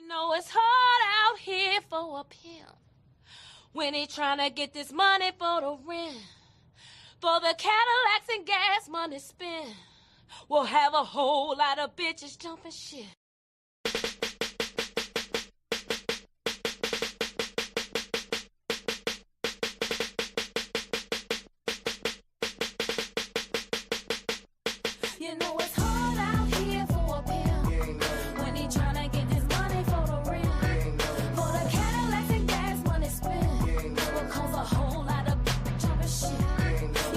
You know it's hard out here for a pimp when he trying to get this money for the rent, for the Cadillacs and gas money spent. We'll have a whole lot of bitches jumping shit. You know it's hard out here for a pimp when he tryna get this money for the rent, for the Cadillacs and gas money spent. Will cause a whole lot of jumping shit.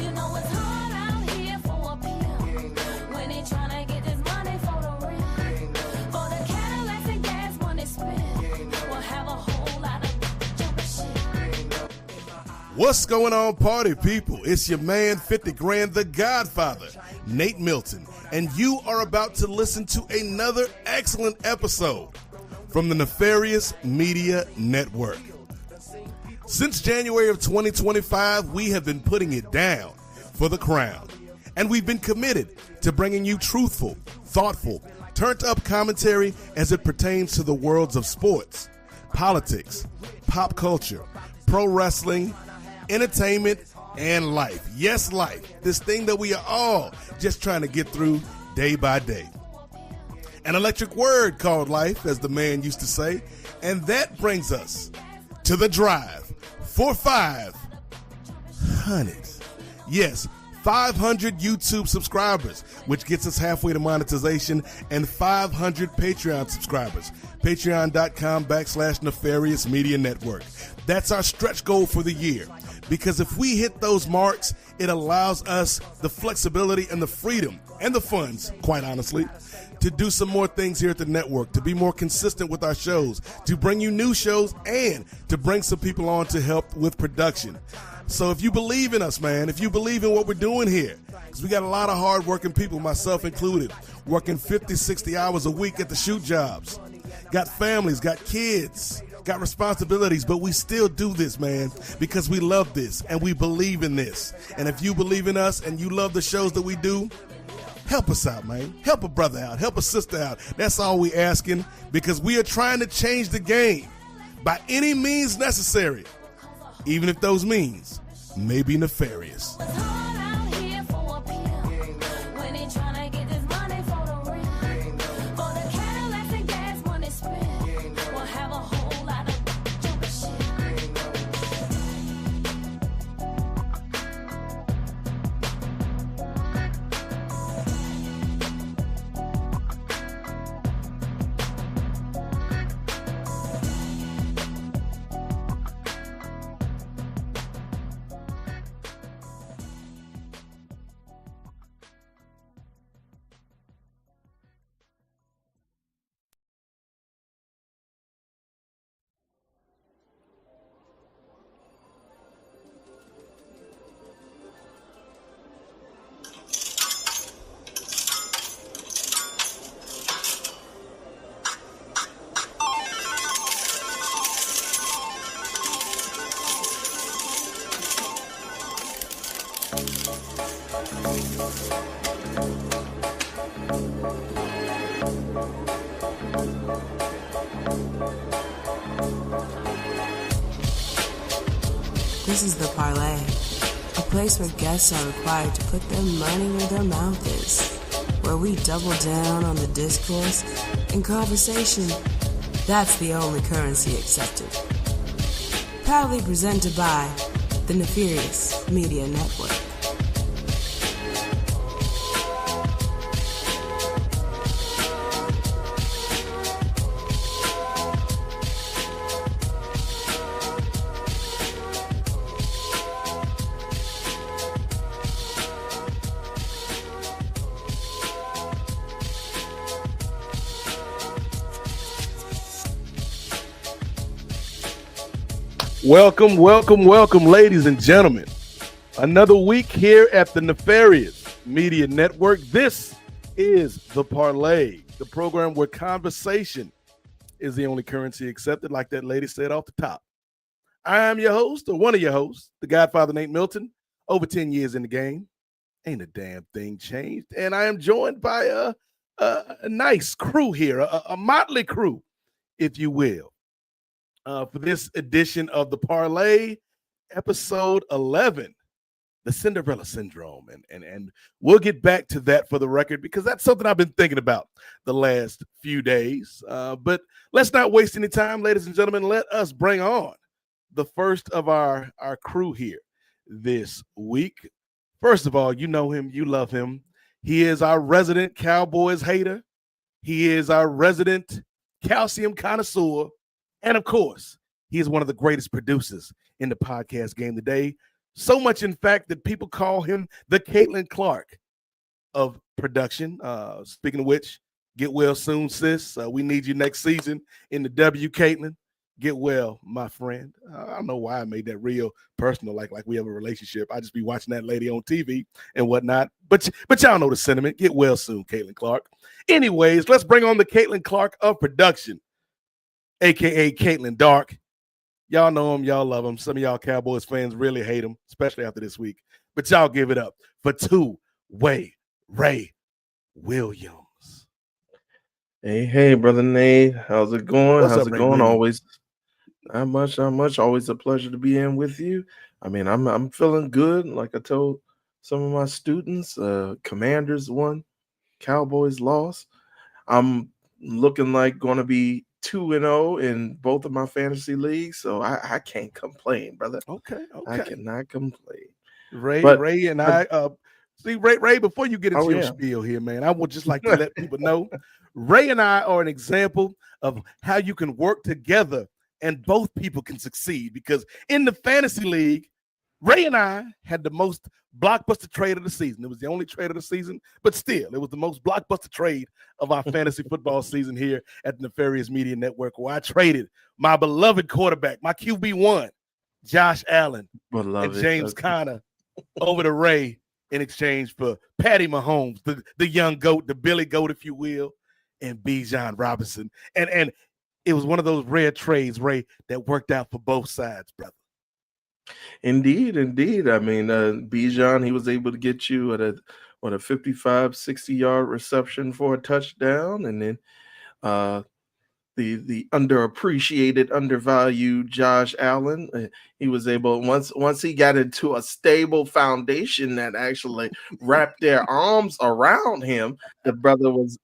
You know it's hard out here for a pimp when he tryna get this money for the rent, for the Cadillacs and gas money spent. Will have a whole lot of jumping shit. What's going on, party people? It's your man, 50 Grand, the Godfather, Nate Milton, and you are about to listen to another excellent episode from the Nefarious Media Network. Since January of 2025, we have been putting it down for the crown, and we've been committed to bringing you truthful, thoughtful, turned-up commentary as it pertains to the worlds of sports, politics, pop culture, pro wrestling, entertainment, and life. Yes, life. This thing that we are all just trying to get through day by day. An electric word called life, as the man used to say. And that brings us to the drive for 500. Yes, 500 YouTube subscribers, which gets us halfway to monetization, and 500 Patreon subscribers. Patreon.com/Nefarious Media Network. That's our stretch goal for the year. Because if we hit those marks, it allows us the flexibility and the freedom and the funds, quite honestly, to do some more things here at the network, to be more consistent with our shows, to bring you new shows, and to bring some people on to help with production. So if you believe in us, man, if you believe in what we're doing here, because we got a lot of hard-working people, myself included, working 50, 60 hours a week at the shoot jobs, got families, got kids, got responsibilities, but we still do this, man, because we love this and we believe in this. And if you believe in us and you love the shows that we do, help us out, man. Help a brother out. Help a sister out. That's all we asking, because we are trying to change the game by any means necessary, even if those means may be nefarious. This is the Parley, a place where guests are required to put their money where their mouth is, where we double down on the discourse and conversation. That's the only currency accepted. Proudly presented by the Nefarious Media Network. Welcome, welcome, welcome, ladies and gentlemen. Another week here at the Nefarious Media Network. This is the Parley, the program where conversation is the only currency accepted, like that lady said off the top. I am your host, or one of your hosts, the Godfather Nate Milton, over 10 years in the game. Ain't a damn thing changed. And I am joined by a nice crew here, a motley crew, if you will, for this edition of the Parlay, episode 11, the Cinderella syndrome. And we'll get back to that for the record because that's something I've been thinking about the last few days. But let's not waste any time, ladies and gentlemen. Let us bring on the first of our crew here this week. First of all, you know him, you love him. He is our resident Cowboys hater. He is our resident calcium connoisseur. And of course, he is one of the greatest producers in the podcast game today. So much, in fact, that people call him the Caitlin Clark of production. Speaking of which, get well soon, sis. We need you next season in the W, Caitlin. Get well, my friend. I don't know why I made that real personal, like we have a relationship. I just be watching that lady on TV and whatnot. But y'all know the sentiment. Get well soon, Caitlin Clark. Anyways, let's bring on the Caitlin Clark of production, a.k.a. Caitlin Dark. Y'all know him. Y'all love him. Some of y'all Cowboys fans really hate him, especially after this week. But y'all give it up for two-way Ray Williams. Hey, brother Nate. How's it going? What's How's up, it Ray going? Williams? Always not much. Always a pleasure to be in with you. I mean, I'm feeling good. Like I told some of my students, Commanders won, Cowboys lost. I'm looking like going to be 2-0 in both of my fantasy leagues, so I can't complain, brother. Okay. I cannot complain. Ray and I see Ray, before you get into your yeah. spiel here, man, I would just like to let people know Ray and I are an example of how you can work together and both people can succeed, because in the fantasy league, Ray and I had the most blockbuster trade of the season. It was the only trade of the season, but still, it was the most blockbuster trade of our fantasy football season here at the Nefarious Media Network, where I traded my beloved quarterback, my QB1, Josh Allen, and James Conner over to Ray in exchange for Patty Mahomes, the young GOAT, the Billy GOAT, if you will, and Bijan Robinson. And it was one of those rare trades, Ray, that worked out for both sides, brother. Indeed. I mean, Bijan, he was able to get you at a 55, 60-yard reception for a touchdown, and then the underappreciated, undervalued Josh Allen, he was able, once he got into a stable foundation that actually wrapped their arms around him, the brother was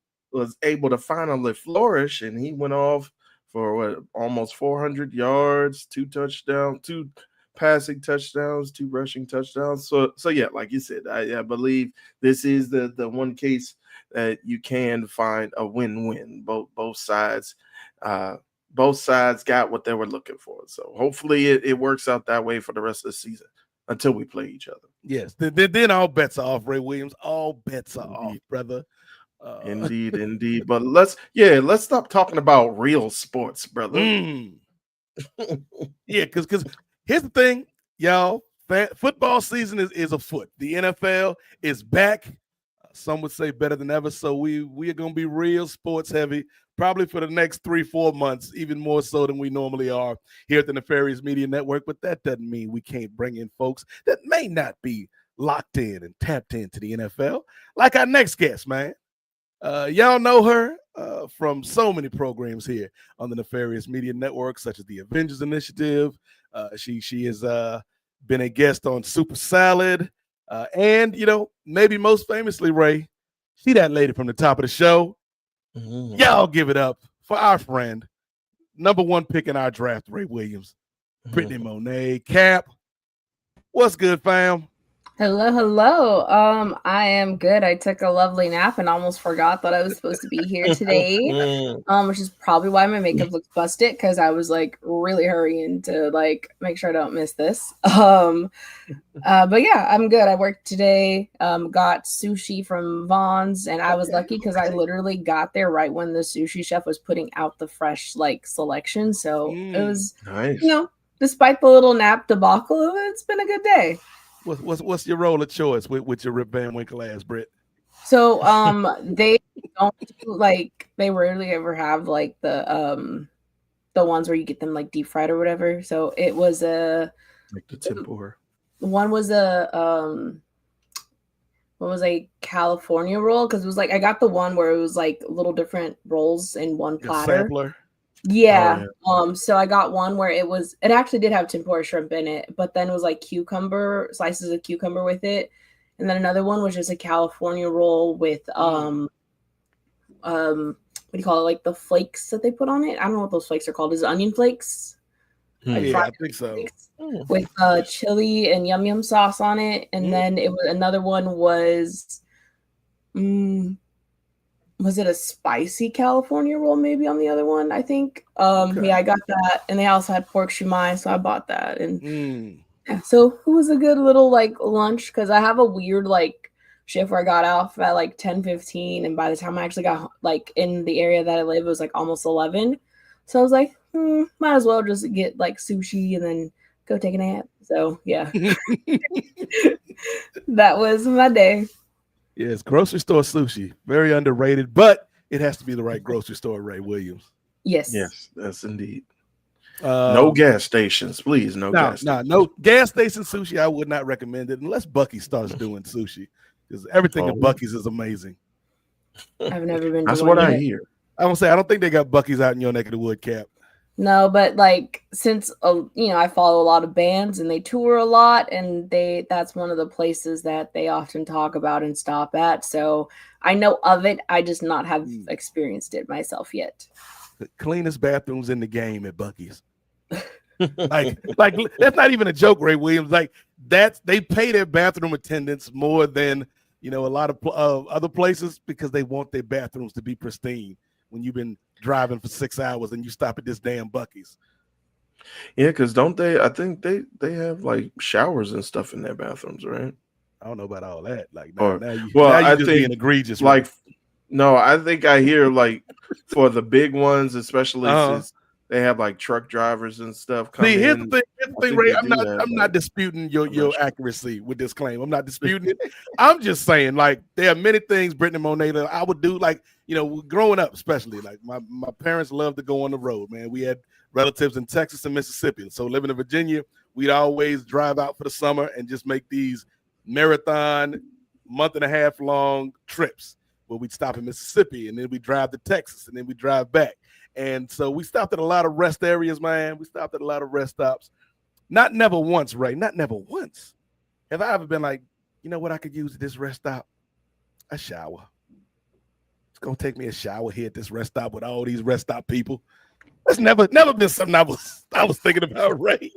able to finally flourish, and he went off for almost 400 yards, 2 touchdowns, 2 passing touchdowns, 2 rushing touchdowns. So yeah, like you said, I believe this is the one case that you can find a win-win. Both sides got what they were looking for. So hopefully it works out that way for the rest of the season until we play each other. Yes, then all bets are off, Ray Williams. All bets are off, brother. Indeed. But let's stop talking about real sports, brother. Yeah, because here's the thing, y'all. Football season is afoot. The NFL is back. Some would say better than ever. So we are going to be real sports heavy, probably for the next 3-4 months, even more so than we normally are here at the Nefarious Media Network. But that doesn't mean we can't bring in folks that may not be locked in and tapped into the NFL, like our next guest, man. Y'all know her from so many programs here on the Nefarious Media Network, such as the Avengers Initiative. She has been a guest on Super Salad. And, maybe most famously, Ray, she that lady from the top of the show. Y'all give it up for our friend, number 1 pick in our draft, Ray Williams, Brittany Monet. Cap, what's good, fam? Hello. I am good. I took a lovely nap and almost forgot that I was supposed to be here today. Which is probably why my makeup looks busted, because I was like really hurrying to like make sure I don't miss this. But yeah, I'm good. I worked today. Got sushi from Vaughn's, and I was lucky because I literally got there right when the sushi chef was putting out the fresh selection. So it was nice. Despite the little nap debacle, it's been a good day. What's your role of choice with your Rip Van Winkle ass, Britt? So they don't do, they rarely ever have the ones where you get them deep fried or whatever. So it was like the tempura. One was a California roll, because it was I got the one where it was little different rolls in one platter. Sampler. Yeah. yeah. So I got one where it actually did have tempura shrimp in it, but then it was like cucumber, slices of cucumber with it. And then another one was just a California roll with what do you call it? Like the flakes that they put on it. I don't know what those flakes are called. Is it onion flakes? Like Yeah, fried I think so. flakes Mm. with chili and yum yum sauce on it. And then it was another one was it a spicy California roll maybe on the other one, I think. Okay. Yeah, I got that. And they also had pork shumai, so I bought that. And Mm. so it was a good little like lunch because I have a weird like shift where I got off at like 10:15, and by the time I actually got like in the area that I live, it was like almost 11. So I was like, might as well just get like sushi and then go take a nap. So yeah, that was my day. Yes, grocery store sushi, very underrated, but it has to be the right grocery store, Ray Williams. Yes. Yes, that's indeed. No gas stations, please. No gas stations. No gas station sushi. I would not recommend it unless Bucky starts doing sushi, because everything at Bucky's is amazing. I've never been to That's one what yet. I hear. I don't think they got Bucky's out in your neck of the wood, Cap. No, but like since I follow a lot of bands and they tour a lot, and that's one of the places that they often talk about and stop at. So I know of it. I just not have experienced it myself yet. The cleanest bathrooms in the game at Bucky's. like that's not even a joke, Ray Williams. Like they pay their bathroom attendants more than a lot of other places because they want their bathrooms to be pristine. When you've been driving for 6 hours and you stop at this damn Bucky's. Yeah, because don't they? I think they have like showers and stuff in their bathrooms, right? I don't know about all that. Like Or now you I just think being egregious. Like, right? no, I think I hear like for the big ones, especially since they have like truck drivers and stuff. See, here's the thing, Ray. I'm not disputing your accuracy with this claim. I'm not disputing it. I'm just saying, like, there are many things Brittany Monet that I would do. Like, growing up, especially, like my parents loved to go on the road. Man, we had relatives in Texas and Mississippi. So living in Virginia, we'd always drive out for the summer and just make these marathon, month and a half long trips where we'd stop in Mississippi and then we drive to Texas and then we drive back. And so we stopped at a lot of rest areas, man. We stopped at a lot of rest stops. Not never once, Ray. Not never once. Have I ever been like, you know what I could use at this rest stop? A shower. It's gonna take me a shower here at this rest stop with all these rest stop people. That's never been something I was thinking about, Ray.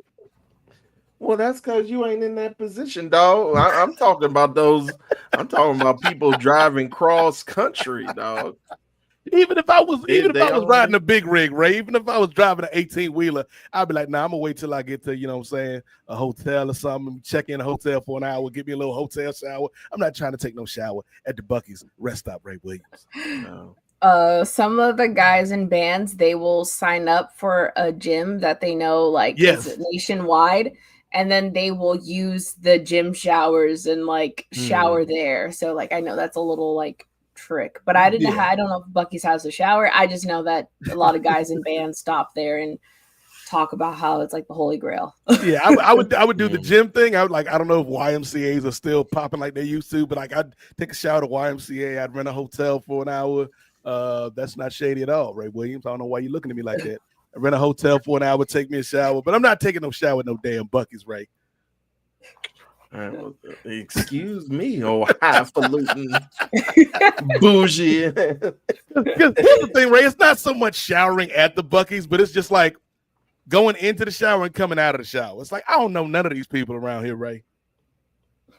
Well, that's because you ain't in that position, dog. I'm talking about those. I'm talking about people driving cross country, dog. Even if I was riding a big rig, Ray, even if I was driving an 18-wheeler, I'd be like, nah, I'm gonna wait till I get to, a hotel or something, check in a hotel for an hour, give me a little hotel shower. I'm not trying to take no shower at the Bucky's rest stop, Ray Williams. No. Some of the guys in bands, they will sign up for a gym that they know is nationwide, and then they will use the gym showers and shower there. So I know that's a little trick, but I don't know if Bucky's has a shower. I just know that a lot of guys in bands stop there and talk about how it's like the Holy Grail. Yeah, I would do the gym thing. I don't know if YMCAs are still popping like they used to, but I'd take a shower at YMCA. I'd rent a hotel for an hour. That's not shady at all, Ray Williams. I don't know why you're looking at me like that. I rent a hotel for an hour, take me a shower, but I'm not taking no shower at no damn Bucky's, Ray. Excuse me, oh highfalutin bougie. Here's the thing, Ray. It's not so much showering at the Bucky's, but it's just like going into the shower and coming out of the shower. It's like I don't know none of these people around here, Ray.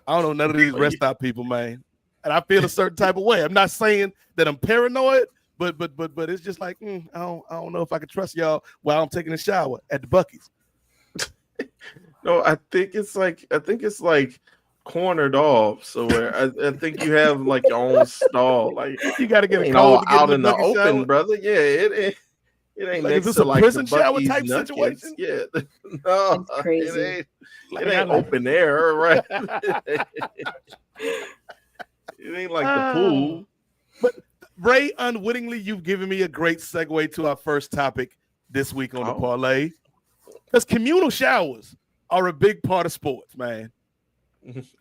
I don't know none of these rest stop people, man. And I feel a certain type of way. I'm not saying that I'm paranoid, but it's just like I don't know if I can trust y'all while I'm taking a shower at the Bucky's. No, I think it's like cornered off. So where I think you have like your own stall. Like you got to get a call out in the open, shower. brother. Yeah, it ain't like, next is this to a like prison the shower Buc-ee's type nuggets. situation? Yeah, no, it's crazy. It ain't open air, right? It ain't like the pool. But Ray, unwittingly, you've given me a great segue to our first topic this week on the parlay. Because communal showers are a big part of sports, man.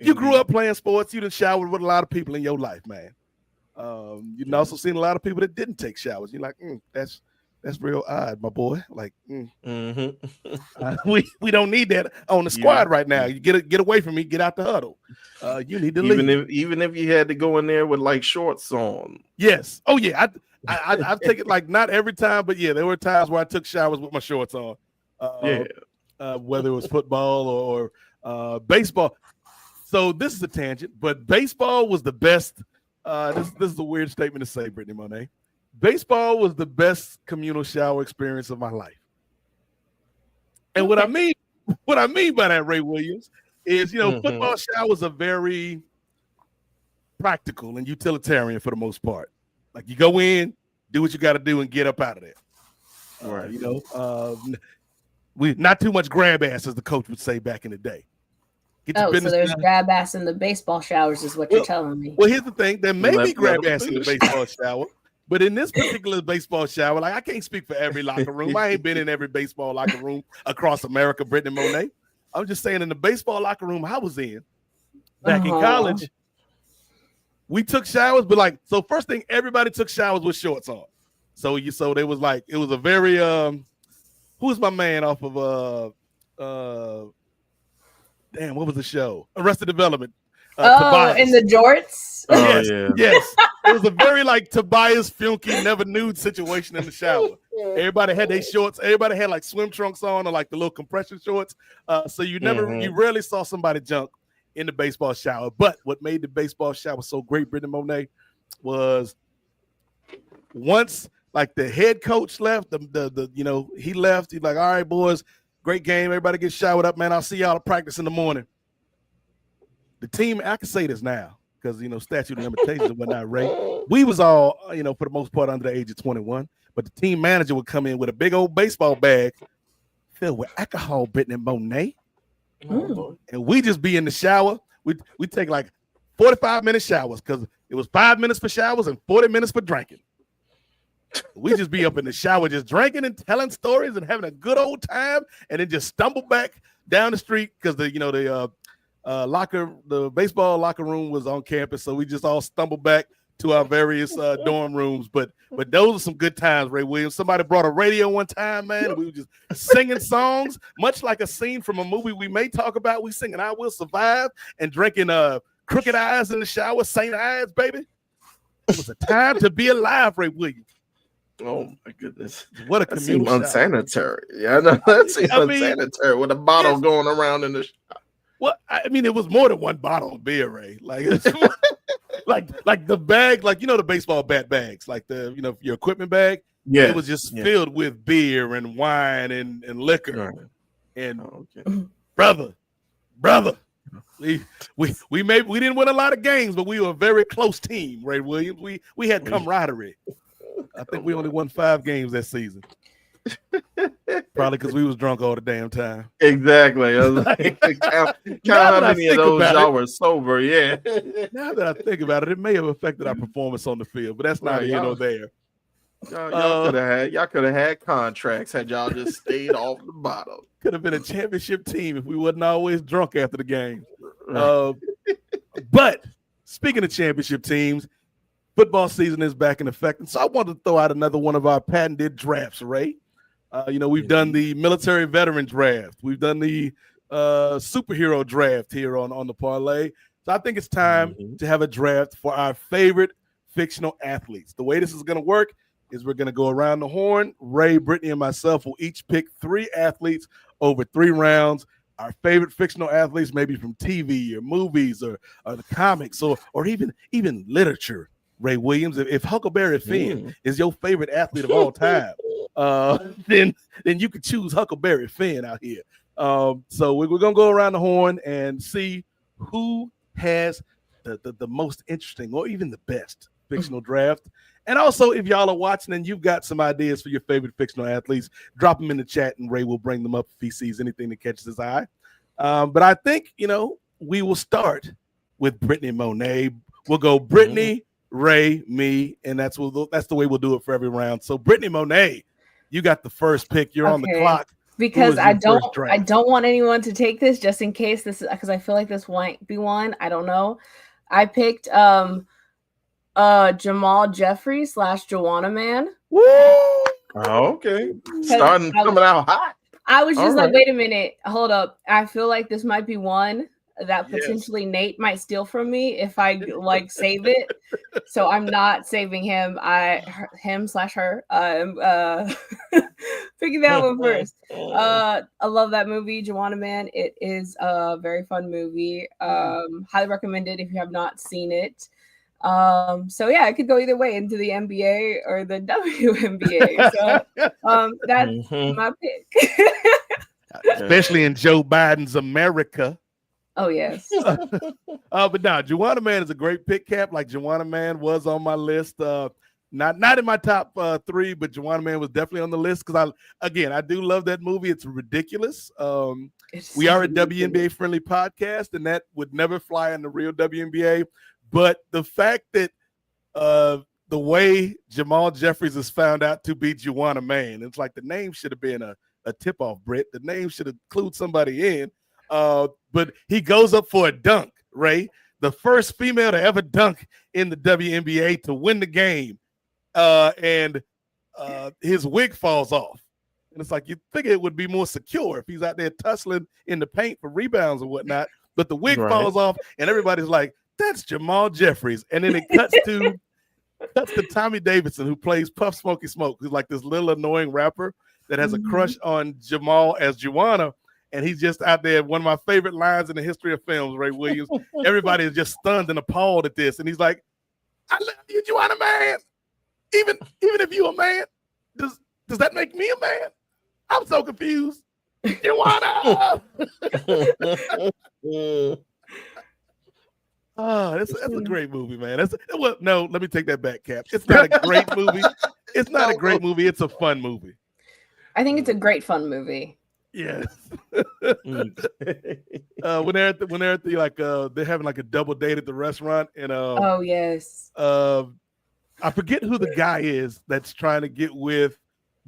You grew up playing sports. You done showered with a lot of people in your life, man. You've also seen a lot of people that didn't take showers. You're like, that's That's real odd, my boy. Like, Mm-hmm. we don't need that on the squad right now. You get away from me. Get out the huddle. You need to leave. Even if you had to go in there with like shorts on. Yes. Oh yeah. I've taken, like, not every time, but yeah, there were times where I took showers with my shorts on. Whether it was football or baseball. So this is a tangent, but baseball was the best. This is a weird statement to say, Brittany Monet. Baseball was the best communal shower experience of my life. And what I mean by that, Ray Williams, is, football showers are very practical and utilitarian for the most part. Like, you go in, do what you got to do, and get up out of there. Right. We not too much grab ass, as the coach would say back in the day. So there's grab ass in the baseball showers, is what you're telling me. Well, here's the thing: there may be grab ass in the baseball shower, but in this particular baseball shower, like, I can't speak for every locker room. I ain't been in every baseball locker room across America, Brittany Monet. I'm just saying, in the baseball locker room I was in back in college, we took showers, but first thing, everybody took showers with shorts on. So there was it was a very who's my man off of damn, what was the show? Arrested Development. Tobias. In the jorts? Yes. It was a very Tobias Funke, never nude situation in the shower. Everybody had their shorts. Everybody had swim trunks on, or the little compression shorts. So you rarely saw somebody junk in the baseball shower. But what made the baseball shower so great, Brittany Monet, was once the head coach left, he left. He's like, all right, boys, great game. Everybody get showered up, man. I'll see y'all at practice in the morning. The team, I can say this now because, statute of limitations and whatnot, Ray. We was all, for the most part under the age of 21. But the team manager would come in with a big old baseball bag filled with alcohol, Brittany Monet. And we just be in the shower. We take 45-minute showers because it was 5 minutes for showers and 40 minutes for drinking. We just be up in the shower just drinking and telling stories and having a good old time, and then just stumble back down the street because the baseball locker room was on campus, so we just all stumbled back to our various dorm rooms. But those are some good times, Ray Williams. Somebody brought a radio one time, man, and we were just singing songs, much like a scene from a movie we may talk about. We singing "I Will Survive" and drinking Crooked Eyes in the shower, St. Ives, baby. It was a time to be alive, Ray Williams. Oh my goodness! What a communal unsanitary. Yeah, I know that seems unsanitary with a bottle going around in the shop. Well, I mean, it was more than one bottle of beer, Ray. Like the bag, the baseball bat bags, your equipment bag. Yeah, it was just filled with beer and wine and liquor. Right. And brother, we didn't win a lot of games, but we were a very close team, Ray Williams. We had camaraderie. I think we only won 5 games that season. Probably because we was drunk all the damn time. Exactly. I was count how many of those y'all were sober. Yeah. Now that I think about it, it may have affected our performance on the field, but that's not here nor there. Y'all could have had contracts had y'all just stayed off the bottom. Could have been a championship team if we wasn't always drunk after the game. But speaking of championship teams, football season is back in effect, and so I wanted to throw out another one of our patented drafts, Ray. We've done the military veteran draft. We've done the superhero draft here on the parlay. So I think it's time to have a draft for our favorite fictional athletes. The way this is going to work is we're going to go around the horn. Ray, Brittany, and myself will each pick 3 athletes over 3 rounds. Our favorite fictional athletes, maybe from TV or movies or the comics or even literature. Ray Williams, if Huckleberry Finn is your favorite athlete of all time, then you could choose Huckleberry Finn out here. So we're gonna go around the horn and see who has the most interesting or even the best fictional draft. And also, if y'all are watching and you've got some ideas for your favorite fictional athletes, drop them in the chat and Ray will bring them up if he sees anything that catches his eye. But I think we will start with Brittany Monet. We'll go Brittany, Ray, me, and that's the way we'll do it for every round. So Brittany Monet, you got the first pick. You're on the clock. Because I don't want anyone to take this just in case this is because I feel like this might be one. I don't know. I picked Jamal Jeffrey / Joanna Man. Woo! Oh, okay. 'Cause Starting coming out hot. I was just All like, right. wait a minute, hold up. I feel like this might be one that Yes. potentially Nate might steal from me if I like save it. So I'm not saving him. Him/her. Picking that one first. I love that movie, Joanna Man. It is a very fun movie. Highly recommended if you have not seen it. So yeah, I could go either way, into the NBA or the WNBA. So that's Mhm. my pick. Especially in Joe Biden's America. Oh yes. But no, Juwanna Mann is a great pick, Cap. Like Juwanna Mann was on my list. Not in my top 3, but Juwanna Mann was definitely on the list because I do love that movie. It's ridiculous. We are a WNBA friendly podcast, and that would never fly in the real WNBA. But the fact that the way Jamal Jeffries is found out to be Juwanna Mann, it's like the name should have been a tip-off, Britt. The name should include somebody in. But he goes up for a dunk, Ray. The first female to ever dunk in the WNBA to win the game. And his wig falls off. And it's like you think it would be more secure if he's out there tussling in the paint for rebounds and whatnot. But the wig falls off, and everybody's like, that's Jamal Jeffries. And then it cuts to Tommy Davidson, who plays Puff Smoky Smoke, who's like this little annoying rapper that has a crush on Jamal as Juwanna. And he's just out there. One of my favorite lines in the history of films, Ray Williams. Everybody is just stunned and appalled at this. And he's like, I love you, Juwanna Mann. Even if you're a man, does that make me a man? I'm so confused. Juwanna. Oh, that's a great movie, man. No, let me take that back, Cap. It's not a great movie. It's not a great movie. It's a fun movie. I think it's a great fun movie. Yes. When they're at the like they're having like a double date at the restaurant, and oh yes. I forget who the guy is that's trying to get with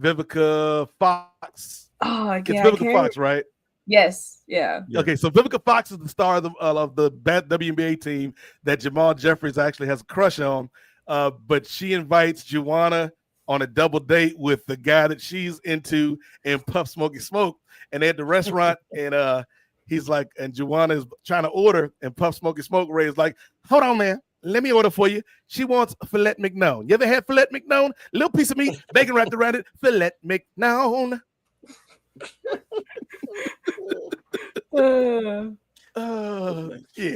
Vivica Fox. Oh, it's Vivica Fox, right? Yes. Yeah. Okay, so Vivica Fox is the star of the WNBA team that Jamal Jeffries actually has a crush on. But she invites Juwanna on a double date with the guy that she's into and Puff Smoky Smoke. And they're at the restaurant, and he's like, and Juwanna is trying to order, and Puff Smoky Smoke Ray is like, hold on, man. Let me order for you. She wants filet mignon. You ever had filet mignon? Little piece of meat, bacon wrapped around it. Filet mignon. Yeah,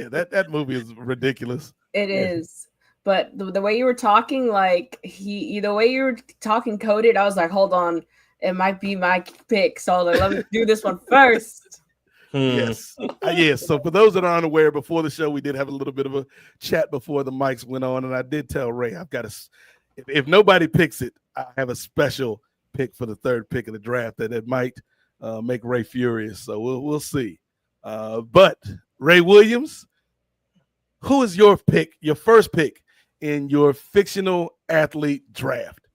that movie is ridiculous. It is. But the way you were talking, like the way you were talking coded, I was like, hold on, it might be my pick. So like, let me do this one first. Yes. Yes. So for those that are unaware, before the show, we did have a little bit of a chat before the mics went on, and I did tell Ray, I've got if nobody picks it, I have a special pick for the third pick of the draft that it might make Ray furious. So we'll see. But Ray Williams, who is your pick, your first pick in your fictional athlete draft?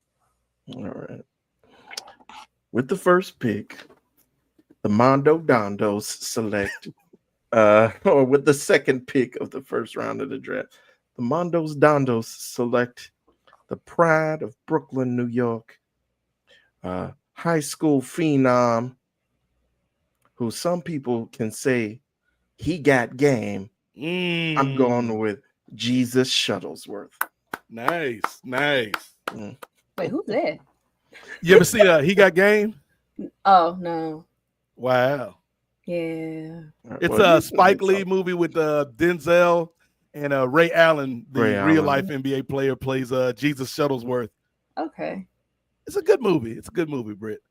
All right. With the first pick, the Mondo Dondos select, or with the second pick of the first round of the draft, the Mondos Dondos select the pride of Brooklyn, New York, high school phenom, who some people can say he got game. I'm going with Jesus Shuttlesworth. Nice. Wait, who's that? You ever see He Got Game? Oh no. Wow. Yeah. It's a Spike Lee movie with Denzel and Ray Allen, the real life NBA player, plays Jesus Shuttlesworth. Okay. It's a good movie. It's a good movie, Britt.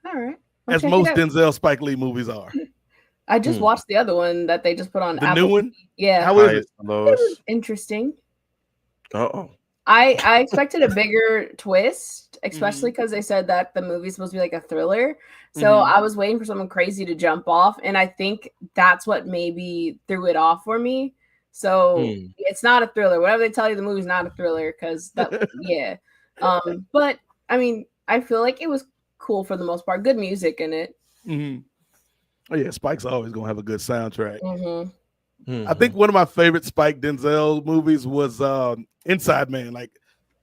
All right. As most Denzel Spike Lee movies are. I just watched the other one that they just put on the Apple. new one? Yeah. How is it? It was interesting. Uh-oh. I expected a bigger twist, especially because they said that the movie's supposed to be like a thriller. So I was waiting for something crazy to jump off, and I think that's what maybe threw it off for me. So it's not a thriller. Whatever they tell you, the movie's not a thriller because that, yeah. But I mean, I feel like it was cool for the most part. Good music in it. Oh yeah, Spike's always gonna have a good soundtrack. Mm-hmm. I think one of my favorite Spike Denzel movies was Inside Man, like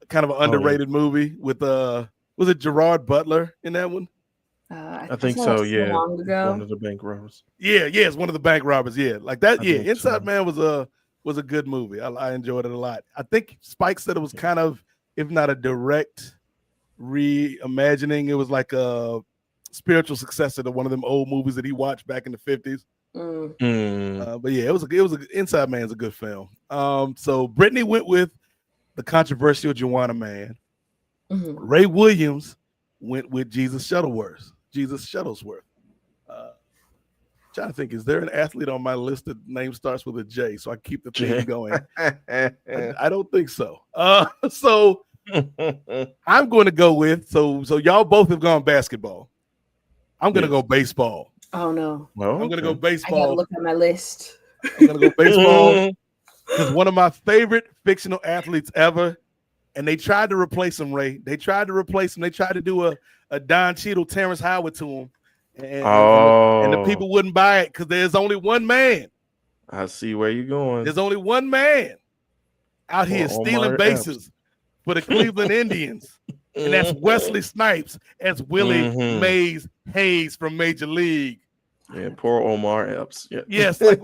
kind of an underrated movie with Was it Gerard Butler in that one? I I think saw so. that so Yeah, long it's one ago. of the bank robbers. Yeah, it's one of the bank robbers. Yeah, like that. I Yeah, think Inside so. Man was a good movie. I enjoyed it a lot. I think Spike said it was kind of, if not a direct reimagining, it was like a spiritual successor to one of them old movies that he watched back in the 50s. But yeah, it was Inside Man's a good film. So Brittany went with the controversial Joanna Man. Ray Williams went with Jesus Shuttlesworth. Trying to think, is there an athlete on my list that name starts with a J so I keep the theme going? I don't think so. So I'm going to go with so y'all both have gone basketball. I'm going to go baseball. Oh no! I'm going to go I gotta baseball. look at my list. I'm going to go baseball because one of my favorite fictional athletes ever. And they tried to replace him, Ray. They tried to replace him. They tried to do a Don Cheadle, Terrence Howard to him. And the people wouldn't buy it because there's only one man. I see where you're going. There's only one man out here stealing bases for the Cleveland Indians. And that's Wesley Snipes as Willie Mays Hayes from Major League. Yeah, poor Omar Epps. Yeah. Yes. Like,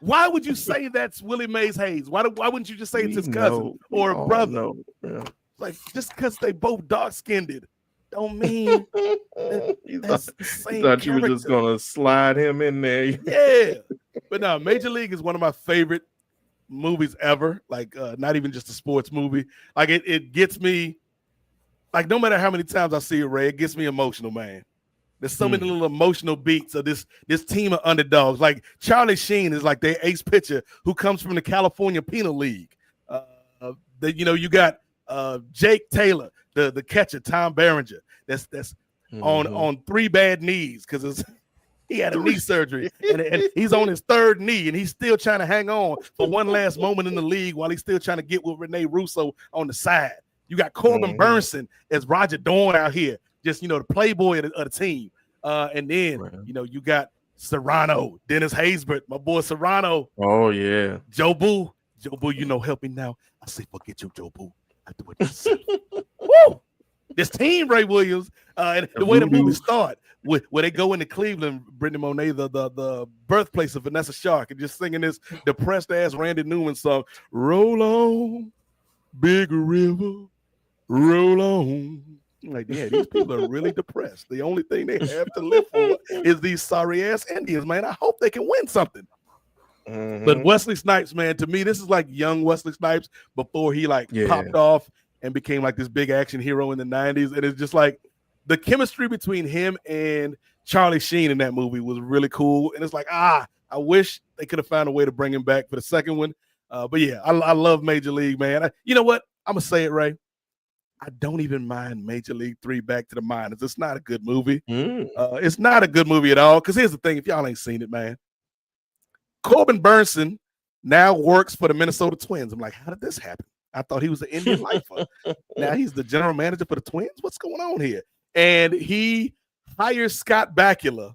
why would you say that's Willie Mays Hayes? Why wouldn't you just say it's his cousin or a brother? No. Yeah. Like, just because they both dark-skinned don't mean that's the same thought you were just gonna slide him in there. Yeah. But no, Major League is one of my favorite movies ever. Like, not even just a sports movie. Like, it gets me, like, no matter how many times I see it, Ray, it gets me emotional, man. There's so many little emotional beats of this team of underdogs. Like Charlie Sheen is like their ace pitcher who comes from the California Penal League. You got Jake Taylor, the catcher, Tom Berenger. That's on 3 bad knees because he had a knee surgery and he's on his 3rd knee and he's still trying to hang on for one last moment in the league while he's still trying to get with Rene Russo on the side. You got Corbin Burnson as Roger Dorn out here. Just, the playboy of the team. And then, you got Serrano, Dennis Haysbert, my boy Serrano. Oh, yeah. Joe Boo, help me now. I say, forget you, Joe Boo. I do it myself. Woo! This team, Ray Williams, and the way the movie starts, where they go into Cleveland, Brittany Monet, the birthplace of Vanessa Shark, and just singing this depressed-ass Randy Newman song, roll on, big river, roll on. Like, yeah, these people are really depressed. The only thing they have to live for is these sorry-ass Indians, man. I hope they can win something. But Wesley Snipes, man, to me, this is like young Wesley Snipes before he, popped off and became, like, this big action hero in the 90s. And it's just, like, the chemistry between him and Charlie Sheen in that movie was really cool. And it's like, I wish they could have found a way to bring him back for the second one. But, yeah, I love Major League, man. You know what? I'm going to say it, Ray. I don't even mind Major League 3 Back to the Minors. It's not a good movie. It's not a good movie at all. Because here's the thing, if y'all ain't seen it, man. Corbin Burnson now works for the Minnesota Twins. I'm like, how did this happen? I thought he was an Indian lifer. Now he's the general manager for the Twins? What's going on here? And he hires Scott Bakula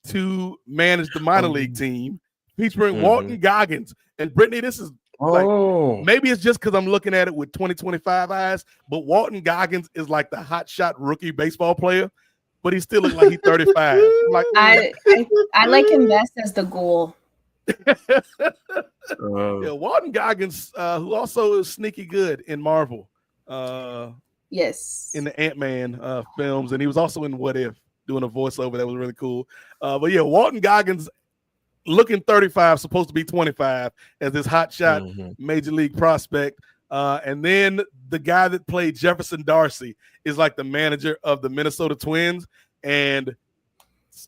to manage the minor league team, featuring Walton Goggins. And Brittany, this is maybe it's just because I'm looking at it with 2025 eyes, but Walton Goggins is like the hotshot rookie baseball player, but he still looks like he's 35. Like, I like him best as the ghoul. Walton Goggins, who also is sneaky good in Marvel. Yes. In the Ant-Man films, and he was also in What If, doing a voiceover that was really cool. But yeah, Walton Goggins, looking 35, supposed to be 25 as this hotshot major league prospect. And then the guy that played Jefferson Darcy is like the manager of the Minnesota Twins. And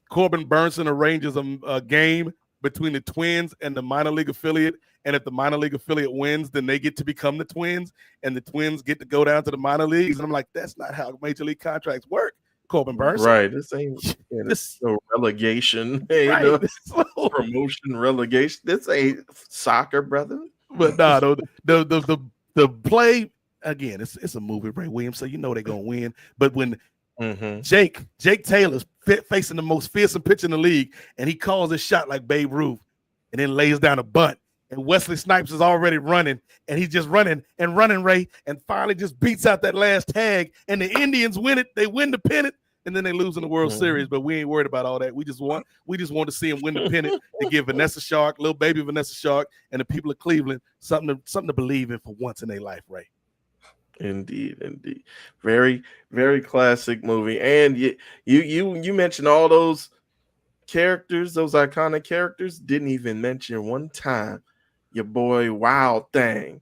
Corbin Burnson arranges a game between the Twins and the minor league affiliate. And if the minor league affiliate wins, then they get to become the Twins. And the Twins get to go down to the minor leagues. And I'm like, that's not how major league contracts work. Corbin Burnson. Right. This ain't this relegation. Right. Promotion relegation. This ain't soccer, brother. But no, the play again, it's a movie, Ray Williams, so they're gonna win. But when Jake Taylor's facing the most fearsome pitcher in the league, and he calls a shot like Babe Ruth, and then lays down a bunt, and Wesley Snipes is already running, and he's just running and running, Ray, and finally just beats out that last tag, and the Indians win it. They win the pennant, and then they lose in the World Series. But we ain't worried about all that. We just want to see him win the pennant to give Vanessa Shark, little baby Vanessa Shark, and the people of Cleveland something to believe in for once in their life, Ray. Indeed. Very, very classic movie. And you mentioned all those characters, those iconic characters. Didn't even mention one time your boy Wild Thing,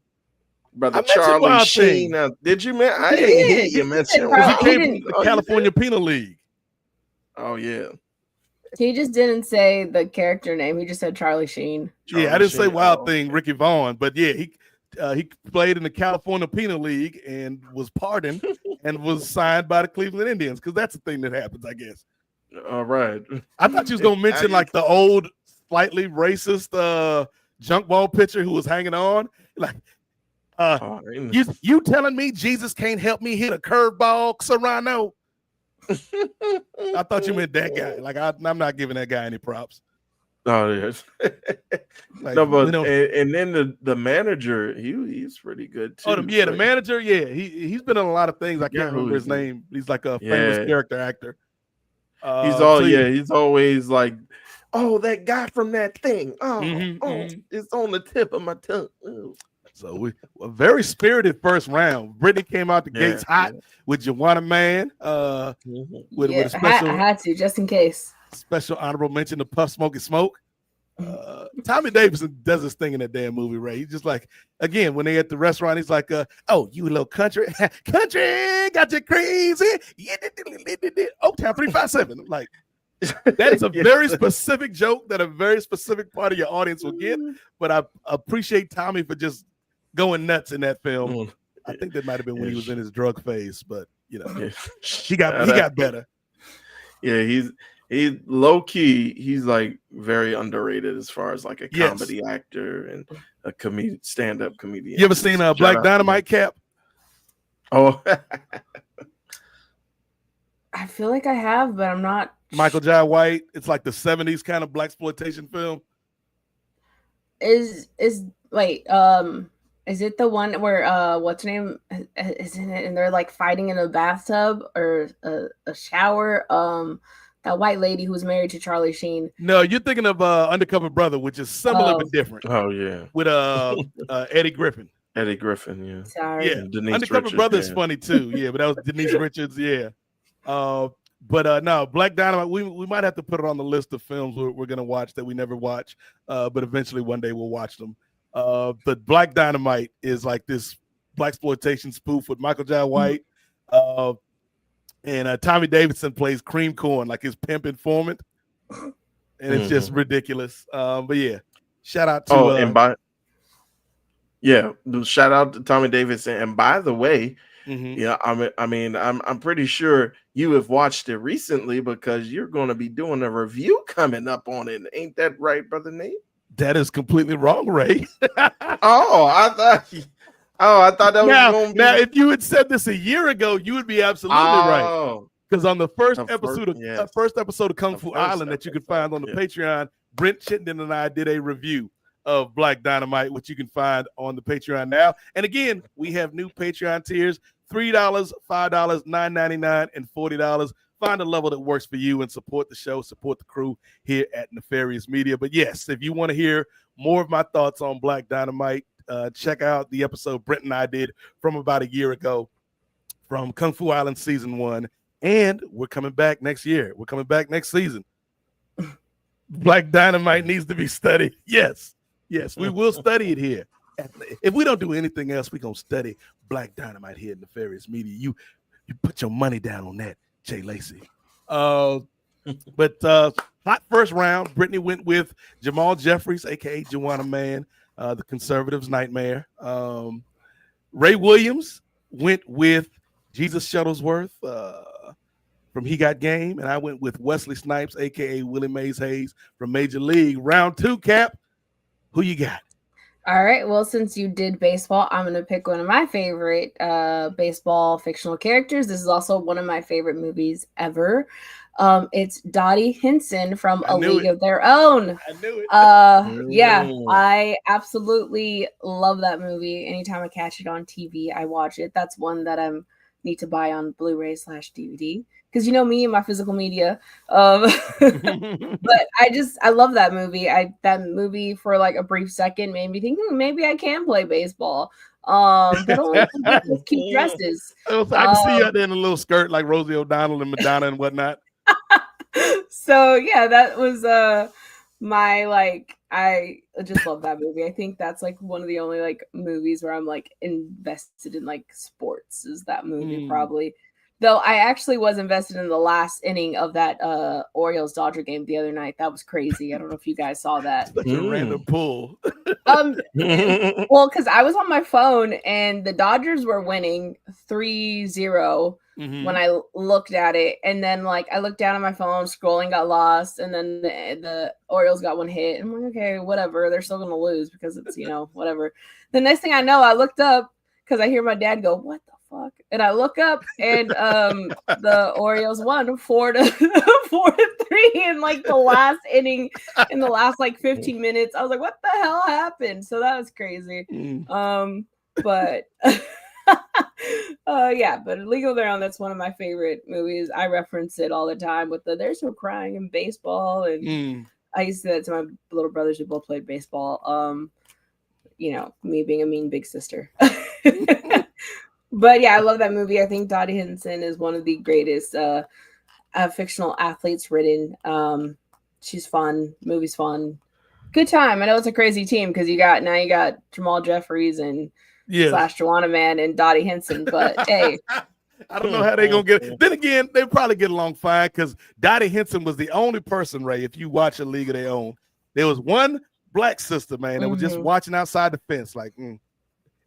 brother Charlie Sheen. Now, did you mention? I didn't hear you mention. He came from the California Penal League. Oh yeah. He just didn't say the character name. He just said Charlie Sheen. I didn't say Wild Thing, Ricky Vaughn, but yeah, he played in the California Penal League and was pardoned and was signed by the Cleveland Indians because that's the thing that happens, I guess. All right. I thought you was gonna mention like the old, slightly racist junk ball pitcher who was hanging on. Like, you telling me Jesus can't help me hit a curveball, Serrano? I thought you meant that guy. Like, I'm not giving that guy any props. Oh yes. Like, no, but and then the manager, he's pretty good too. Oh, the manager, he's been in a lot of things. I can't remember his name. He's like a famous character actor. He's always like, oh, that guy from that thing. It's on the tip of my tongue. Ooh. So a very spirited first round. Brittany came out the gates hot with Juwanna Mann. With a special, I had to just in case. Special honorable mention to Puff Smoke. Tommy Davidson does this thing in that damn movie, Ray. He's just like, again, when they at the restaurant, he's like, oh, you little country, got you crazy. Oaktown 357. Like, that is a very specific joke that a very specific part of your audience will get. But I appreciate Tommy for just going nuts in that film. I think that might have been when he was in his drug phase, but he got better. Yeah, he's low key. He's like very underrated as far as like a comedy actor and a stand-up comedian. You ever seen Black Dynamite, Cap? Oh, I feel like I have, but I'm not. Michael Jai White. It's like the 70s kind of blaxploitation film. Is it the one where what's her name is in it and they're like fighting in a bathtub or a shower? That white lady who was married to Charlie Sheen. No, you're thinking of Undercover Brother, which is similar but different. Oh yeah, with Eddie Griffin. Eddie Griffin, yeah. Sorry. Yeah, Undercover Brother is funny too. Yeah, but that was Denise Richards. Yeah. But no, Black Dynamite. We might have to put it on the list of films we're gonna watch that we never watch. But eventually one day we'll watch them. But Black Dynamite is like this blaxploitation spoof with Michael Jai White. And Tommy Davidson plays Cream Corn, like his pimp informant. And it's just ridiculous. But yeah, shout out to shout out to Tommy Davidson. And by the way, I'm pretty sure you have watched it recently because you're going to be doing a review coming up on it. Ain't that right, brother Nate? That is completely wrong, Ray. I thought that was going to be. Now, if you had said this a year ago, you would be absolutely right. Because on the first episode of Kung Fu Island that you can find on the Patreon, Brent Chittenden and I did a review of Black Dynamite, which you can find on the Patreon now. And again, we have new Patreon tiers: $3, $5, $9.99, and $40. Find a level that works for you and support the show, support the crew here at Nefarious Media. But yes, if you want to hear more of my thoughts on Black Dynamite, check out the episode Brent and I did from about a year ago from Kung Fu Island Season 1. And we're coming back next year. We're coming back next season. Black Dynamite needs to be studied. Yes, we will study it here. If we don't do anything else, we're going to study Black Dynamite here in Nefarious Media. You put your money down on that, Jay Lacey. But hot first round, Brittany went with Jamal Jeffries, a.k.a. Juwanna Mann, the conservatives' nightmare. Ray Williams went with Jesus Shuttlesworth from He Got Game, and I went with Wesley Snipes, a.k.a. Willie Mays Hayes from Major League. Round 2, Cap, who you got? All right. Well, since you did baseball, I'm going to pick one of my favorite baseball fictional characters. This is also one of my favorite movies ever. It's Dottie Hinson from I A knew League it. of Their Own. I knew it. Yeah, Mm. I absolutely love that movie. Anytime I catch it on TV, I watch it. That's one that I need to buy on Blu-ray/DVD because you know me and my physical media. But I love that movie. That movie for like a brief second made me think maybe I can play baseball. But only if I get those cute dresses. I can see you out there in a little skirt like Rosie O'Donnell and Madonna and whatnot. So yeah, that was my like I just love that movie. I think that's like one of the only like movies where I'm like invested in like sports is that movie probably. Though I actually was invested in the last inning of that Orioles Dodger game the other night. That was crazy. I don't know if you guys saw that. Such a random pull. Well, because I was on my phone and the Dodgers were winning 3-0 when I looked at it. And then like I looked down at my phone, scrolling, got lost, and then the Orioles got one hit. I'm like, okay, whatever. They're still gonna lose because it's whatever. The next thing I know, I looked up because I hear my dad go, "What the fuck?" And I look up and the Orioles won 4-3 in like the last inning in the last like 15 minutes. I was like, what the hell happened? So that was crazy. But yeah, but League of Their Own, that's one of my favorite movies. I reference it all the time with there's no crying in baseball. And I used to do that to my little brothers who both played baseball. Me being a mean big sister. But yeah, I love that movie. I think Dottie Hinson is one of the greatest fictional athletes written. She's fun. Movie's fun. Good time. I know it's a crazy team because you got Jamal Jeffries and / Joanna Man and Dottie Hinson. But hey, I don't know how they're gonna get it. Then again, they probably get along fine because Dottie Hinson was the only person, Ray. If you watch A League of Their Own, there was one black sister, man, that was just watching outside the fence, like.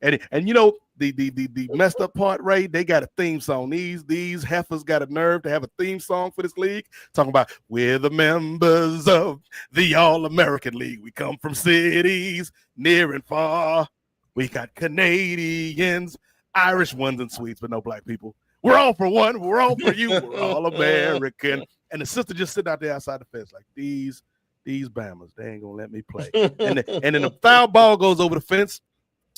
And you know the messed up part, Ray, they got a theme song. These heifers got a nerve to have a theme song for this league, talking about we're the members of the All-American League. We come from cities near and far. We got Canadians, Irish ones, and Swedes, but no black people. We're all for one. We're all for you. We're all American. And the sister just sitting out there outside the fence like these Bammers, they ain't gonna let me play. And then the foul ball goes over the fence.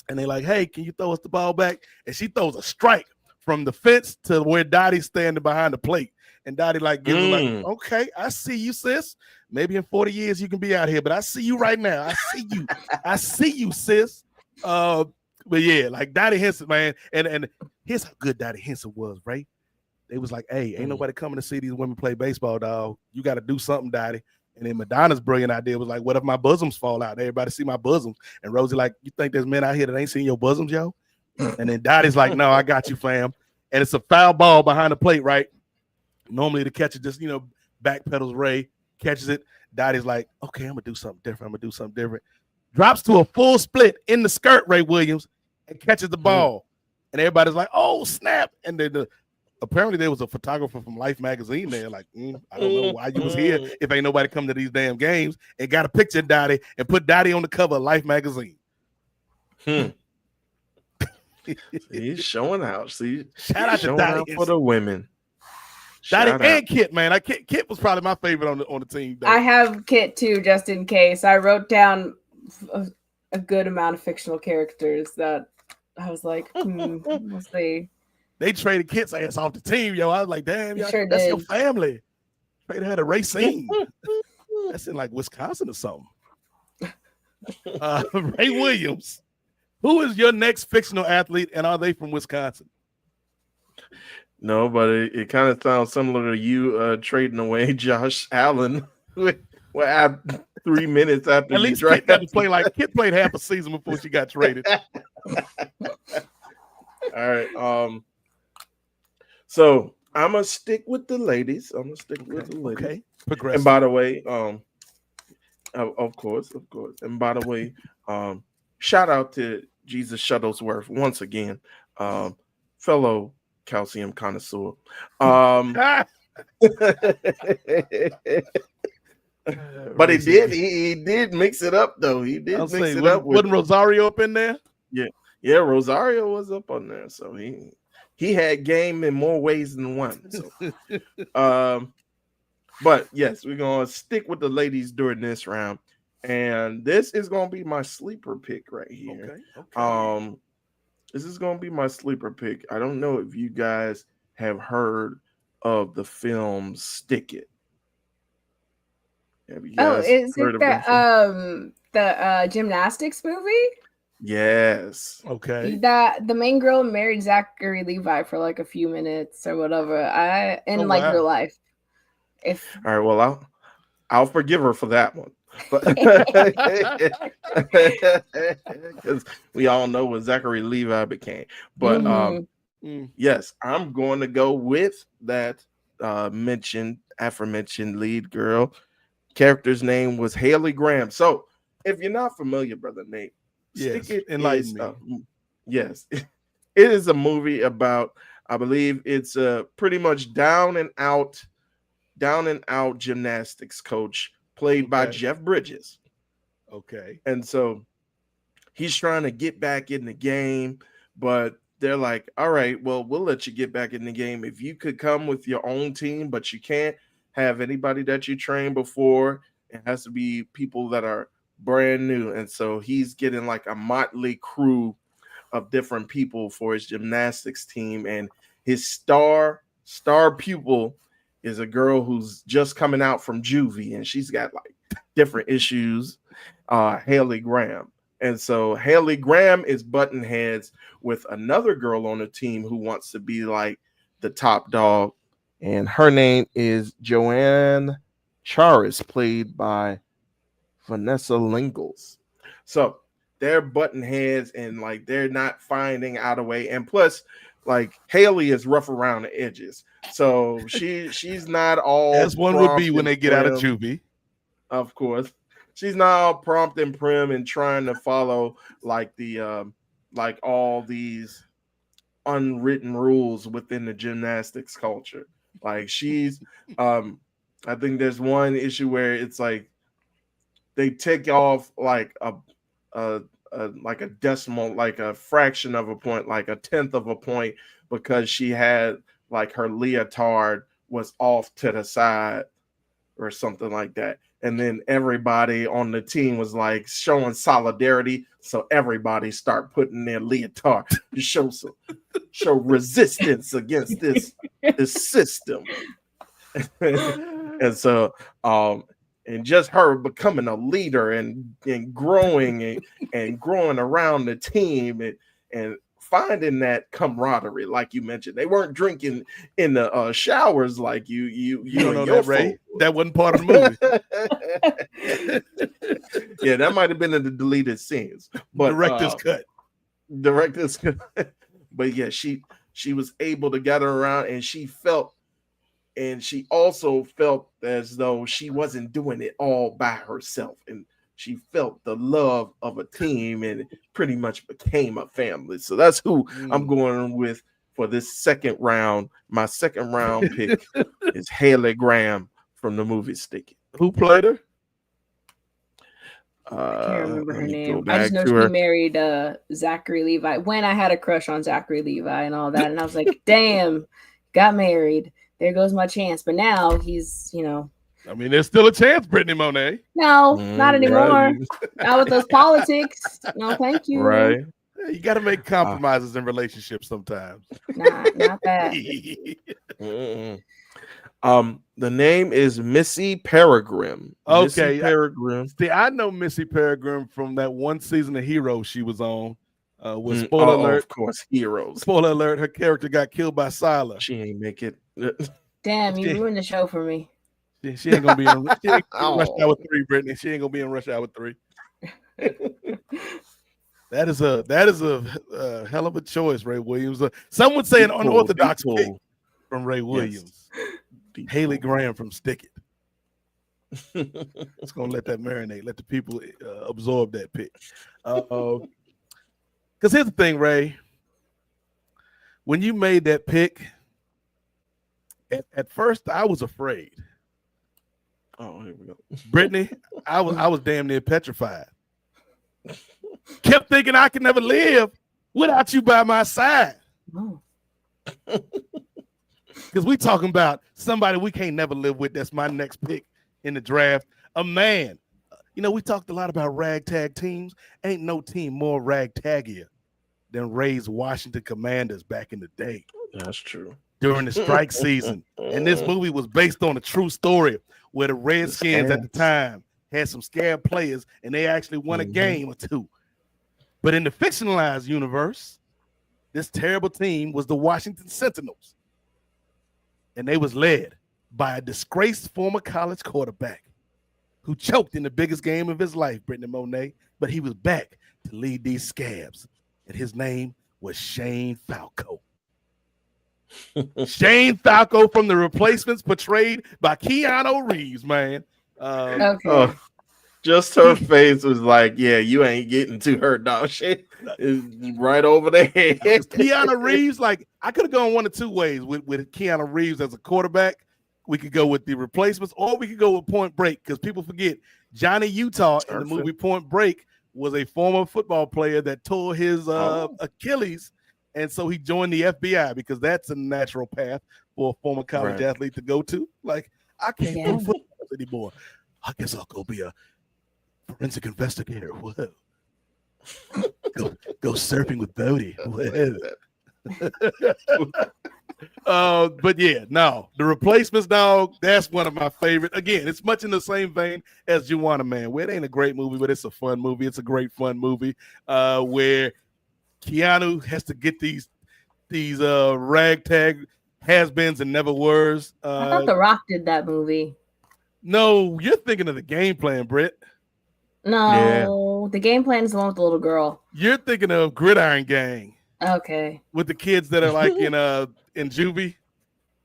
And they like, hey, can you throw us the ball back? And she throws a strike from the fence to where Dottie's standing behind the plate. And Dottie like gives her like, okay, I see you, sis. Maybe in 40 years you can be out here, but I see you right now. I see you. I see you, sis. But yeah, like Dottie Hinson, man. And here's how good Dottie Hinson was, right? They was like, hey, ain't nobody coming to see these women play baseball, dog. You got to do something, Dottie. And then Madonna's brilliant idea was like, what if my bosoms fall out? Everybody see my bosoms. And Rosie like, you think there's men out here that ain't seen your bosoms, yo? And then Dottie's like, no, I got you, fam. And it's a foul ball behind the plate, right? Normally the catcher just, backpedals Ray, catches it. Dottie's like, okay, I'm going to do something different. Drops to a full split in the skirt, Ray Williams, and catches the ball. And everybody's like, oh, snap. And then apparently there was a photographer from Life magazine there. Like, I don't know why you was here if ain't nobody come to these damn games, and got a picture of Dottie and put Dottie on the cover of Life magazine. He's showing out. See, shout out to Dottie for the women. Dottie and Kit, man. Kit was probably my favorite on the team. Though. I have Kit too, just in case. I wrote down a good amount of fictional characters that I was like, we'll see. They traded Kit's ass off the team, yo. I was like, damn, yo, sure that's did. your family. They had a Racine. That's in like Wisconsin or something. Ray Williams, who is your next fictional athlete, and are they from Wisconsin? No, but it kind of sounds similar to you trading away Josh Allen. 3 minutes after at least Kit got to play Kit played half a season before she got traded. All right. So I'm gonna stick with the ladies. Okay. Progressive. And by the way, of course. And by the way, shout out to Jesus Shuttlesworth once again, fellow calcium connoisseur. But he did mix it up though. He did I'll mix say, it up with wasn't Rosario up in there? Yeah, Rosario was up on there. So he had game in more ways than one. So but yes, we're gonna stick with the ladies during this round. And this is gonna be my sleeper pick right here. Okay. This is gonna be my sleeper pick. I don't know if you guys have heard of the film Stick It. Have you guys is heard it of that film? the gymnastics movie? Yes. Okay. That the main girl married Zachary Levi for like a few minutes or whatever. In real life. All right, well, I'll forgive her for that one. Because we all know what Zachary Levi became. But yes, I'm going to go with that aforementioned lead girl. Character's name was Haley Graham. So if you're not familiar, Brother Nate, yes, Stick It enlighten me. Yes, it is a movie about, I believe it's pretty much down and out gymnastics coach played by Jeff Bridges. Okay. And so he's trying to get back in the game, but they're like, all right, well, we'll let you get back in the game if you could come with your own team, but you can't have anybody that you trained before. It has to be people that are brand new. And so he's getting like a motley crew of different people for his gymnastics team. And his star pupil is a girl who's just coming out from juvie, and she's got like different issues, Haley Graham. And so Haley Graham is button heads with another girl on the team who wants to be like the top dog, and her name is Joanne Charis, played by Vanessa Lingles. So they're button heads, and like they're not finding out a way. And plus, like Haley is rough around the edges, so she's not all as one would be when they get out of juvie. Of course, she's not all prompt and prim and trying to follow like the like all these unwritten rules within the gymnastics culture. Like she's I think there's one issue where it's like they take off like a decimal, like a fraction of a point, like a tenth of a point, because she had like her leotard was off to the side or something like that. And then everybody on the team was like showing solidarity, so everybody start putting their leotard to show resistance against this system. And so and just her becoming a leader and growing and growing around the team and finding that camaraderie, like you mentioned. They weren't drinking in the showers like you don't know that, Ray. That wasn't part of the movie. Yeah, that might have been in the deleted scenes, but director's cut. But yeah, she was able to gather around, and she also felt as though she wasn't doing it all by herself, and she felt the love of a team, and it pretty much became a family. So that's who I'm going with for this second round. My second round pick is Haley Graham from the movie Stick It. Who played her? I can't remember her name. I just know she married Zachary Levi when I had a crush on Zachary Levi and all that. And I was like, damn, got married. There goes my chance. But now he's, I mean, there's still a chance, Brittany Monet. No, not anymore. Right. Not with those politics. No, thank you. Right. You got to make compromises in relationships sometimes. Not that. The name is Missy Peregrine. Okay. Missy Peregrine. See, I know Missy Peregrine from that one season of Heroes she was on. With spoiler alert. Of course, Heroes. Spoiler alert, her character got killed by Sila. She ain't make it. Damn, you ruined the show for me. She ain't gonna be in Rush Hour 3, Brittany. She ain't gonna be in Rush Hour 3. That is a hell of a choice, Ray Williams. Some would say an unorthodox pick from Ray Williams. Yes. Haley Graham from Stick It. It's gonna let that marinate. Let the people absorb that pick. Because here's the thing, Ray. When you made that pick, at first I was afraid. Oh, here we go. Brittany, I was damn near petrified. Kept thinking I could never live without you by my side. Oh. Because we talking about somebody we can't never live with. That's my next pick in the draft. A man. You know, we talked a lot about ragtag teams. Ain't no team more ragtaggier than Ray's Washington Commanders back in the day. That's true. During the strike season. And this movie was based on a true story where the Redskins at the time had some scared players and they actually won a game or two. But in the fictionalized universe, this terrible team was the Washington Sentinels. And they was led by a disgraced former college quarterback who choked in the biggest game of his life, Brittany Monet, but he was back to lead these scabs. And his name was Shane Falco. Shane Falco from The Replacements, portrayed by Keanu Reeves, man. Okay. Just her face was like, yeah, you ain't getting too hurt, dog. Shit is right over there. Keanu Reeves, like, I could have gone one of two ways with Keanu Reeves as a quarterback. We could go with The Replacements, or we could go with Point Break, because people forget Johnny Utah in the movie Point Break was a former football player that tore his Achilles, and so he joined the FBI because that's a natural path for a former college athlete to go to. Like, I can't do football anymore. I guess I'll go be a forensic investigator. Whoa. Go surfing with Bodie. But yeah, no, The Replacements, dog, that's one of my favorite. Again, it's much in the same vein as Juwanna Man, where it ain't a great movie, but it's a fun movie. It's a great fun movie where Keanu has to get these ragtag has-beens and never-weres. I thought The Rock did that movie. No, you're thinking of The Game Plan, Britt. No, The Game Plan is the one with the little girl. You're thinking of Gridiron Gang. Okay. With the kids that are like in juvie.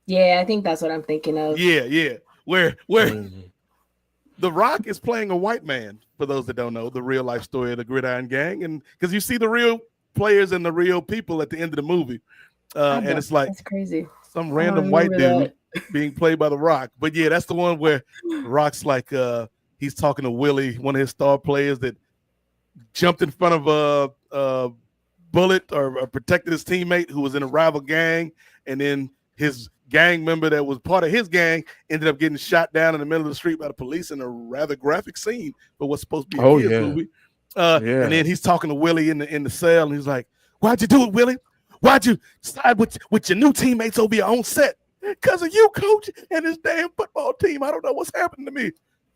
Yeah, I think that's what I'm thinking of. Yeah. Where The Rock is playing a white man, for those that don't know, the real life story of the Gridiron Gang. And because you see the real players and the real people at the end of the movie. And it's like that's crazy. Some random white dude being played by The Rock. But yeah, that's the one where The Rock's like he's talking to Willie, one of his star players that jumped in front of a bullet or protected his teammate who was in a rival gang, and then his gang member that was part of his gang ended up getting shot down in the middle of the street by the police in a rather graphic scene for what's supposed to be a kid's movie. And then he's talking to Willie in the cell, and he's like, "Why'd you do it, Willie? Why'd you side with your new teammates over your own set? Because of you, coach, and this damn football team. I don't know what's happening to me."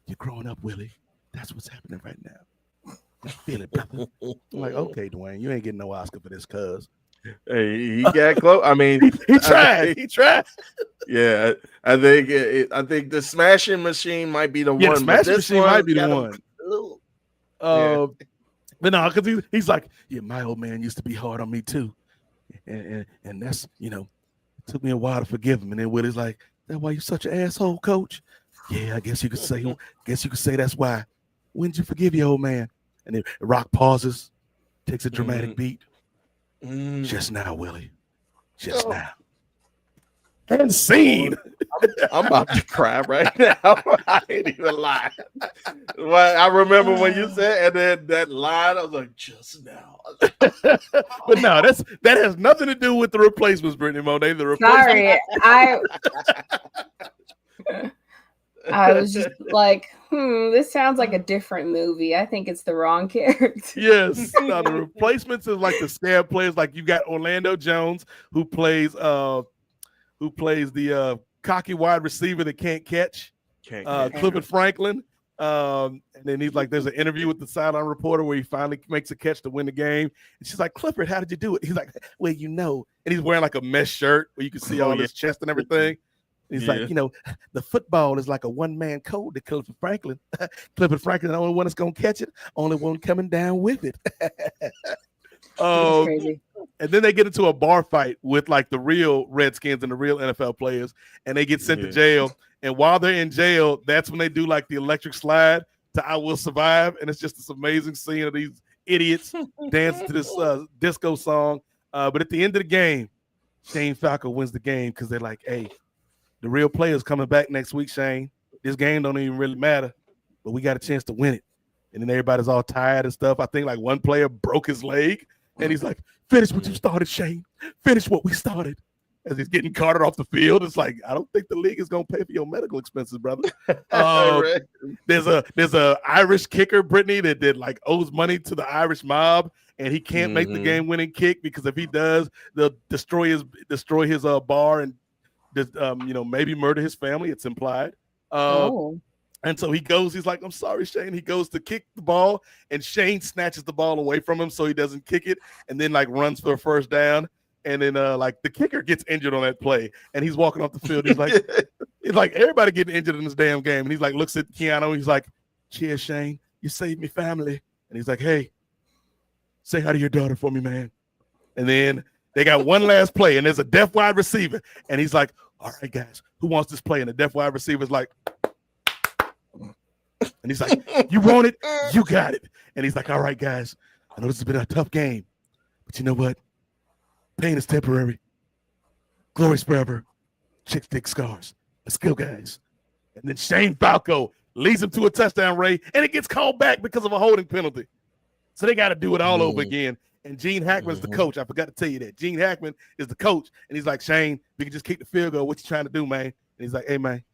"You're growing up, Willie. That's what's happening right now. I feel it, brother." I'm like, "Okay, Dwayne, you ain't getting no Oscar for this, cuz." Hey, he got close. I mean, he tried. He tried. Yeah, I think the Smashing Machine might be the one. The Smashing Machine might be the one. But no, because he's like, "Yeah, my old man used to be hard on me too, and that's, you know, it took me a while to forgive him." And then Willie's like, "That's why you such an asshole, coach?" "Yeah, I guess you could say that's why. When did you forgive your old man?" And then Rock pauses, takes a dramatic beat. "Just now, Willie. Just now." And scene. I'm about to cry right now. I ain't even lie. Well, I remember when you said, and then that line, I was like, "Just now." But no, that has nothing to do with The Replacements, Brittany Monet. The Replacements. Sorry, I was just like, this sounds like a different movie. I think it's the wrong character. Yes. No, The Replacements is like the scab players. Like you got Orlando Jones, who plays the cocky wide receiver that can't catch. Clifford Franklin. And then he's like, there's an interview with the sideline reporter where he finally makes a catch to win the game. And she's like, "Clifford, how did you do it?" He's like, "Well, you know." And he's wearing like a mesh shirt where you can see all his chest and everything. He's like, "You know, the football is like a one-man code to Clifford Franklin. Clifford Franklin, the only one that's going to catch it, only one coming down with it." Crazy. And then they get into a bar fight with like the real Redskins and the real NFL players, and they get sent to jail. And while they're in jail, that's when they do like the electric slide to "I Will Survive." And it's just this amazing scene of these idiots dancing to this disco song. But at the end of the game, Shane Falco wins the game because they're like, "Hey, the real players coming back next week, Shane. this game don't even really matter, but we got a chance to win it. And then everybody's all tired and stuff. I think like one player broke his leg, and he's like, finish what you started, Shane. Finish what we started. As he's getting carted off the field, it's like, I don't think the league is gonna pay for your medical expenses, brother. Right. There's a Irish kicker, Brittany, that like owes money to the Irish mob, and he can't make the game-winning kick because if he does, they'll destroy his bar and maybe murder his family. It's implied. And so he goes, he's like, I'm sorry, Shane. He goes to kick the ball, and Shane snatches the ball away from him so he doesn't kick it, and then like runs for a first down. And then like the kicker gets injured on that play, and he's walking off the field. He's like everybody getting injured in this damn game. And he's like, looks at Keanu. He's like, cheers, Shane. You saved me family. And he's like, hey, say hi to your daughter for me, man. And then they got one last play, and there's a deaf wide receiver. And he's like, all right, guys, who wants this play? And the deaf wide receiver's like, and he's like, you want it? You got it. And he's like, all right, guys, I know this has been a tough game, but you know what? Pain is temporary. Glory's forever. Chicks dig scars. Let's go, guys. And then Shane Falco leads him to a touchdown, Ray, and it gets called back because of a holding penalty. So they got to do it all over again. And Gene Hackman's the coach. I forgot to tell you that. Gene Hackman is the coach. And he's like, Shane, we can just kick the field goal. What you trying to do, man? And he's like, hey, man,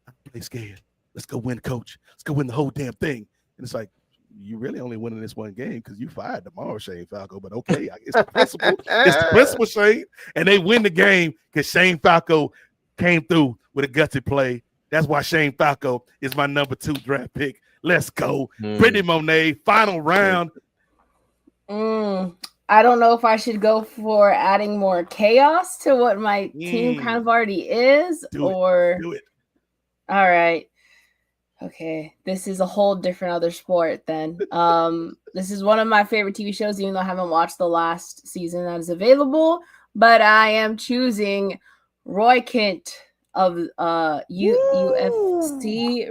I play scared. Let's go win, coach. Let's go win the whole damn thing. And it's like, you really only winning this one game because you fired tomorrow, Shane Falco. But okay, it's the principle. It's the principle, Shane. And they win the game because Shane Falco came through with a gutsy play. That's why Shane Falco is my number 2 draft pick. Let's go. Brittany Monet, final round. I don't know if I should go for adding more chaos to what my team kind of already is. Do it. All right. Okay, this is a whole different other sport then. This is one of my favorite TV shows, even though I haven't watched the last season that is available. But I am choosing Roy Kent of UFC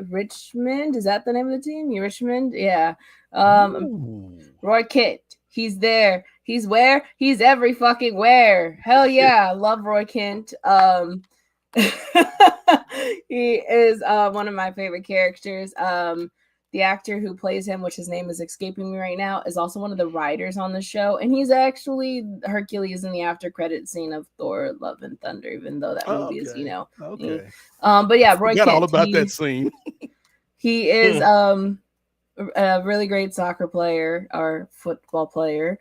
Richmond. Is that the name of the team? Richmond? Yeah. Roy Kent. He's there. He's where? He's every fucking where. Hell yeah. I love Roy Kent. He is one of my favorite characters. The actor who plays him, which his name is escaping me right now, is also one of the writers on the show, and he's actually Hercules in the after credit scene of Thor: Love and Thunder, even though that movie is, okay. But yeah, Roy Kent, all about that scene. He is a really great soccer player or football player.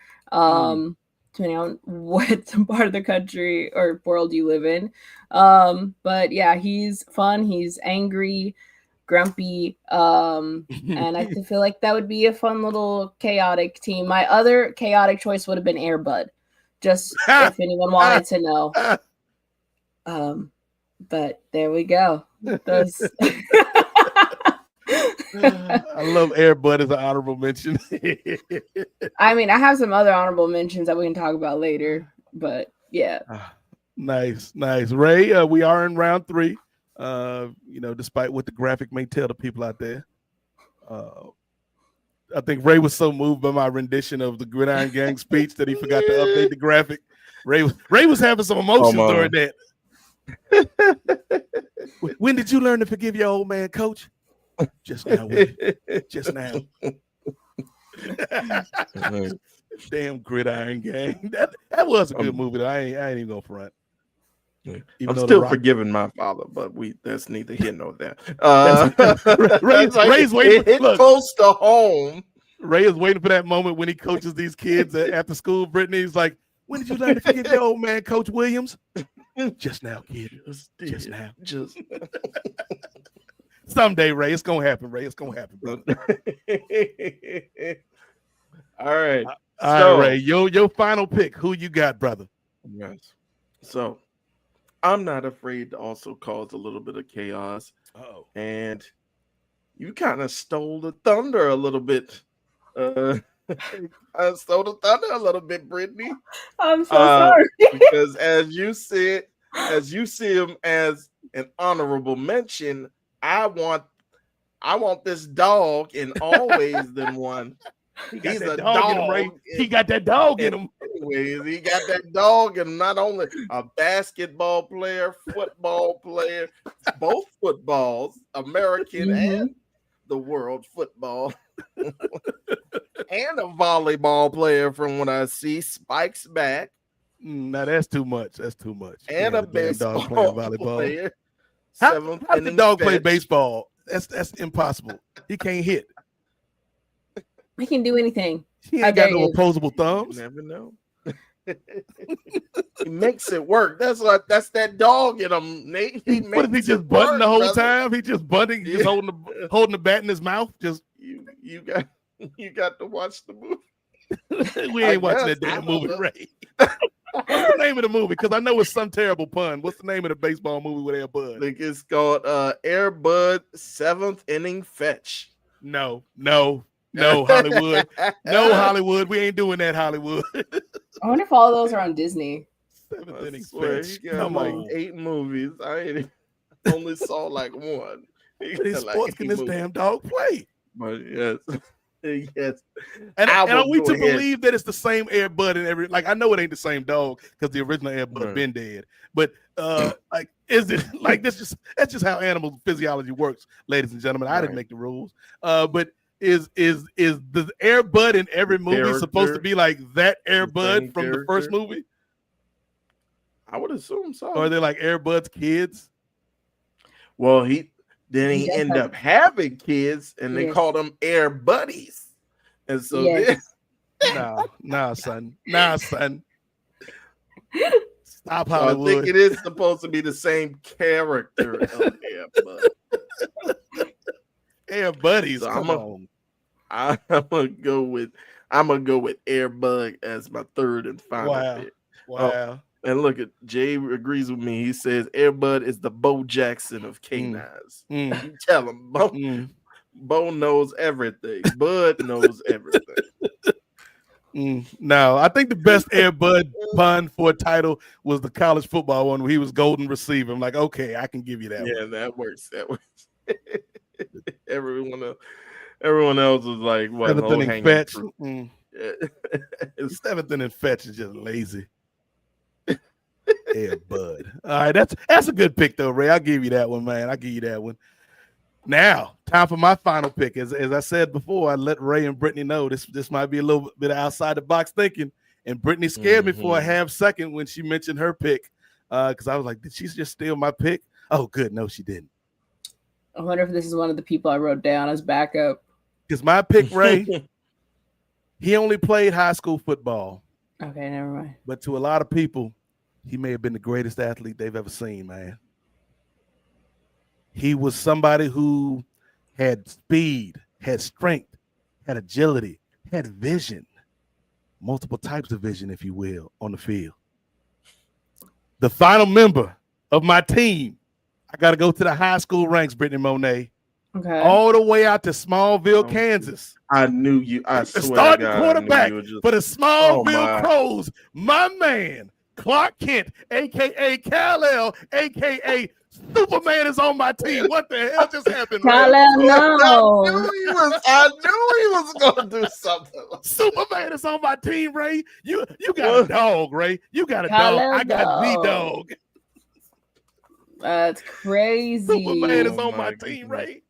Depending on what part of the country or world you live in. But yeah, he's fun. He's angry, grumpy. And I feel like that would be a fun little chaotic team. My other chaotic choice would have been Air Bud, just if anyone wanted to know. But there we go. Those I love Air Bud as an honorable mention. I mean, I have some other honorable mentions that we can talk about later, but yeah. Nice. Ray, we are in round 3. Despite what the graphic may tell the people out there. I think Ray was so moved by my rendition of the Gridiron Gang speech that he forgot to update the graphic. Ray was having some emotions during that. When did you learn to forgive your old man, coach? Just now, just now. Damn Gridiron Gang. That was a good movie, though. I ain't even gonna front. I'm still forgiving my father, but that's neither here nor there. Ray's waiting. Look, close to home. Ray is waiting for that moment when he coaches these kids after school. Brittany, he's like, "When did you learn to forgive your old man, Coach Williams?" Just now, kid. Just now. Someday, Ray, it's gonna happen. Ray, it's gonna happen, brother. All right. All right, Ray. Your final pick. Who you got, brother? Yes. So I'm not afraid to also cause a little bit of chaos. Uh-oh. And you kind of stole the thunder a little bit. I stole the thunder a little bit, Brittany. I'm so sorry. Because as you see him as an honorable mention, I want this dog in Always Than One. He's a dog. In him, Ray. He got that dog in him. Anyways, he got that dog, and not only a basketball player, football player, both footballs, American Mhm. and the world football. And a volleyball player from what I see. Spikes back. Now that's too much. That's too much. You And can't a have a damn dog playing baseball volleyball. player. How, Seventh how does the inning dog play fetch. baseball? That's impossible. He can't hit. I can do anything. He How ain't got dare no you. opposable You thumbs. never know. He makes it work. That's that dog in him, Nate. He What is he makes just it bunting work, the whole brother. time? He just bunting, just holding the bat in his mouth. Just You got to watch the movie. we I ain't watching guess. that I damn don't movie, know. Ray. What's the name of the movie? Because I know it's some terrible pun. What's the name of the baseball movie with Air I Bud? think it's called Air Bud Seventh Inning Fetch. No, Hollywood. No, Hollywood. We ain't doing that, Hollywood. I wonder if all of those are on Disney. Seventh I inning swear, fetch. he got Come like on. 8 movies. Only saw like one. He What got like sports can 8 this movies. damn dog play? But yes, yes. And I are will we go to ahead. believe that it's the same Air Bud in every? Like I know it ain't the same dog because the original Air Bud Right. been dead. But like, is it like this? That's just how animal physiology works, ladies and gentlemen. I didn't Right. make the rules. But is the Air Bud in every movie supposed to character, be like that Air the Bud same from the first character? movie, I would assume so. or are they like Air Bud's kids? Well, he He does ended have- up having kids, and they Yes. called them Air Buddies. And so Yes. Nah, son. Stop so I Hollywood. think it is supposed to be the same character of Air Bud. Air Buddies. So Come on. I'm gonna go with Air Bud as my third and final Wow. pick. Wow. And look at Jay agrees with me. He says Air Bud is the Bo Jackson of canines. You tell him, Bo knows everything. Bud knows everything. No, I think the best Air Bud pun for a title was the college football one where he was golden receiver. I'm like, okay, I can give you that. Yeah, one. that works. That works. Everyone else was like, what? Seventh Low inning hanging fetch. fruit. Seventh inning fetch is just lazy. Air Bud. All right, that's a good pick though, Ray. I'll give you that one, man. I'll give you that one. Now, time for my final pick. As I said before, I let Ray and Brittany know this might be a little bit of outside the box thinking. And Brittany scared me for a half second when she mentioned her pick. Because I was like, did she just steal my pick? Oh, good. No, she didn't. I wonder if this is one of the people I wrote down as backup. Because my pick, Ray, he only played high school football. Okay, never mind. But to a lot of people, he may have been the greatest athlete they've ever seen, man. He was somebody who had speed, had strength, had agility, had vision, multiple types of vision, if you will, on the field. The final member of my team, I got to go to the high school ranks, Brittany Monet, Okay. all the way out to Smallville, Kansas. I knew you. I The swear to starting God, quarterback I knew you were just, for the Smallville my. Crows, my man, Clark Kent, a.k.a. Kal-El, a.k.a. Superman is on my team. What the hell just happened, man? Kal-El, no. I knew he was going to do something. Superman is on my team, Ray. You got a dog, Ray. You got a dog. Kal-El I got the dog. dog. That's crazy. Superman is on Oh, my my team, goodness. Ray.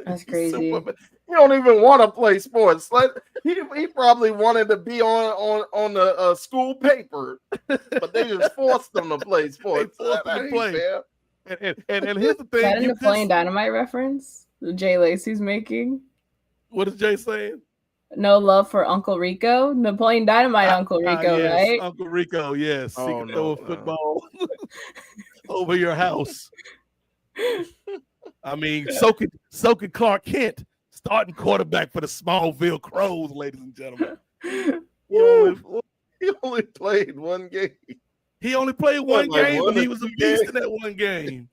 That's crazy. Superman. He don't even want to play sports. Like he probably wanted to be on the school paper, but they just forced him to play sports. They forced him That to ain't play. fair. And here's the Is thing. that a You Napoleon could, Dynamite reference? The Jay Lacey's making? what is Jay saying? No love for Uncle Rico? Napoleon Dynamite Uncle Rico, yes, right? Uncle Rico, yes. Oh, He can no, throw a no. football over your house. I mean, so could Clark Kent, starting quarterback for the Smallville Crows, ladies and gentlemen. He only played one game. He only played one like game, one but he or was a two beast games. in that one game.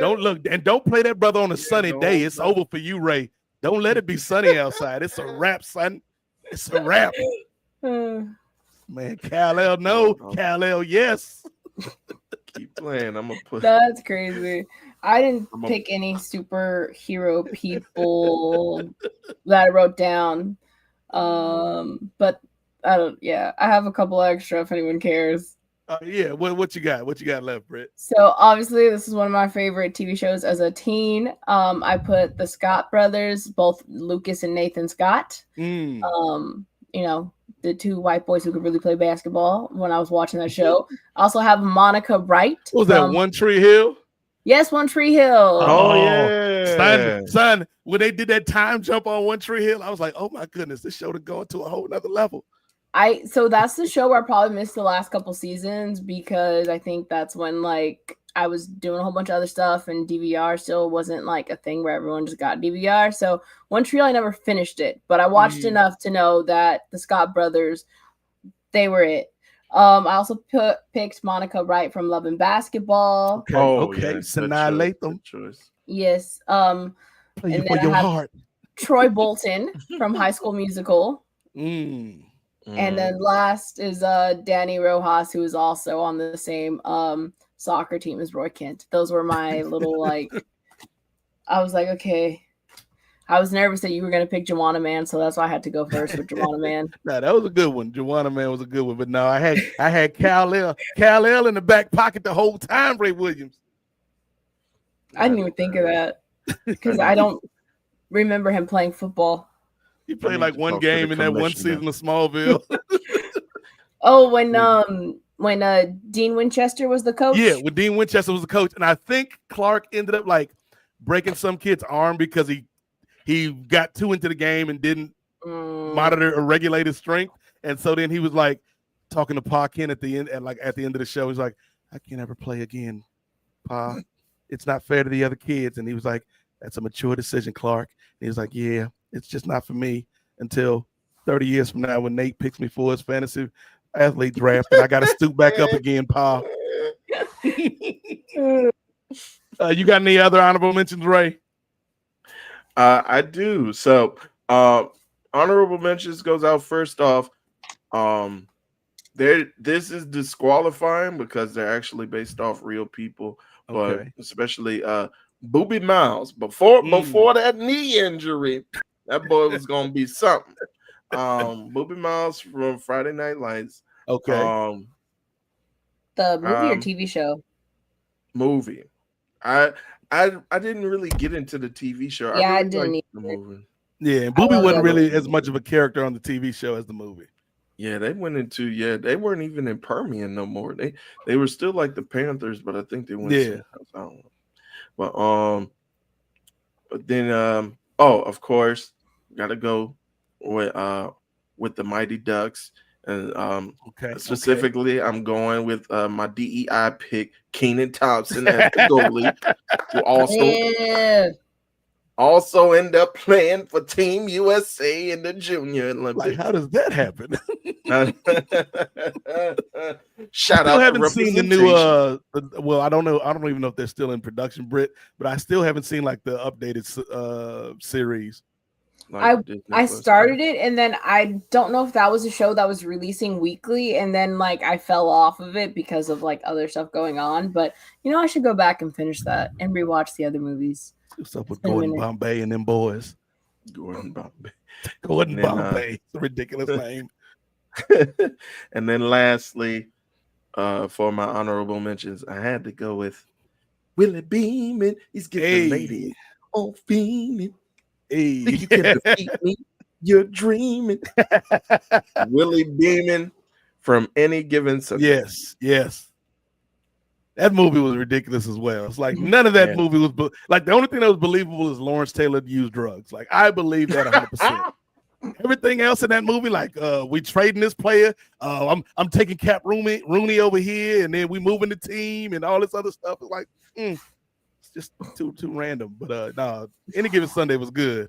Don't Don't play that brother on a sunny day. no, It's no. over for you, Ray. Don't let it be sunny outside. It's a wrap, son. It's a wrap. Man, Kal-El, no. No. Kal-El, yes. keep playing. I'm gonna put. That's crazy. I didn't I'm a- pick any superhero people that I wrote down. But I don't. Yeah, I have a couple extra if anyone cares. Yeah. What you got? What you got left, Britt? So obviously, this is one of my favorite TV shows as a teen. I put the Scott brothers, both Lucas and Nathan Scott. Mm. You know, the two white boys who could really play basketball when I was watching that show. I also have Monica Bright. What was that, One Tree Hill? Yes, One Tree Hill. Oh yeah, son. When they did that time jump on One Tree Hill, I was like, oh my goodness, this show to go to a whole nother level. So that's the show where I probably missed the last couple seasons because I think that's when like I was doing a whole bunch of other stuff and DVR still wasn't like a thing where everyone just got DVR. So One Tree Hill, I never finished it, but I watched enough to know that the Scott brothers, they were it. I also picked Monica Bright from Love and Basketball. Okay. Sanaa Lathan. Yes. Play you for your heart. Troy Bolton from High School Musical. And then last is Danny Rojas, who is also on the same soccer team as Roy Kent. Those were my little like. I was like, okay. I was nervous that you were going to pick Joanna Man, so that's why I had to go first with Joanna Man. No, that was a good one. Joanna Man was a good one, but no, I had Kal-El in the back pocket the whole time. Ray Williams. I didn't even think of that because I don't remember him playing football. He played like one game in that one season of Smallville. Oh, when Dean Winchester was the coach? Yeah, when Dean Winchester was the coach. And I think Clark ended up like breaking some kid's arm because he got too into the game and didn't monitor or regulate his strength. And so then he was like talking to Pa Kent at the end of the show. He's like, I can't ever play again, Pa. It's not fair to the other kids. And he was like, that's a mature decision, Clark. And he was like, yeah, it's just not for me until 30 years from now when Nate picks me for his fantasy athlete draft and I got to stoop back up again, Pa. You got any other honorable mentions, Ray? I do. So honorable mentions goes out first off. This is disqualifying because they're actually based off real people, but especially Booby Miles. Before that knee injury, that boy was gonna be something. Booby Miles from Friday Night Lights. Okay. The movie or TV show? Movie. I didn't really get into the TV show. Yeah, I didn't liked the movie. Yeah, and Booby wasn't really as much of a character on the TV show as the movie. Yeah, they went into they weren't even in Permian no more. They were still like the Panthers, but I think they went somewhere else. I don't know. But then of course, gotta go with the Mighty Ducks. And specifically, I'm going with my DEI pick, Keenan Thompson as the goalie, who also end up playing for Team USA in the Junior Olympics. Like, how does that happen? Shout out! I haven't seen the new. Well, I don't know. I don't even know if they're still in production, Britt. But I still haven't seen like the updated series. I started it and then I don't know if that was a show that was releasing weekly and then like I fell off of it because of like other stuff going on. But I should go back and finish that and rewatch the other movies. What's up with Gordon Bombay and them boys? Gordon Bombay. Bombay. It's a ridiculous name. And then lastly, for my honorable mentions, I had to go with Willie Beeman. He's getting the lady all feeling. Hey. Think you can defeat me? You're dreaming. Willie Beeman from Any Given Sunday. Yes. That movie was ridiculous as well. It's like none of that movie was like the only thing that was believable is Lawrence Taylor used drugs. Like I believe that 100%. Everything else in that movie, like we trading this player, I'm taking Cap Rooney over here, and then we moving the team and all this other stuff. It's like just too random, but no, Any Given Sunday was good.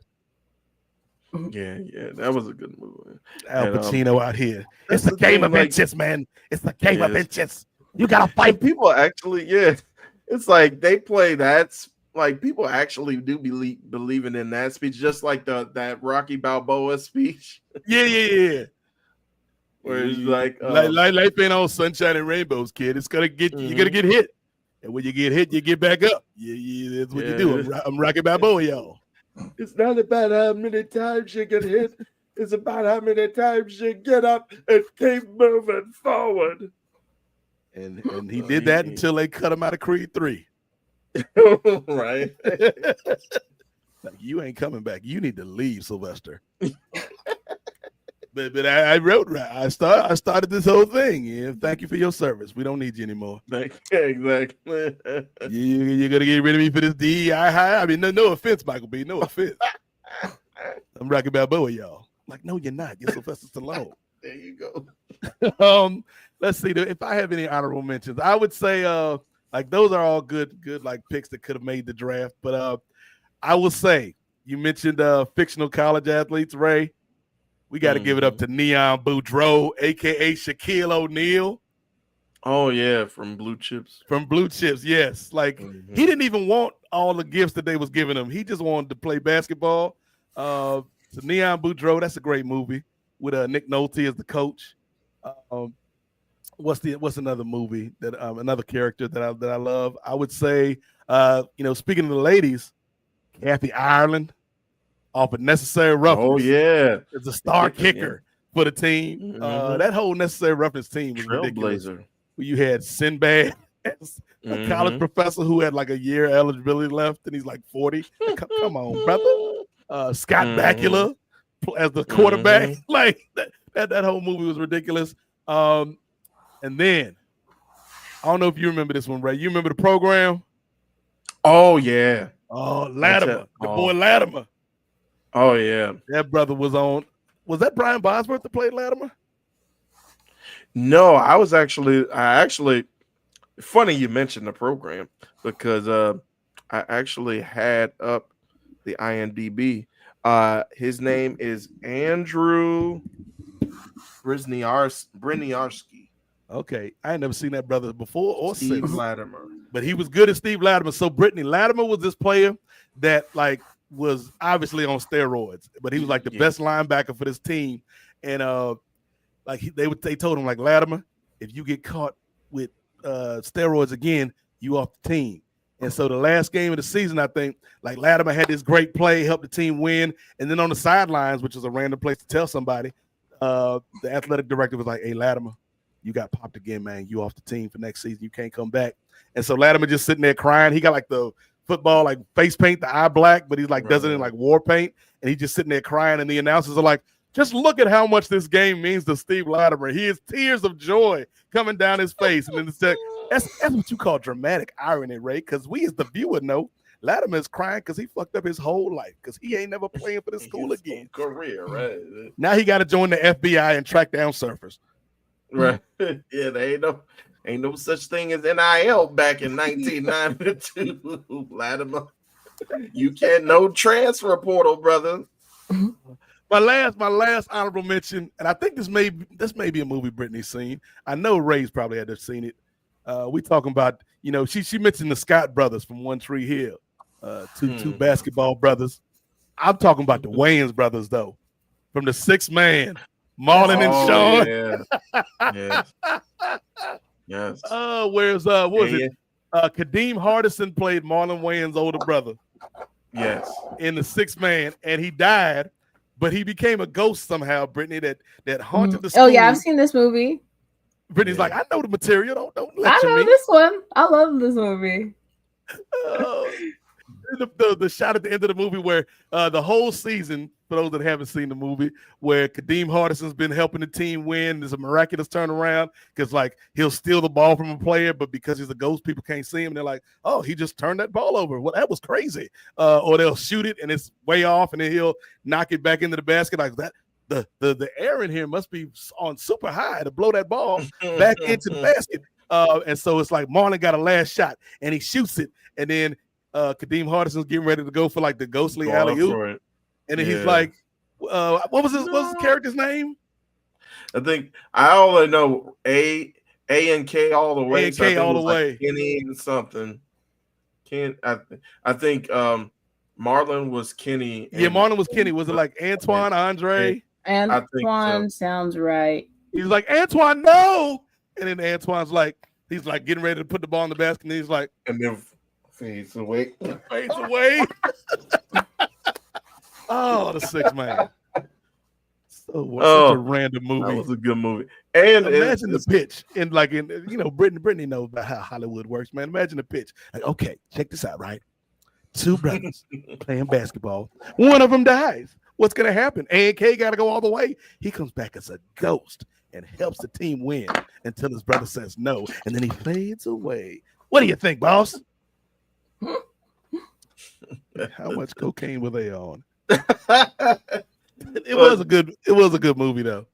Yeah, that was a good movie. Al Pacino out here. It's the game of inches, man. It's the game of inches. You gotta fight. People actually, it's like they play that. Like people actually do believing in that speech, just like that Rocky Balboa speech. Yeah. Where it's like life ain't all sunshine and rainbows, kid. It's gonna get you're gonna get hit. And when you get hit, you get back up. Yeah, that's what you do. I'm Rocky Balboa, y'all. It's not about how many times you get hit. It's about how many times you get up and keep moving forward. And he did that until they cut him out of Creed 3. Right. Like, you ain't coming back. You need to leave, Sylvester. But I wrote right. I started this whole thing. Yeah, thank you for your service. We don't need you anymore. Exactly. You're gonna get rid of me for this DEI high? I mean, no offense, Michael B. No offense. I'm Rocky Balboa, y'all. Like, no, you're not. You're Sylvester Stallone. There you go. Let's see. If I have any honorable mentions, I would say like those are all good like picks that could have made the draft. But I will say you mentioned fictional college athletes, Ray. We got to give it up to Neon Boudreaux, aka Shaquille O'Neal. Oh yeah, from Blue Chips. From Blue Chips, yes. Like he didn't even want all the gifts that they was giving him. He just wanted to play basketball. So Neon Boudreaux, that's a great movie with Nick Nolte as the coach. What's another movie that another character that I love? I would say, speaking of the ladies, Kathy Ireland. Off of Necessary Roughness. Oh yeah, it's a star kicker for the team. That whole Necessary Roughness team was ridiculous. You had Sinbad as a college professor who had like a year eligibility left, and he's like 40. Come on, brother. Scott Bakula as the quarterback. Like that whole movie was ridiculous. And then I don't know if you remember this one, Ray. You remember the program? Oh yeah. Oh, Latimer, boy Latimer. Oh yeah, that brother was on. Was that Brian Bosworth that played Latimer? No, I actually. Funny you mentioned the program because I actually had up the IMDb. His name is Andrew Briniarski. Okay, I ain't never seen that brother before or Steve since. Latimer, but he was good as Steve Latimer. So Brittany Latimer was this player that was obviously on steroids, but he was like the best linebacker for this team. And they told him like, Latimer, if you get caught with steroids again, you off the team. And so the last game of the season, I think like Latimer had this great play, helped the team win. And then on the sidelines, which is a random place to tell somebody, the athletic director was like, hey, Latimer, you got popped again, man. You off the team for next season. You can't come back. And so Latimer just sitting there crying. He got like the football like face paint, the eye black, but he's like does it in like war paint, and he's just sitting there crying. And the announcers are like, just look at how much this game means to Steve Latimer. He has tears of joy coming down his face. And then it's like, that's what you call dramatic irony, Ray, because we as the viewer know Latimer is crying because he fucked up his whole life because he ain't never playing for the school again. Career, right? Now he got to join the FBI and track down surfers. Right. Yeah, they ain't no such thing as NIL back in 1992, Latimer. You can't no transfer portal, brother. My last honorable mention, and I think this may be a movie Brittany's seen. I know Ray's probably had to have seen it. We talking about, she mentioned the Scott brothers from One Tree Hill, two basketball brothers. I'm talking about the Wayans brothers though, from the Sixth Man, Marlon and Sean. Yeah. Yes. Where's what was it? Kadeem Hardison played Marlon Wayans' older brother. Yes. In the Sixth Man, and he died, but he became a ghost somehow, Brittany, that haunted the school. Oh yeah, I've seen this movie. Brittany's like, I know the material. Don't I lecture know me. this one. I love this movie. The shot at the end of the movie where the whole season, for those that haven't seen the movie, where Kadeem Hardison's been helping the team win. There's a miraculous turnaround because like he'll steal the ball from a player, but because he's a ghost, people can't see him. And they're like, oh, he just turned that ball over. Well, that was crazy. Or they'll shoot it and it's way off, and then he'll knock it back into the basket like that. The air in here must be on super high to blow that ball back into the basket. And so it's like Marlon got a last shot and he shoots it, and then Kadeem Hardison's getting ready to go for like the ghostly alley-oop. And then he's like, what was his character's name? I think I only know A and K all the way. A and K all the way. Like Kenny and something. I think Marlon was Kenny. Marlon was Kenny. Was it like Antoine, Andre? Antoine sounds right. He's like, Antoine, no. And then Antoine's like, he's like getting ready to put the ball in the basket, and he's like, and then fades away. Oh, the Sixth Man. Such a random that movie. was a good movie. And imagine the pitch Brittany knows about how Hollywood works, man. Imagine the pitch. Like, okay, check this out, right? Two brothers playing basketball. One of them dies. What's gonna happen? A&K got to go all the way. He comes back as a ghost and helps the team win until his brother says no, and then he fades away. What do you think, boss? How much cocaine were they on? It was a good movie though.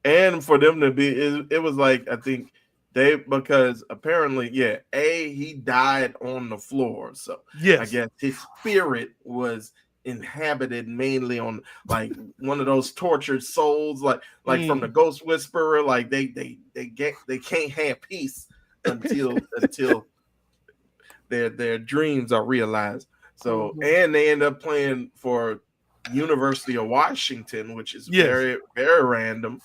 And for them to be, it was like, I think because apparently, he died on the floor. So yes, I guess his spirit was inhabited mainly on like one of those tortured souls, like from the Ghost Whisperer. Like they can't have peace until their dreams are realized. So and they end up playing for University of Washington, which is very, very random.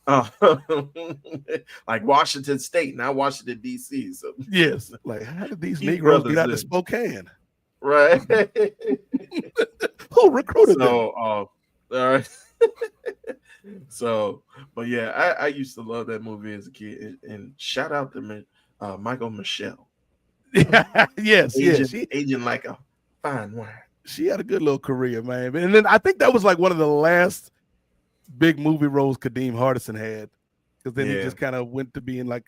Like Washington State, not Washington D.C. So yes, like how did these Negroes get out to Spokane? Right. Who recruited them? All right. So, but yeah, I used to love that movie as a kid, and shout out to Michael Michelle. Yes, aging like a fine wine. She had a good little career, man. And then I think that was like one of the last big movie roles Kadeem Hardison had, because then he just kind of went to being like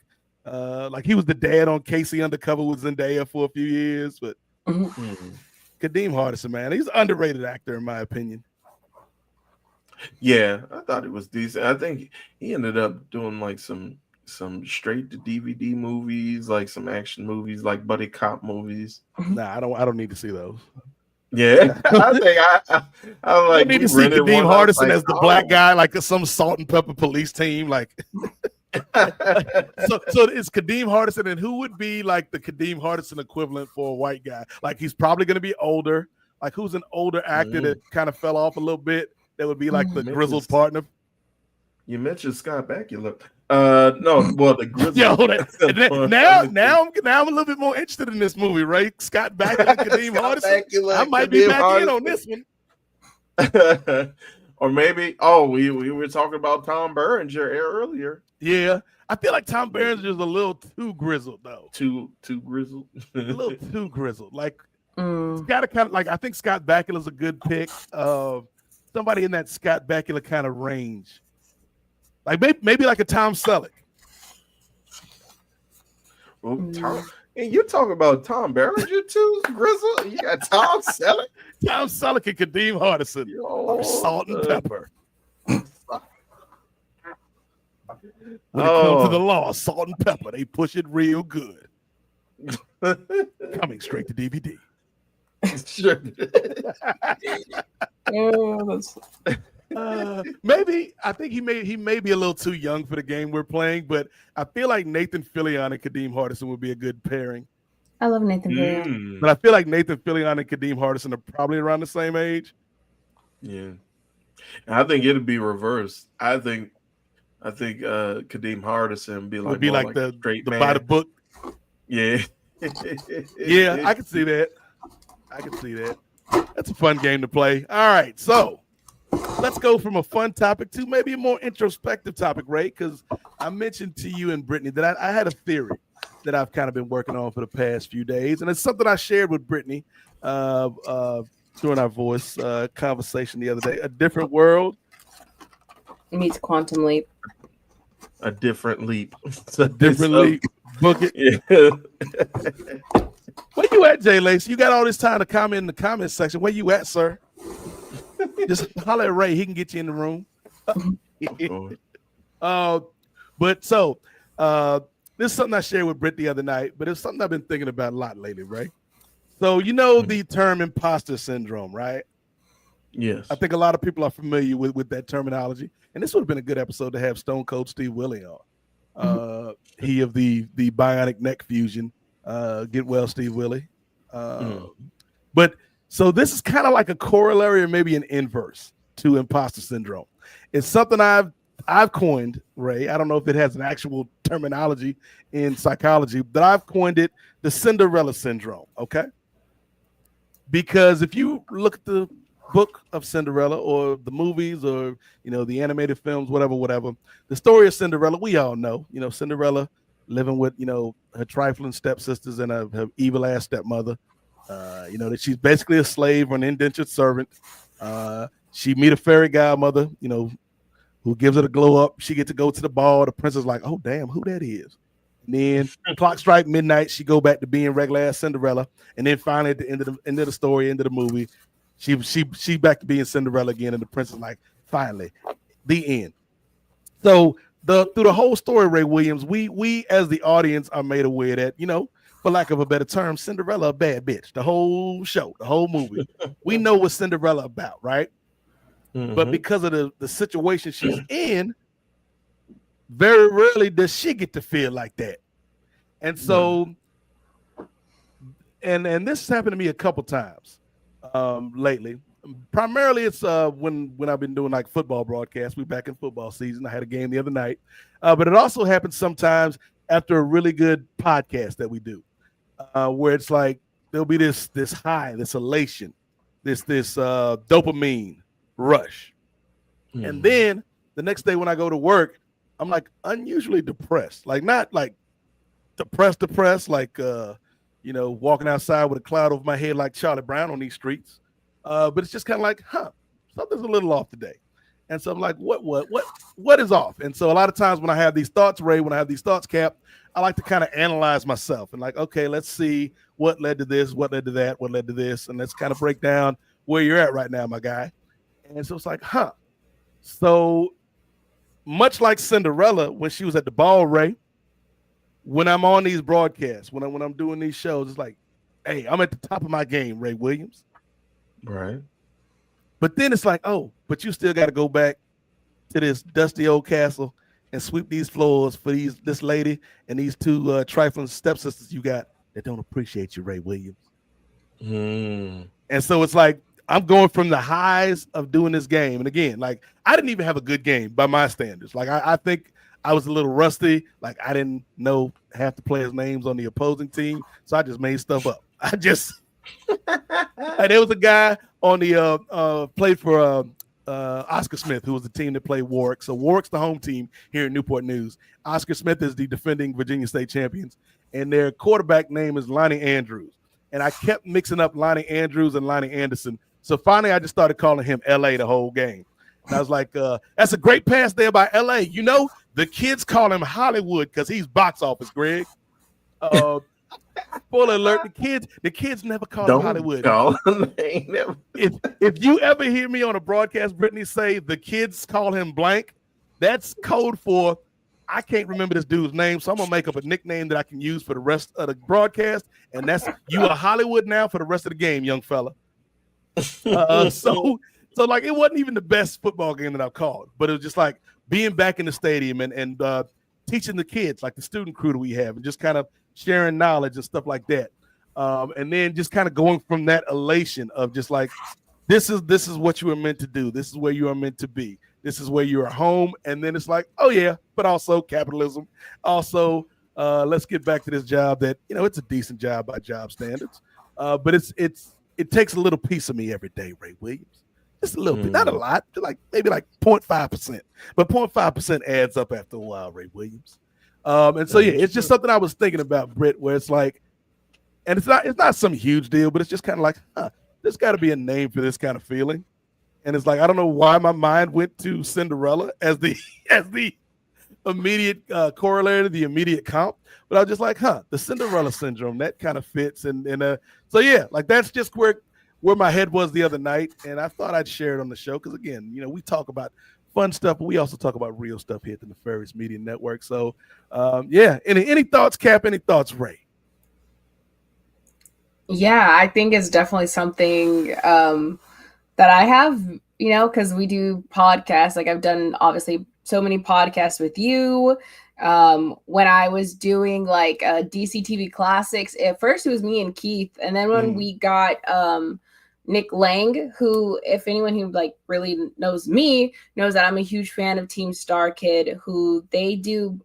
he was the dad on Casey Undercover with Zendaya for a few years. But Kadeem Hardison, man, he's an underrated actor in my opinion. Yeah, I thought it was decent. I think he ended up doing like some straight to DVD movies, like some action movies, like buddy cop movies. Nah, I don't need to see those. Yeah, I think I like. I need to see Kadeem Hardison as the black guy, like some Salt and Pepper Police team, like. so it's Kadeem Hardison, and who would be like the Kadeem Hardison equivalent for a white guy? Like he's probably going to be older. Like who's an older actor that kind of fell off a little bit? That would be like the grizzled partner. You mentioned Scott Bakula. No, well the grizzled. Now I'm a little bit more interested in this movie, right? Scott Bakula, Kadeem Hardison. I might be back in on this one. Or maybe, we were talking about Tom Berenger earlier. Yeah, I feel like Tom Berenger is a little too grizzled, though. Too grizzled. A little too grizzled. Like, it's got to kind of like. I think Scott Bakula is a good pick. Somebody in that Scott Bakula kind of range, like maybe like a Tom Selleck. Well, and you're talking about Tom Berenger too, grizzled. You got Tom Selleck. Tom Selleck and Kadeem Hardison. Salt and pepper. When it comes to the law, salt and pepper, they push it real good. Coming straight to DVD. Maybe I think he may be a little too young for the game we're playing, but I feel like Nathan Fillion and Kadeem Hardison would be a good pairing. I love Nathan Fillion. But I feel like Nathan Fillion and Kadeem Hardison are probably around the same age. Yeah. I think it'd be reversed. I think Kadeem Hardison would be like the straight man. By the book. Yeah. Yeah, I can see that. That's a fun game to play. All right, so let's go from a fun topic to maybe a more introspective topic, Ray, because I mentioned to you and Brittany that I had a theory that I've kind of been working on for the past few days, and it's something I shared with Brittany during our voice conversation the other day. A different world meets quantum leap. A different leap. A different leap. Book it. Yeah. Where you at, Jay Lace? You got all this time to comment in the comment section. Where you at, sir? Just holler at Ray. He can get you in the room. But so this is something I shared with Britt the other night, but it's something I've been thinking about a lot lately, right? So you know the term imposter syndrome, right? Yes. I think a lot of people are familiar with that terminology. And this would have been a good episode to have Stone Cold Steve Willie on. He of the bionic neck fusion. Get well, Steve Willie. But so this is kind of like a corollary or maybe an inverse to imposter syndrome. It's something I've coined, Ray. I don't know if it has an actual terminology in psychology, but I've coined it the Cinderella syndrome, okay? Because if you look at the book of Cinderella or the movies or the animated films, whatever. The story of Cinderella, we all know. Cinderella living with her trifling stepsisters and her evil ass stepmother. That she's basically a slave or an indentured servant. She meet a fairy godmother, who gives her the glow up. She get to go to the ball. The princess like, oh damn, who that is? And then clock strike midnight. She go back to being regular ass Cinderella. And then finally at the end of the story, end of the movie, she back to being Cinderella again. And the princess like, finally, the end. So through the whole story, Ray Williams, we as the audience are made aware that for lack of a better term, Cinderella a bad bitch. The whole show, the whole movie, we know what Cinderella about, right? Mm-hmm. But because of the situation she's in, very rarely does she get to feel like that. And so, and this has happened to me a couple times lately. Primarily, it's when I've been doing like football broadcasts. We're back in football season. I had a game the other night, but it also happens sometimes after a really good podcast that we do, where it's like there'll be this high, this elation, this dopamine rush, and then the next day when I go to work, I'm like unusually depressed, like not like depressed, like walking outside with a cloud over my head like Charlie Brown on these streets. But it's just kind of like, something's a little off today. And so I'm like, what is off? And so a lot of times when I have these thoughts, Ray, when I have these thoughts, Cap, I like to kind of analyze myself and like, okay, let's see what led to this, what led to that, what led to this. And let's kind of break down where you're at right now, my guy. And so it's like, So much like Cinderella, when she was at the ball, Ray, when I'm on these broadcasts, when I'm doing these shows, it's like, hey, I'm at the top of my game, Ray Williams. Right. But then it's like, oh, but you still got to go back to this dusty old castle and sweep these floors for this lady and these two trifling stepsisters you got that don't appreciate you, Ray Williams. And so it's like I'm going from the highs of doing this game. And again, like I didn't even have a good game by my standards. Like I think I was a little rusty. Like I didn't know half the players' names on the opposing team. So I just made stuff up. And there was a guy on the played for Oscar Smith, who was the team that played Warwick. So Warwick's the home team here in Newport News. Oscar Smith is the defending Virginia State champions, and their quarterback name is Lonnie Andrews. And I kept mixing up Lonnie Andrews and Lonnie Anderson. So finally, I just started calling him L.A. the whole game. And I was like, that's a great pass there by L.A. The kids call him Hollywood because he's box office, Greg. Spoiler alert, the kids never call him Hollywood. If you ever hear me on a broadcast, Brittany, say the kids call him blank, that's code for I can't remember this dude's name, so I'm gonna make up a nickname that I can use for the rest of the broadcast, and that's you are Hollywood now for the rest of the game, young fella. So like it wasn't even the best football game that I've called, but it was just like being back in the stadium and teaching the kids, like the student crew that we have, and just kind of sharing knowledge and stuff like that. And then just kind of going from that elation of just like, this is what you are meant to do. This is where you are meant to be. This is where you are home. And then it's like, oh yeah, but also capitalism. Also, let's get back to this job that, it's a decent job by job standards. But it takes a little piece of me every day, Ray Williams. Just a little bit, not a lot, like maybe like 0.5%. But 0.5% adds up after a while, Ray Williams. And so, yeah, it's just something I was thinking about, Britt, where it's like, and it's not some huge deal, but it's just kind of like, there's got to be a name for this kind of feeling. And it's like, I don't know why my mind went to Cinderella as the immediate corollary, the immediate comp. But I was just like, the Cinderella syndrome, that kind of fits. And so, yeah, like that's just where my head was the other night. And I thought I'd share it on the show because, again, we talk about fun stuff, but we also talk about real stuff here at the Nefarious Media Network. So, yeah, any thoughts, Cap? Any thoughts, Ray? Yeah, I think it's definitely something that I have, because we do podcasts. Like I've done obviously so many podcasts with you. When I was doing like DC TV Classics, at first it was me and Keith, and then when we got Nick Lang, who, if anyone who like really knows me, knows that I'm a huge fan of Team Star Kid, who they do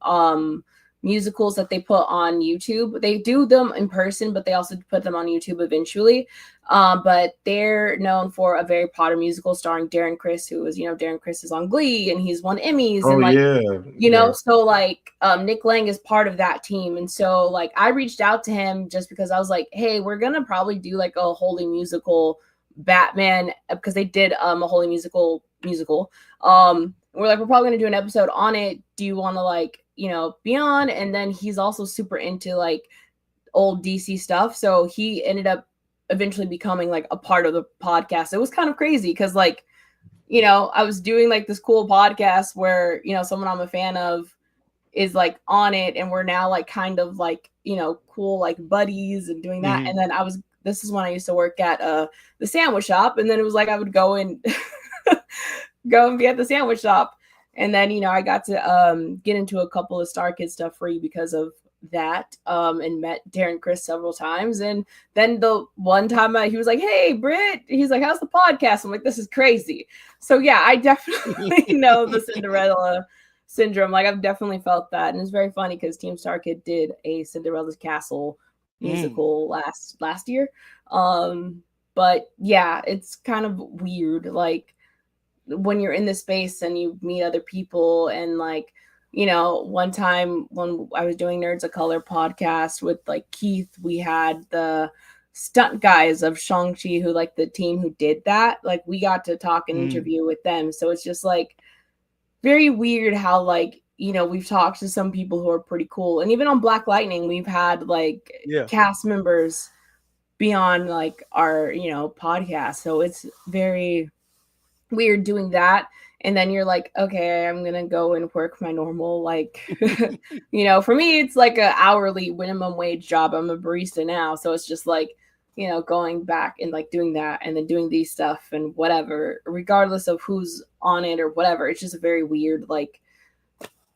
musicals that they put on YouTube. They do them in person, but they also put them on YouTube eventually. But they're known for a very Potter musical starring Darren Criss, who was, Darren Criss is on Glee and he's won Emmys Oh and like, yeah. so like Nick Lang is part of that team. And so like I reached out to him just because I was like, hey, we're gonna probably do like a wholly musical Batman, because they did a wholly musical. We're like, we're probably gonna do an episode on it. Do you want to like, be on? And then he's also super into like old DC stuff. So he ended up eventually becoming like a part of the podcast. It was kind of crazy because like, I was doing like this cool podcast where, someone I'm a fan of is like on it, and we're now like kind of like, cool like buddies and doing that. And then this is when I used to work at the sandwich shop, and then it was like I would go and go and be at the sandwich shop. And then, I got to get into a couple of Star Kids stuff free because of that, and met Darren Criss several times. And then the one time he was like, hey, Britt, he's like, how's the podcast? I'm like, this is crazy. So yeah, I definitely know the Cinderella syndrome. Like I've definitely felt that. And it's very funny because Team Star Kid did a Cinderella's Castle musical last year. But yeah, it's kind of weird. Like when you're in the space and you meet other people, and like, one time when I was doing Nerds of Color podcast with like Keith, we had the stunt guys of Shang-Chi, who like the team who did that, like we got to talk and interview with them. So it's just like very weird how like, we've talked to some people who are pretty cool. And even on Black Lightning, we've had like cast members be on like our, podcast. So it's very weird doing that. And then you're like, okay, I'm gonna go and work my normal, like for me it's like an hourly minimum wage job. I'm a barista now, so it's just like, going back and like doing that and then doing these stuff and whatever, regardless of who's on it or whatever. It's just a very weird, like,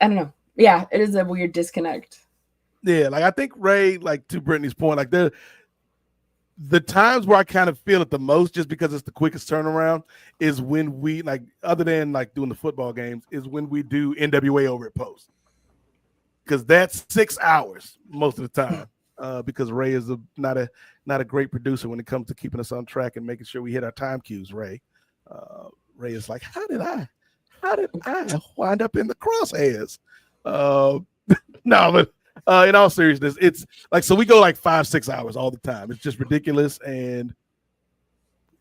I don't know. Yeah, it is a weird disconnect. Yeah, like I think Ray, like to Brittany's point, like the times where I kind of feel it the most, just because it's the quickest turnaround, is when we, like, other than like doing the football games, is when we do NWA over at Post, because that's 6 hours most of the time. Because Ray is not a great producer when it comes to keeping us on track and making sure we hit our time cues. Ray is like, how did I wind up in the crosshairs? No, but in all seriousness, it's like, so we go like 5-6 hours all the time. It's just ridiculous, and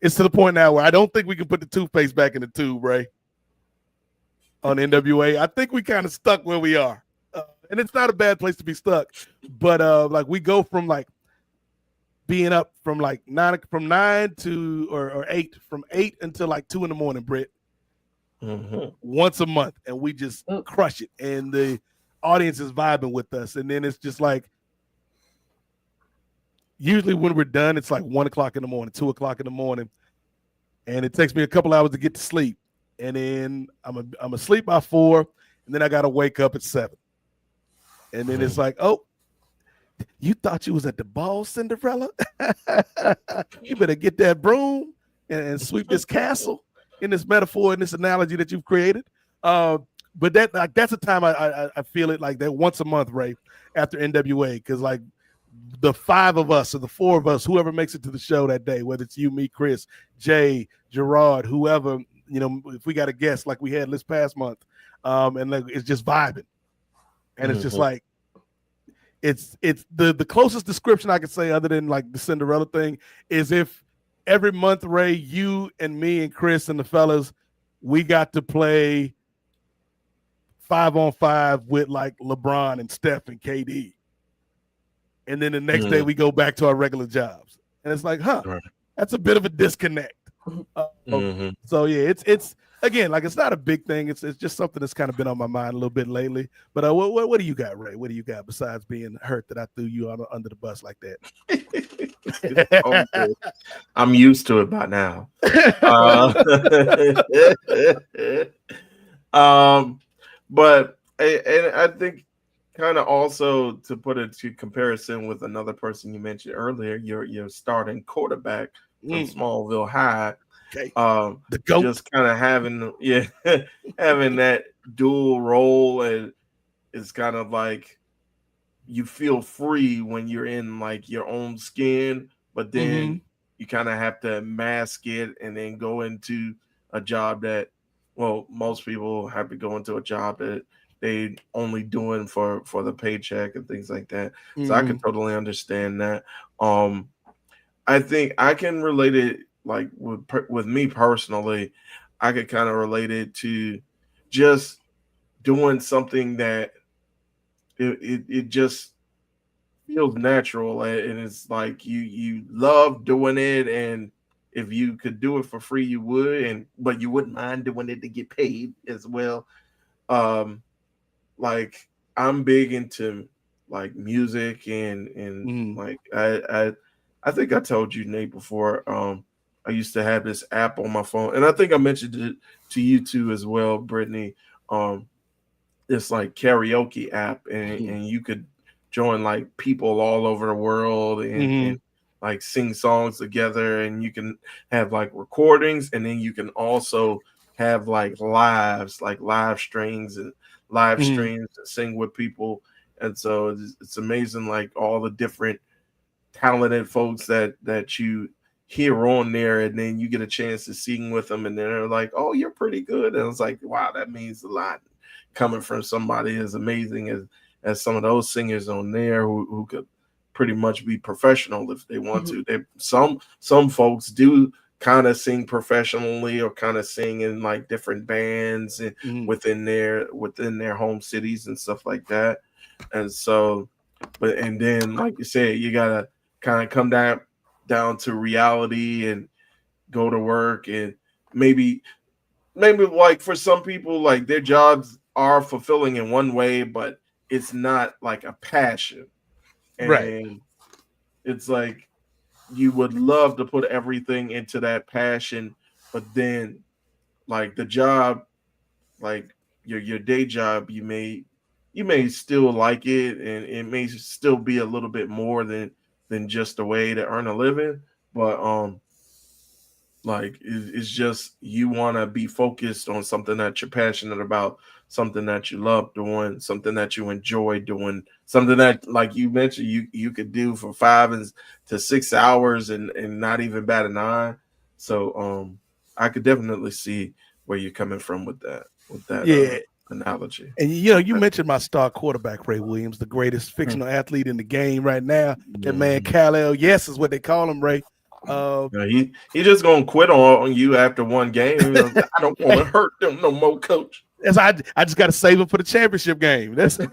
it's to the point now where I don't think we can put the toothpaste back in the tube, Ray, on NWA. I think we kind of stuck where we are, and it's not a bad place to be stuck. But like we go from like being up from like 9 to or 8, from 8 until like 2 a.m, Britt, once a month, and we just crush it, and the audience is vibing with us. And then it's just like, usually when we're done, it's like 1 o'clock in the morning, 2 o'clock in the morning, and it takes me a couple hours to get to sleep, and then I'm asleep by 4, and then I gotta wake up at 7, and then it's like, oh, you thought you was at the ball, Cinderella? You better get that broom and sweep this castle, in this metaphor, in this analogy that you've created. But that's a time I feel it like that once a month, Ray, after NWA, because like the 5 of us or the 4 of us, whoever makes it to the show that day, whether it's you, me, Chris, Jay, Gerard, whoever, if we got a guest like we had this past month, and like it's just vibing, and it's just like, it's the closest description I could say, other than like the Cinderella thing, is if every month, Ray, you and me and Chris and the fellas, we got to play 5-on-5 with like LeBron and Steph and KD, and then the next day we go back to our regular jobs, and it's like, that's a bit of a disconnect. So yeah, it's again, like, it's not a big thing. It's just something that's kind of been on my mind a little bit lately. But what do you got, Ray? What do you got besides being hurt that I threw you under the bus like that? Okay. I'm used to it by now. But I think kind of also to put it to comparison with another person you mentioned earlier, your starting quarterback from Smallville High. Okay. The GOAT. Just kind of having having that dual role, and it's kind of like you feel free when you're in like your own skin, but then you kind of have to mask it and then go into a job that, well, most people have to go into a job that they only doing for the paycheck and things like that. So I could totally understand that. Um, I think I can relate it like with me personally. I could kind of relate it to just doing something that it just feels natural, and it's like you love doing it, and if you could do it for free you would, and but you wouldn't mind doing it to get paid as well. um like I'm big into like music, and like I think I told you, Nate, before. I used to have this app on my phone, and I think I mentioned it to you too as well, Brittany. um this like karaoke app, and you could join like people all over the world, and like sing songs together, and you can have like recordings, and then you can also have like live streams and sing with people. And so it's amazing, like all the different talented folks that you hear on there, and then you get a chance to sing with them, and they're like, "Oh, you're pretty good," and it's like, wow, that means a lot coming from somebody as amazing as some of those singers on there, who could pretty much be professional if they want to. Some folks do kind of sing professionally, or kind of sing in like different bands and within their home cities and stuff like that. And so, but and then like you said, you gotta kind of come down to reality and go to work, and maybe like for some people, like their jobs are fulfilling in one way, but it's not like a passion. Right. And it's like you would love to put everything into that passion, but then like the job, like your day job, you may still like it, and it may still be a little bit more than just a way to earn a living. But like it's just you want to be focused on something that you're passionate about, something that you love doing, something that you enjoy doing, something that, like you mentioned, you could do for 5 to 6 hours and not even bat an eye. So I could definitely see where you're coming from with that Yeah. analogy. And you mentioned my star quarterback, Ray Williams, the greatest fictional athlete in the game right now. That man, Kal-El, yes, is what they call him, Ray. He just gonna quit on you after one game. I don't want to hurt them no more, coach. That's I just got to save him for the championship game. That's you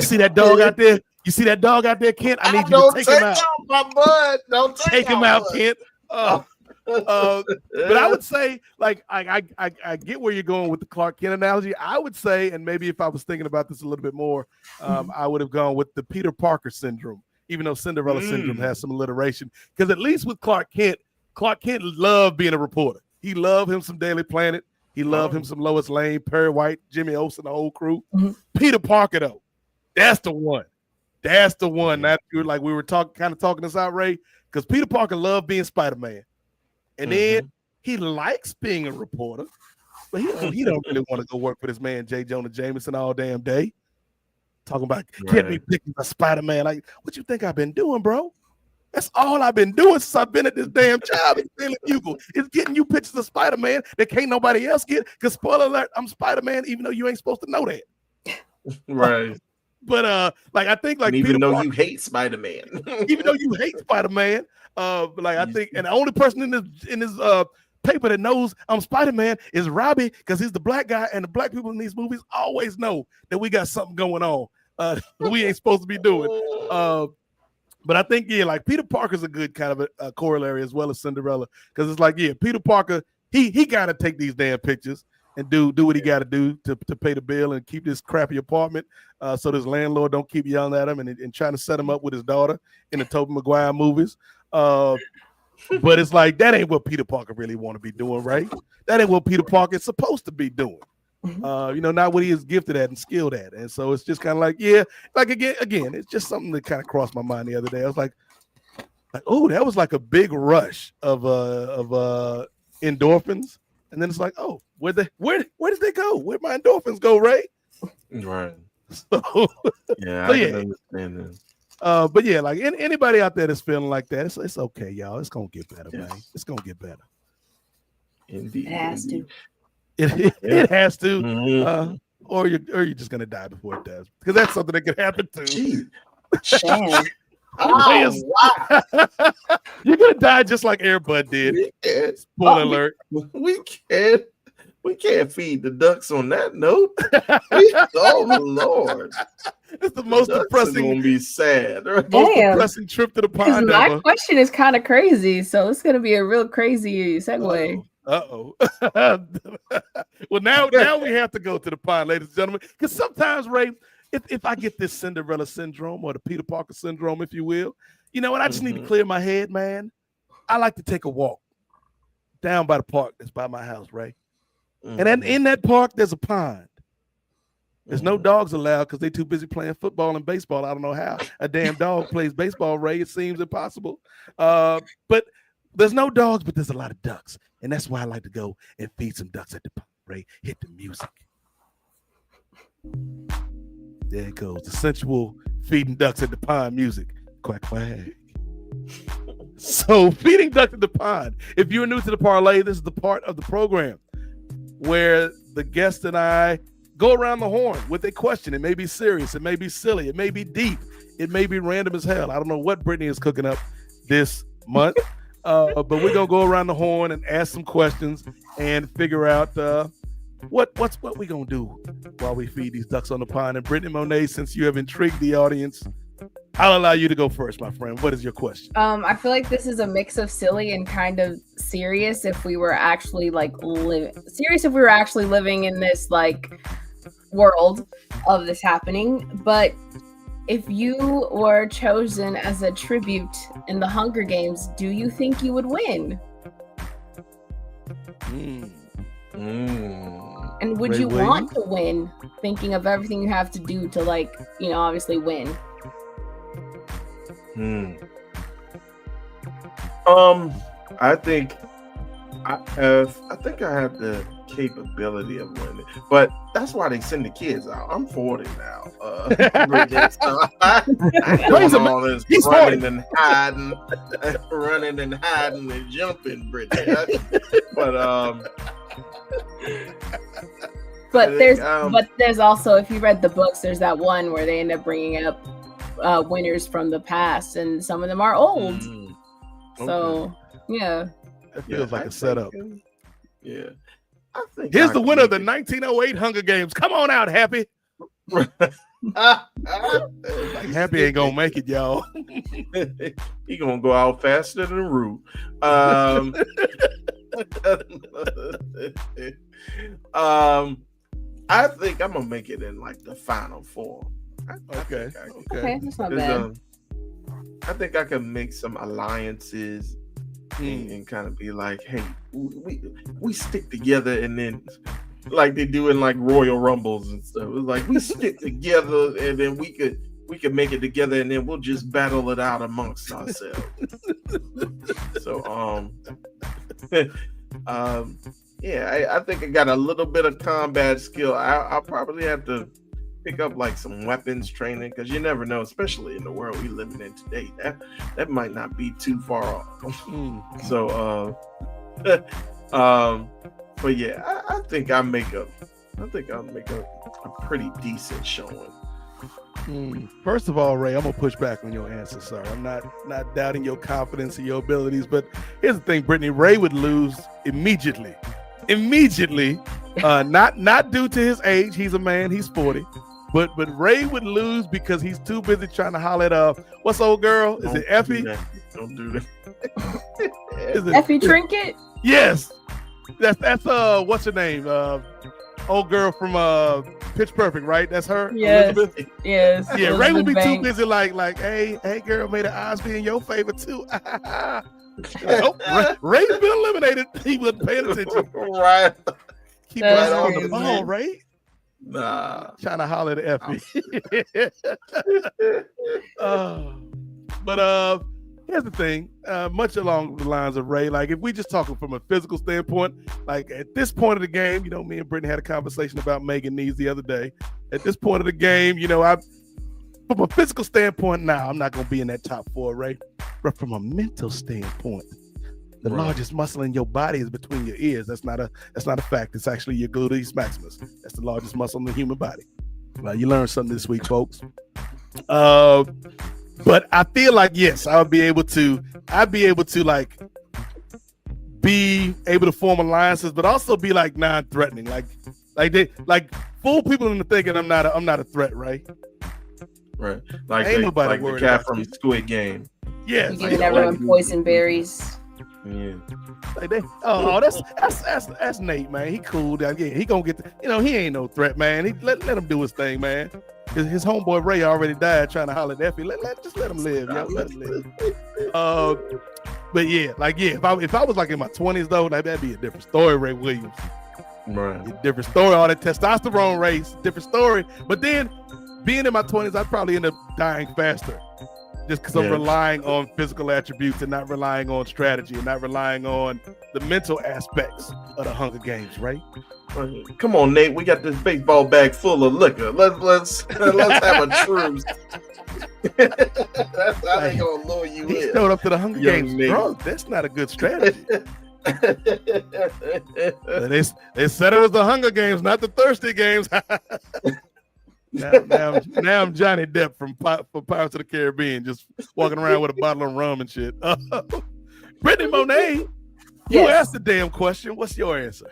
see that dog out there? You see that dog out there, Kent? I need you to take him out. My bud. Don't take him out, Kent. But I would say, like, I get where you're going with the Clark Kent analogy. I would say, and maybe if I was thinking about this a little bit more, I would have gone with the Peter Parker syndrome, even though Cinderella syndrome has some alliteration. Because at least with Clark Kent loved being a reporter. He loved him some Daily Planet. He loved him some Lois Lane, Perry White, Jimmy Olsen, the whole crew. Peter Parker, though, that's the one. That's the one. That like we were talking this out, Ray, because Peter Parker loved being Spider-Man. And then he likes being a reporter, but he don't really want to go work for this man J. Jonah Jameson all damn day. Talking about get me picking a Spider-Man. Like, what you think I've been doing, bro? That's all I've been doing since I've been at this damn job. It's Daily Bugle. It's getting you pictures of Spider-Man that can't nobody else get. Because spoiler alert, I'm Spider-Man, even though you ain't supposed to know that. Right. But like I think like and even Peter though Parker, you hate Spider-Man. even though you hate Spider-Man, but like I think, and the only person in this paper that knows I'm Spider-Man is Robbie, because he's the black guy, and the black people in these movies always know that we got something going on we ain't supposed to be doing. But I think, like Peter Parker's a good kind of a corollary as well as Cinderella, because it's like, Peter Parker, he got to take these damn pictures and do what he got to do to pay the bill and keep this crappy apartment, so this landlord don't keep yelling at him and trying to set him up with his daughter in the Tobey Maguire movies. But it's like, that ain't what Peter Parker really want to be doing, right? That ain't what Peter Parker is supposed to be doing. Not what he is gifted at and skilled at. And so it's just kind of like, like again, it's just something that kind of crossed my mind the other day. I was like, oh, that was like a big rush of endorphins. And then it's like, oh, where did they go? Where'd my endorphins go, Ray? Right. So, Yeah, so I can yeah. understand that. But yeah, like anybody out there that's feeling like that, it's okay, y'all. It's gonna get better, man. Yes. It's gonna get better. Indeed. It has to. It Yeah. has to, Mhm. or you're just gonna die before it does, because that's something that could happen too. Gee. Damn. Reyes- wow. You're gonna die just like Air Bud did. We can't, Spoiler alert. we can't feed the ducks on that note. Oh Lord. It's the most Ducks are depressing, gonna be sad. Right? most Damn. depressing trip to the Because pond my ever. question is kind of crazy, so it's gonna be a real crazy segue. Uh-oh. Well, now we have to go to the pond, ladies and gentlemen, because sometimes, Ray, if I get this Cinderella syndrome or the Peter Parker syndrome, if you will, you know what? I just need to clear my head, man. I like to take a walk down by the park that's by my house, Ray. And then in that park, there's a pond. There's no dogs allowed because they're too busy playing football and baseball. I don't know how a damn dog plays baseball, Ray. It seems impossible. But there's no dogs, but there's a lot of ducks. And that's why I like to go and feed some ducks at the pond, Ray. Hit the music. There it goes. The sensual feeding ducks at the pond music. Quack, quack. So feeding ducks at the pond. If you're new to the parlay, this is the part of the program where the guest and I go around the horn with a question. It may be serious. It may be silly. It may be deep. It may be random as hell. I don't know what Brittany is cooking up this month, but we're going to go around the horn and ask some questions and figure out what we going to do while we feed these ducks on the pond. And Brittany Monet, since you have intrigued the audience, I'll allow you to go first, my friend. What is your question? I feel like this is a mix of silly and kind of serious if we were actually living in this like world of this happening. But if you were chosen as a tribute in the Hunger Games, do you think you would win? And would Ray you Williams? want to win, thinking of everything you have to do to, like, you know, obviously win? I think I have the capability of winning, but that's why they send the kids out. I'm 40 now. Bridget, so I ain't doing all this running and hiding and jumping, Bridget. But there's also, if you read the books, there's that one where they end up bringing up winners from the past, and some of them are old. So yeah, that feels like a setup. Yeah, I think here's the winner of the 1908 Hunger Games. Come on out, Happy. Happy ain't gonna make it, y'all. He gonna go out faster than Rue. I think I'm gonna make it in like the final four. Okay, that's not bad. I think I can make some alliances and kind of be like, hey, we stick together, and then like they do in like Royal Rumbles and stuff. It's like we stick together, and then we could make it together, and then we'll just battle it out amongst ourselves. So yeah, I think I got a little bit of combat skill. I'll probably have to pick up like some weapons training, because you never know, especially in the world we living in today. That might not be too far off. So but yeah, I think I'll make a pretty decent showing. First of all, Ray, I'm gonna push back on your answer, sir. I'm not doubting your confidence and your abilities, but here's the thing, Brittany. Ray would lose immediately. Not due to his age. He's a man. He's 40. But Ray would lose because he's too busy trying to holler at what's old girl? Is it Effie? Don't do that. Is it Effie Trinket? Yes. That's what's her name? Old girl from Pitch Perfect, right? That's her. Yes. Elizabeth? Yes. Yeah, Ray would be Elizabeth too busy like, hey girl, may the odds be in your favor too. Ray's been eliminated. He wasn't paying attention. Right. Keep right on the ball, Ray. Nah. Trying to holler at Effie. But here's the thing, much along the lines of Ray, like if we just talking from a physical standpoint, like at this point of the game, me and Brittany had a conversation about Megan Nees the other day. At this point of the game, from a physical standpoint, now I'm not going to be in that top 4, Ray. But from a mental standpoint, the largest muscle in your body is between your ears. That's not a fact. It's actually your gluteus maximus. That's the largest muscle in the human body. Well, you learned something this week, folks. But I feel like, yes, I'd be able to like be able to form alliances, but also be like non-threatening, like fool people into thinking I'm not a threat, right? Right, like the cat from Squid Game. Yeah, you giving everyone poison berries. Yeah, like that's Nate, man. He cool. Yeah, he gonna get he ain't no threat, man. He let him do his thing, man. His homeboy Ray already died trying to holler at Effie. Just let him live, yo. Let him live. But if I was like in my 20s though, that'd be a different story, Ray Williams. Right. A different story. All that testosterone race, different story. But then being in my 20s, I'd probably end up dying faster. Just because I'm relying on physical attributes and not relying on strategy and not relying on the mental aspects of the Hunger Games, right? Come on, Nate. We got this baseball bag full of liquor. Let's have a truce. That's how they gonna lure you in. He showed up to the Hunger Games drunk. That's not a good strategy. They said it was the Hunger Games, not the Thirsty Games. Now I'm Johnny Depp from Pirates of the Caribbean, just walking around with a bottle of rum and shit. Brittany Monet, you asked the damn question. What's your answer?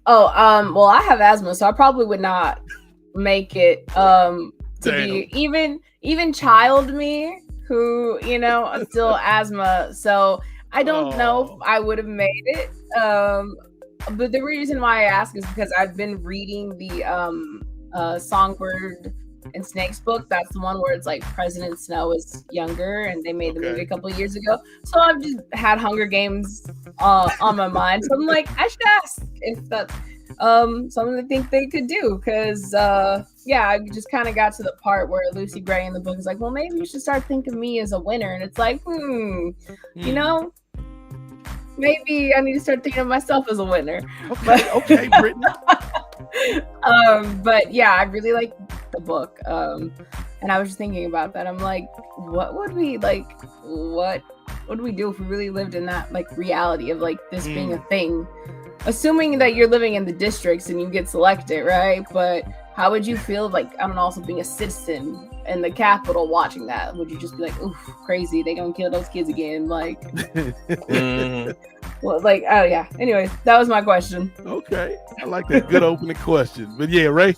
Well, I have asthma, so I probably would not make it to be even child me who, still asthma. So I don't know if I would have made it. But the reason why I ask is because I've been reading the Songbird and Snakes book. That's the one where it's like President Snow is younger and they made the movie a couple of years ago. So I've just had Hunger Games on my mind. So I'm like, I should ask if that's something I think they could do. Because I just kind of got to the part where Lucy Gray in the book is like, well, maybe you should start thinking of me as a winner. And it's like, maybe I need to start thinking of myself as a winner. Okay, Brittany. But yeah, I really like the book. And I was just thinking about that. I'm like, what would we do if we really lived in that like reality of like this being a thing? Assuming that you're living in the districts and you get selected, right? But how would you feel like, I don't know, also being a citizen in the Capitol watching that? Would you just be like, oof, crazy, they gonna kill those kids again? Like, well, like, oh yeah. Anyways, that was my question. Okay, I like that. Good opening question. But yeah, Ray,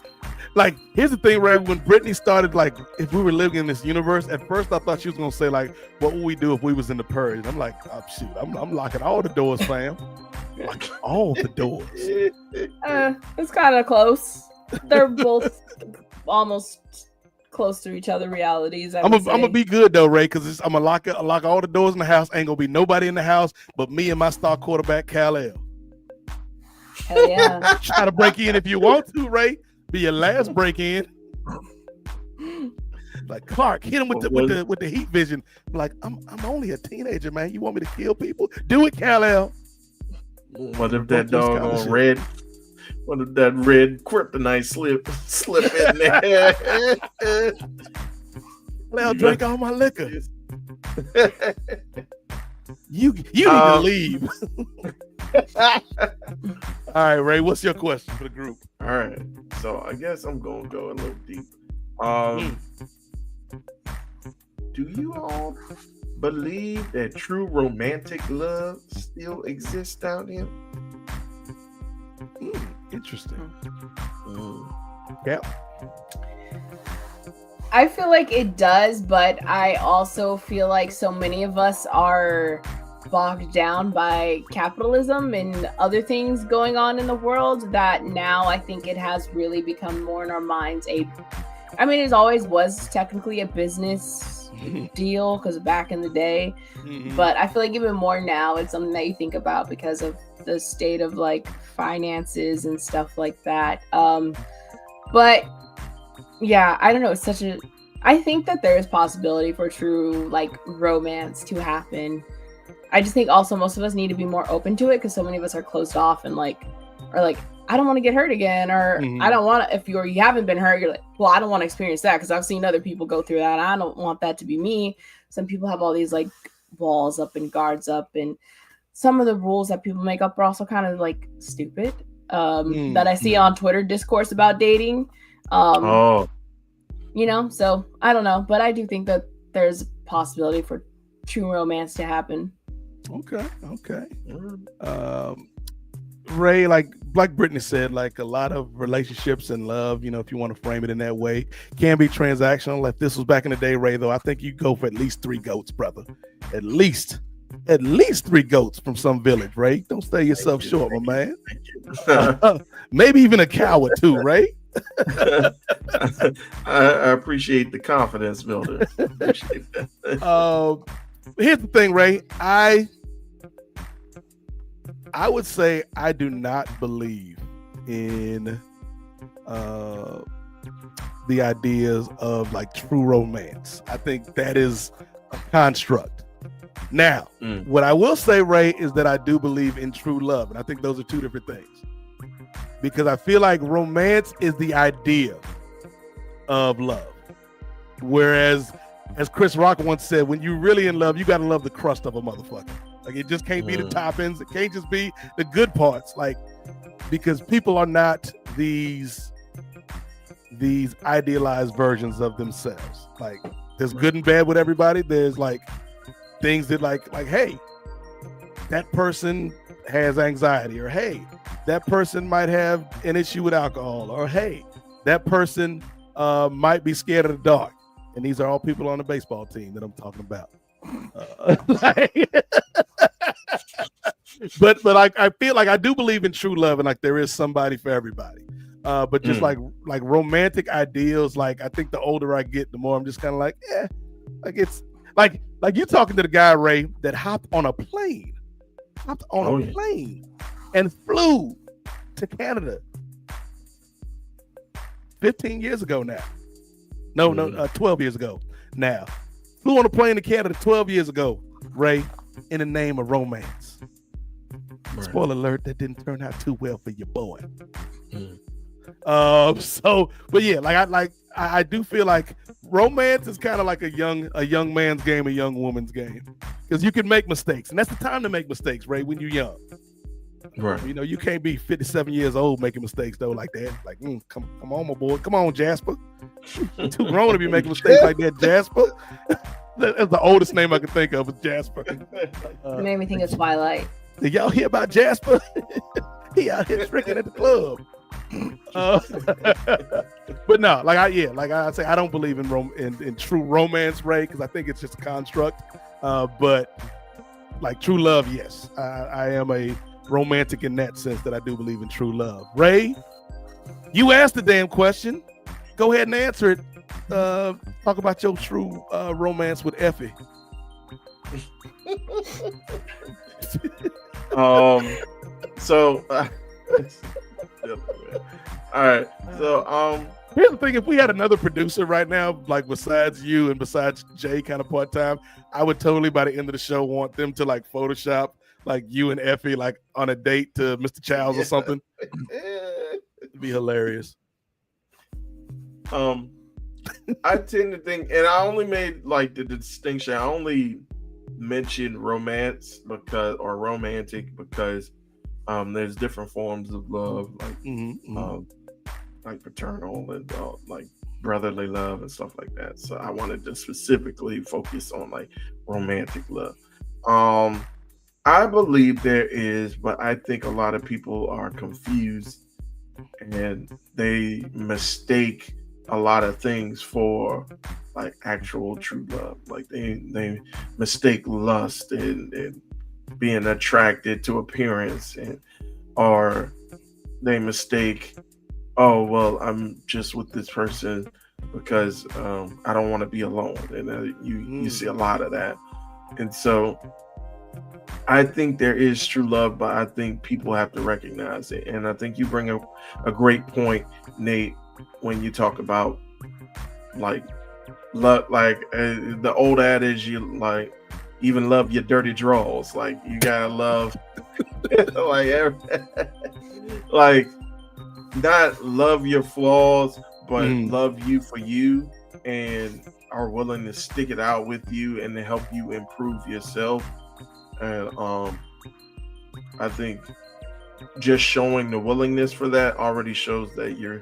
like, here's the thing, Ray. When Brittany started, like, if we were living in this universe, at first I thought she was gonna say, like, what would we do if we was in the purge? And I'm like, oh, shoot, I'm locking all the doors, fam. Locking all the doors. It's kind of close. They're both almost close to each other realities. I'm gonna be good though, Ray, because I'm gonna lock all the doors in the house. Ain't gonna be nobody in the house but me and my star quarterback, Kal-El. Hell yeah. Try to break in if you want to, Ray. Be your last break in. Like Clark, hit him with the heat vision. Like, I'm only a teenager, man. You want me to kill people? Do it, Kal-El. What if that dog on red? What if that red kryptonite slip in there? Kal-El drank all my liquor. You need to leave. All right, Ray, what's your question for the group? All right, so I guess I'm gonna go a little deep. Do you all believe that true romantic love still exists out here? Interesting. Yeah. I feel like it does, but I also feel like so many of us are bogged down by capitalism and other things going on in the world that now I think it has really become more in our minds. It always was technically a business deal because back in the day, but I feel like even more now it's something that you think about because of the state of like finances and stuff like that. But yeah, I don't know. It's such a I think that there is possibility for true like romance to happen. I just think also most of us need to be more open to it because so many of us are closed off and like are like, I don't want to get hurt again, or I don't want to. If you haven't been hurt, you're like, well, I don't want to experience that because I've seen other people go through that. I don't want that to be me. Some people have all these like walls up and guards up, and some of the rules that people make up are also kind of like stupid. That I see on Twitter discourse about dating. Oh, You know, so I don't know, but I do think that there's a possibility for true romance to happen. Okay. Ray, like Brittany said, like a lot of relationships and love, you know, if you want to frame it in that way, can be transactional. If this was back in the day, Ray, though, I think you go for at least 3 goats, brother. At least 3 goats from some village, Ray. Don't stay yourself short, my man. Maybe even a cow or 2, Ray. I appreciate the confidence, Milder. Appreciate that. Here's the thing, Ray. I would say I do not believe in the ideas of like true romance. I think that is a construct. Now, what I will say, Ray, is that I do believe in true love, and I think those are 2 different things. Because I feel like romance is the idea of love. Whereas, as Chris Rock once said, when you're really in love, you got to love the crust of a motherfucker. Like, it just can't be the toppings. It can't just be the good parts. Like, because people are not these idealized versions of themselves. Like, there's good and bad with everybody. There's, like, things that, like, hey, that person has anxiety, or hey, that person might have an issue with alcohol, or hey, that person might be scared of the dark. And these are all people on the baseball team that I'm talking about. But I feel like I do believe in true love, and like there is somebody for everybody. But just like romantic ideals, like I think the older I get, the more I'm just kind of like, like it's like you talking to the guy, Ray, that hopped on a plane and flew to Canada 15 years ago now. No, 12 years ago now. Flew on a plane to Canada 12 years ago, Ray, in the name of romance. Right. Spoiler alert, that didn't turn out too well for your boy. But yeah, I do feel like romance is kind of like a young man's game, a young woman's game. Because you can make mistakes, and that's the time to make mistakes, Ray, when you're young. Right. You know, you can't be 57 years old making mistakes though like that. Like, come on, my boy. Come on, Jasper. You're too grown to be making mistakes like that, Jasper. That's the oldest name I can think of is Jasper. It made me think of Twilight. Did y'all hear about Jasper? He out here tricking at the club. But no, like I say, I don't believe in true romance, Ray, because I think it's just a construct. But like true love, yes, I am a romantic in that sense that I do believe in true love. Ray, you asked the damn question. Go ahead and answer it. Talk about your true romance with Effie. All right. So here's the thing: if we had another producer right now, like besides you and besides Jay, kind of part time, I would totally by the end of the show want them to like Photoshop like you and Effie like on a date to Mr. Childs or something. It'd be hilarious. I tend to think, and I only made like the distinction. I only mentioned romance because, or romantic because, there's different forms of love, like like paternal and like brotherly love and stuff like that. So I wanted to specifically focus on like romantic love. I believe there is, but I think a lot of people are confused and they mistake a lot of things for like actual true love. Like they mistake lust and being attracted to appearance, or they mistake, oh well, I'm just with this person because I don't want to be alone, and you see a lot of that. And so I think there is true love, but I think people have to recognize it. And I think you bring a great point, Nate, when you talk about like love like the old adage, you like even love your dirty drawers. Like you gotta love like like not love your flaws, but love you for you, and are willing to stick it out with you and to help you improve yourself. And I think just showing the willingness for that already shows that you're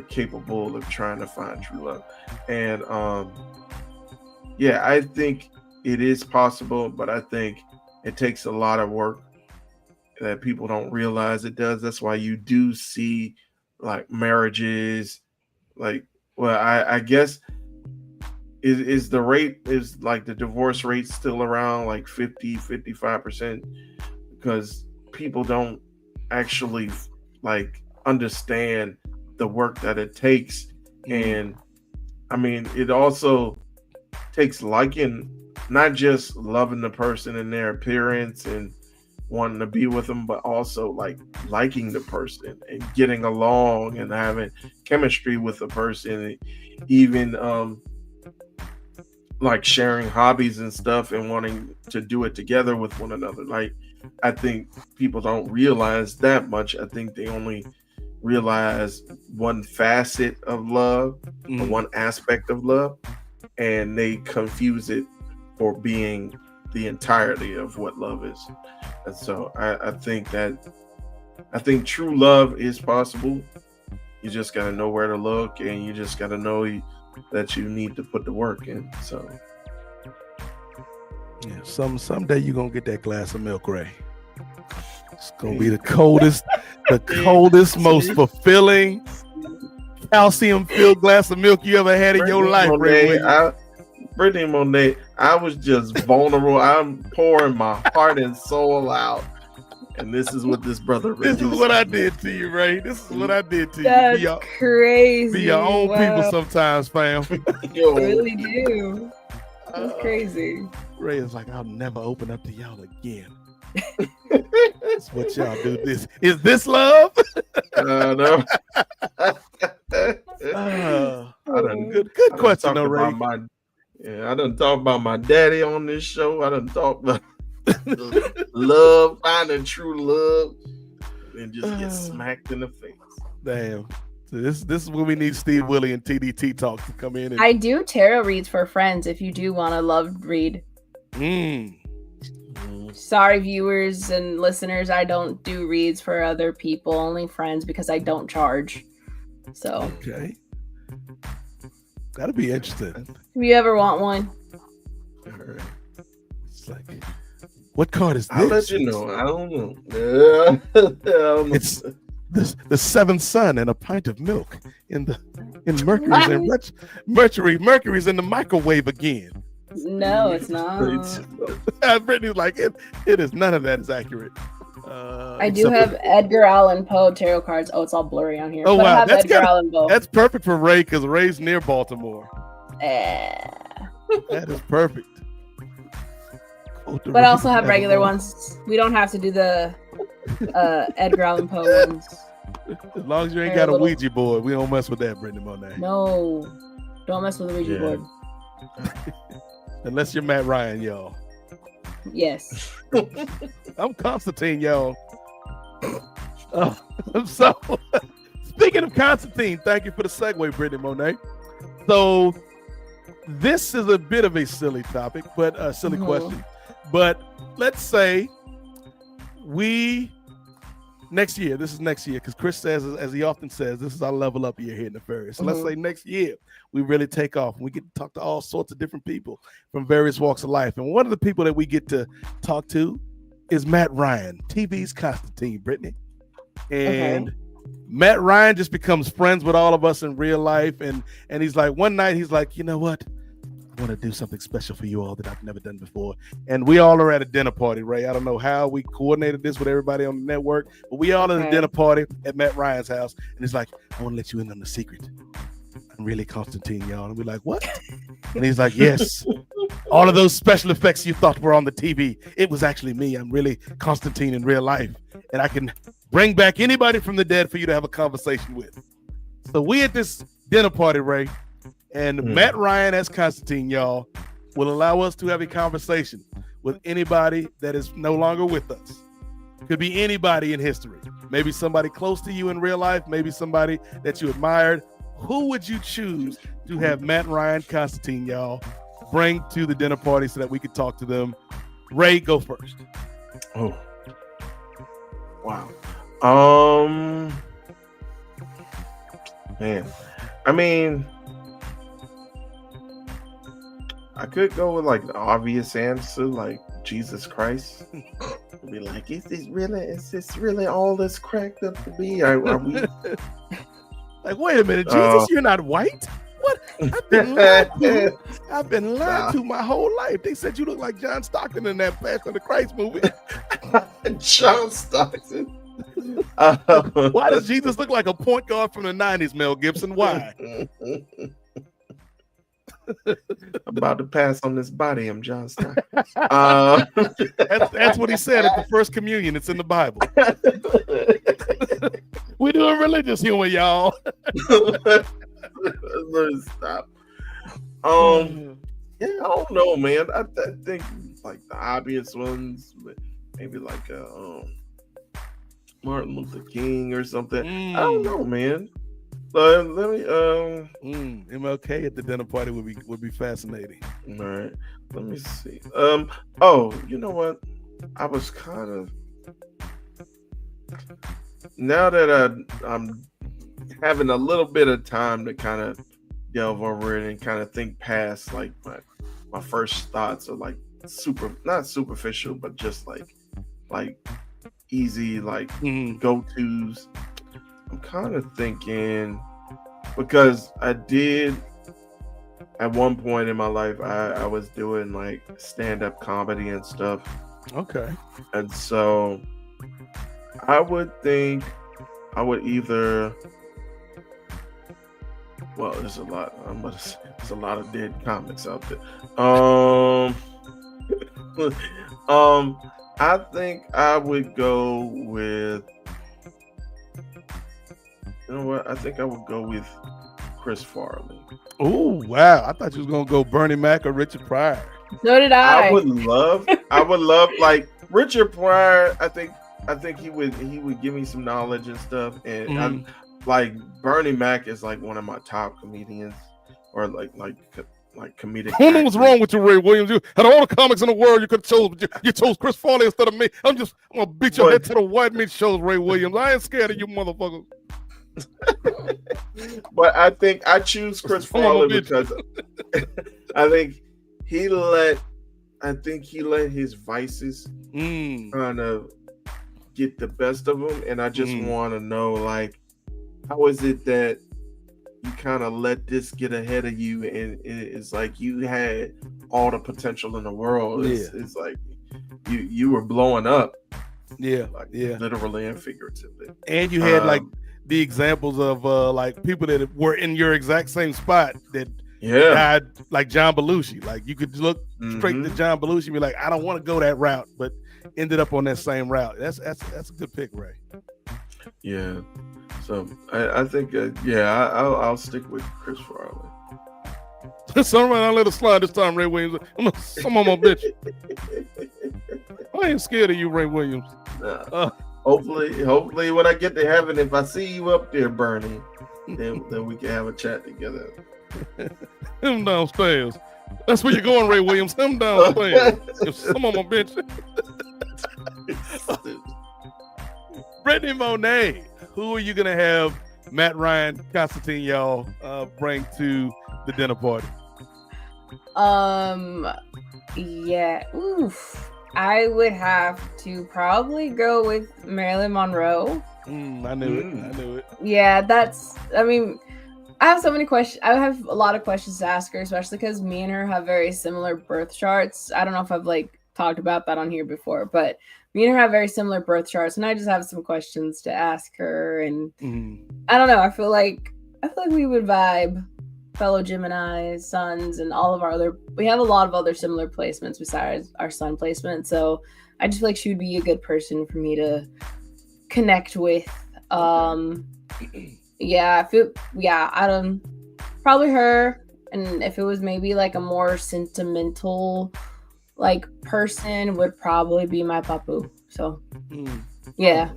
capable of trying to find true love. And yeah, I think it is possible, but I think it takes a lot of work that people don't realize it does. That's why you do see like marriages, like, well, I guess is the rate, is like the divorce rate still around like 50-55%, because people don't actually like understand the work that it takes. And I mean, it also takes liking, not just loving the person and their appearance and wanting to be with them, but also like liking the person and getting along and having chemistry with the person, even like sharing hobbies and stuff and wanting to do it together with one another. Like, I think people don't realize that much. I think they only realize one facet of love, or one aspect of love, and they confuse it for being the entirety of what love is. And so I think true love is possible. You just got to know where to look, and you just got to know that you need to put the work in. So yeah, someday you're gonna get that glass of milk, Ray. It's gonna be the coldest, most fulfilling, calcium-filled glass of milk you ever had in your life, Ray. Brittany Monet, I was just vulnerable. I'm pouring my heart and soul out. And this is what this brother This is what I did to you, Ray. This is what I did to you. That's crazy. Be your own people sometimes, fam. You really do. That's crazy. Ray is like, I'll never open up to y'all again. That's what y'all do. Is this love? No. Good question, though, Ray. I done talk about my daddy on this show. I done talk about love, finding true love, and just get smacked in the face. Damn. So this is where we need Steve Willie and TDT Talk to come in. I do tarot reads for friends if you do want a love read. Sorry, viewers and listeners, I don't do reads for other people, only friends, because I don't charge. So okay, that'll be interesting. If you ever want one, all right. It's like, what card is this? I'll let you know. I don't know. It's the seventh sun and a pint of milk in Mercury's Mercury's in the microwave again. No, it's not. Brittany's like, it is, none of that is accurate. I do have Edgar Allan Poe tarot cards. Oh, it's all blurry on here. Oh, but wow. I have Edgar Allan Poe. That's perfect for Ray, because Ray's near Baltimore. That is perfect. But I also have regular ones. We don't have to do the Edgar Allan Poe ones. As long as you ain't got a Ouija board, we don't mess with that, Brittany Monet. No, don't mess with the Ouija board. Unless you're Matt Ryan, y'all. Yes. I'm Constantine, y'all. So, speaking of Constantine, thank you for the segue, Brittany Monet. So, this is a bit of a silly topic, but a silly question. But let's say next year, because Chris says, as he often says, this is our level up year here in the Fairy. So let's say next year we really take off and we get to talk to all sorts of different people from various walks of life. And one of the people that we get to talk to is Matt Ryan, TV's Constantine, Brittany. And Matt Ryan just becomes friends with all of us in real life. And he's like, one night he's like, you know what? I want to do something special for you all that I've never done before. And we all are at a dinner party, Ray. I don't know how we coordinated this with everybody on the network, but we all at a dinner party at Matt Ryan's house. And he's like, I want to let you in on the secret. I'm really Constantine, y'all. And we're like, what? And he's like, yes. All of those special effects you thought were on the TV, it was actually me. I'm really Constantine in real life. And I can bring back anybody from the dead for you to have a conversation with. So we at this dinner party, Ray, And Matt Ryan as Constantine, y'all, will allow us to have a conversation with anybody that is no longer with us. Could be anybody in history. Maybe somebody close to you in real life, maybe somebody that you admired. Who would you choose to have Matt Ryan Constantine, y'all, bring to the dinner party so that we could talk to them? Ray, go first. Oh, wow. Man, I mean, I could go with like the obvious answer, like Jesus Christ. Be like, is this really all this cracked up to be? Are we? Like, wait a minute, Jesus, you're not white? What? I've been lied to. I've been lied to my whole life. They said you look like John Stockton in that Passion of the Christ movie. John Stockton. Why does Jesus look like a point guard from the 90s, Mel Gibson? Why? About to pass on this body, I'm John Stockton. That's what he said at the first communion. It's in the Bible. We're doing religious humor, y'all. Let me stop. Yeah, I don't know, man. I think like the obvious ones, maybe like Martin Luther King or something. I don't know, man. Let me MLK at the dinner party would be fascinating. All right, let me see. Oh, you know what? I was kind of, now that I'm having a little bit of time to kind of delve over it and kind of think past like my first thoughts are like not superficial, but just like easy, like go-tos. I'm kind of thinking, because I did at one point in my life, I was doing like stand-up comedy and stuff. Okay. And so I would think I would either, well, there's a lot of dead comics out there. I think I would go with, you know what? I think I would go with Chris Farley. Oh, wow. I thought you was going to go Bernie Mac or Richard Pryor. So did I. I would love like Richard Pryor. I think he would give me some knowledge and stuff. And I, like Bernie Mac is like one of my top comedians, or like comedic. I don't know what's wrong with you, Ray Williams. You had all the comics in the world you could have chose, but you chose Chris Farley instead of me. I'm gonna beat your head to the white meat shows, Ray Williams. I ain't scared of you motherfuckers. But I think I choose Chris Farley because I think he let his vices kind of get the best of him, and I just want to know, like, how is it that you kind of let this get ahead of you, and it's like you had all the potential in the world. It's like you were blowing up, literally and figuratively, and you had like the examples of like people that were in your exact same spot that died, like John Belushi. Like you could look straight to John Belushi and be like, I don't want to go that route, but ended up on that same route. That's a good pick, Ray. Yeah. So I think I'll stick with Chris Farley. Somebody, I'll let it slide this time, Ray Williams. I'm on my bitch. I ain't scared of you, Ray Williams. Nah. Hopefully, when I get to heaven, if I see you up there, Bernie, then we can have a chat together. Him downstairs. That's where you're going, Ray Williams. Him downstairs. I'm on my bitch. Brittany Monet, who are you gonna have Matt Ryan Constantine, y'all, bring to the dinner party? Yeah. Oof. I would have to probably go with Marilyn Monroe. I knew it. Yeah, I mean, I have so many questions. I have a lot of questions to ask her, especially because me and her have very similar birth charts. I don't know if I've like talked about that on here before, but me and her have very similar birth charts, and I just have some questions to ask her. And I don't know. I feel like we would vibe. Fellow Gemini, suns, and all of we have a lot of other similar placements besides our sun placement. So I just feel like she would be a good person for me to connect with. Probably her. And if it was maybe like a more sentimental like person, would probably be my papu. So yeah.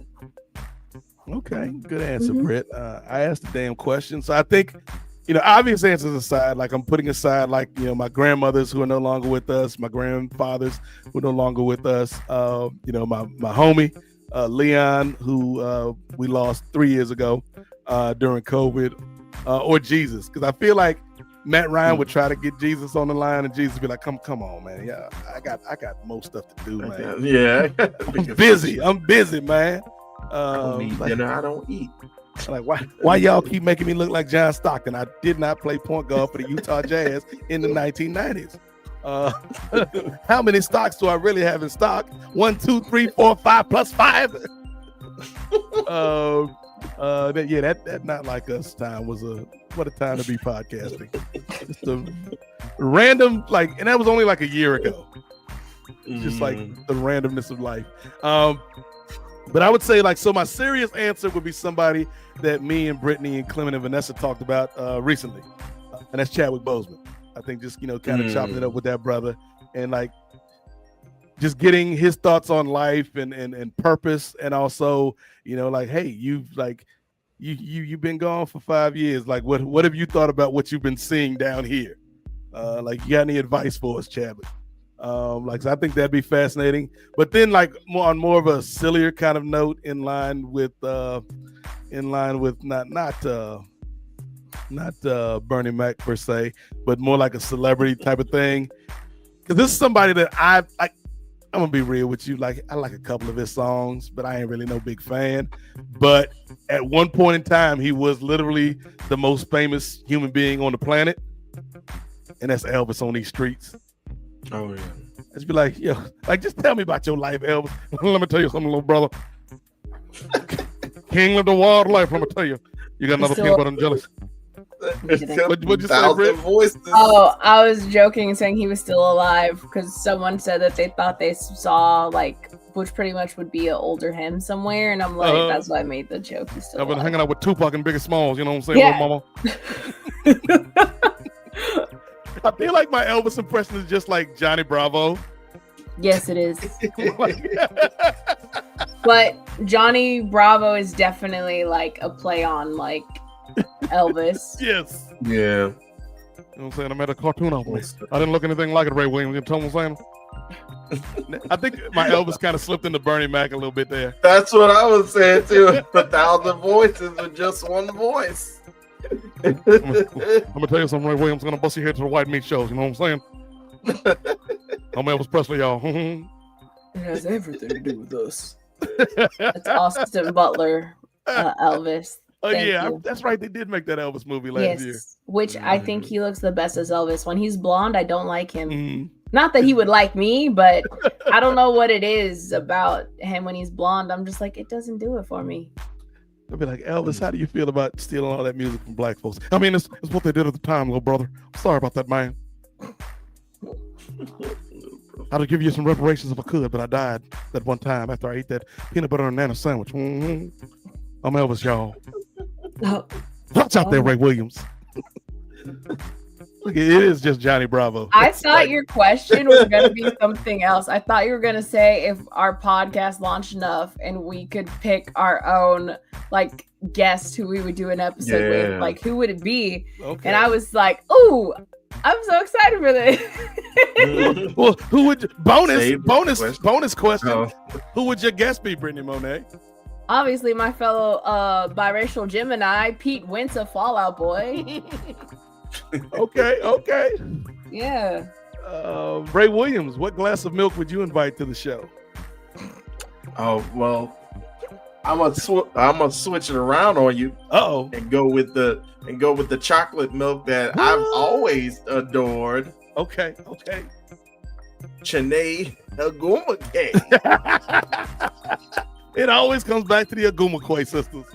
Okay, good answer, Mhm. Britt. I asked the damn question, so I think, obvious answers aside, like I'm putting aside, like my grandmothers who are no longer with us, my grandfathers who are no longer with us. My homie Leon, who we lost 3 years ago during COVID, or Jesus, because I feel like Matt Ryan would try to get Jesus on the line, and Jesus would be like, "Come on, man. Yeah, I got most stuff to do, man. Yeah, I'm busy, man. I don't eat dinner. I don't eat. Like, why y'all keep making me look like John Stockton? I did not play point guard for the Utah Jazz in the 1990s. How many stocks do I really have in stock? 1, 2, 3, 4, 5 plus 5. That not like us time was what a time to be podcasting. Just a random, and that was only like a year ago. Just like the randomness of life. But I would say, so my serious answer would be somebody that me and Brittany and Clement and Vanessa talked about recently, and that's Chadwick Boseman. I think just kind of chopping it up with that brother, and just getting his thoughts on life and purpose, and also hey, you've been gone for 5 years. Like what have you thought about what you've been seeing down here? You got any advice for us, Chadwick? So I think that'd be fascinating. But then more of a sillier kind of note, in line with not Bernie Mac per se, but more like a celebrity type of thing. Because this is somebody that I like. I'm gonna be real with you. I like a couple of his songs, but I ain't really no big fan. But at one point in time, he was literally the most famous human being on the planet, and that's Elvis on these streets. Oh yeah. Just be like, just tell me about your life, Elvis. Let me tell you something, little brother. King of the wildlife. Let me tell you, you got another peanut butter and jelly. What'd you say, Britt? Oh, I was joking, saying he was still alive because someone said that they thought they saw which pretty much would be an older him somewhere, and I'm like, that's why I made the joke. He's still I've been alive. hanging out with Tupac and Biggie Smalls. You know what I'm saying, Yeah. little mama? I feel like my Elvis impression is just like Johnny Bravo. Yes, it is. But Johnny Bravo is definitely a play on Elvis. Yes. Yeah. You know what I'm saying? I made a cartoon of me. I didn't look anything like it, Ray Williams. You know what I'm saying? I think my Elvis kind of slipped into Bernie Mac a little bit there. That's what I was saying too. 1,000 voices with just one voice. I'm gonna tell you something, Ray Williams. I'm gonna bust your head to the white meat shows. You know what I'm saying? I'm Elvis Presley, y'all. It has everything to do with us. It's Austin Butler, Elvis. Oh Thank yeah, you. that's right. They did make that Elvis movie last year. Which I think he looks the best as Elvis. When he's blonde, I don't like him. Mm-hmm. Not that he would like me, but I don't know what it is about him when he's blonde. I'm just like, it doesn't do it for me. I'll be like, Elvis, how do you feel about stealing all that music from black folks? I mean, it's what they did at the time, little brother. I'm sorry about that, man. I'd give you some reparations if I could, but I died that one time after I ate that peanut butter and banana sandwich. Mm-hmm. I'm Elvis, y'all. Watch out there, Ray Williams. Look, it is just Johnny Bravo. I thought your question was going to be something else. I thought you were going to say if our podcast launched enough and we could pick our own guest who we would do an episode with, who would it be? Okay. And I was like, ooh, I'm so excited for this. Well, who would bonus question? Oh. Who would your guest be, Brittany Monet? Obviously, my fellow biracial Gemini, Pete Wentz of Fallout Boy. Okay. Yeah. Ray Williams, what glass of milk would you invite to the show? Oh well, I'm gonna switch it around on you. Uh-oh. And go with the chocolate milk that I've always adored. Okay. Chene Aguma cake. It always comes back to the Aguma sisters.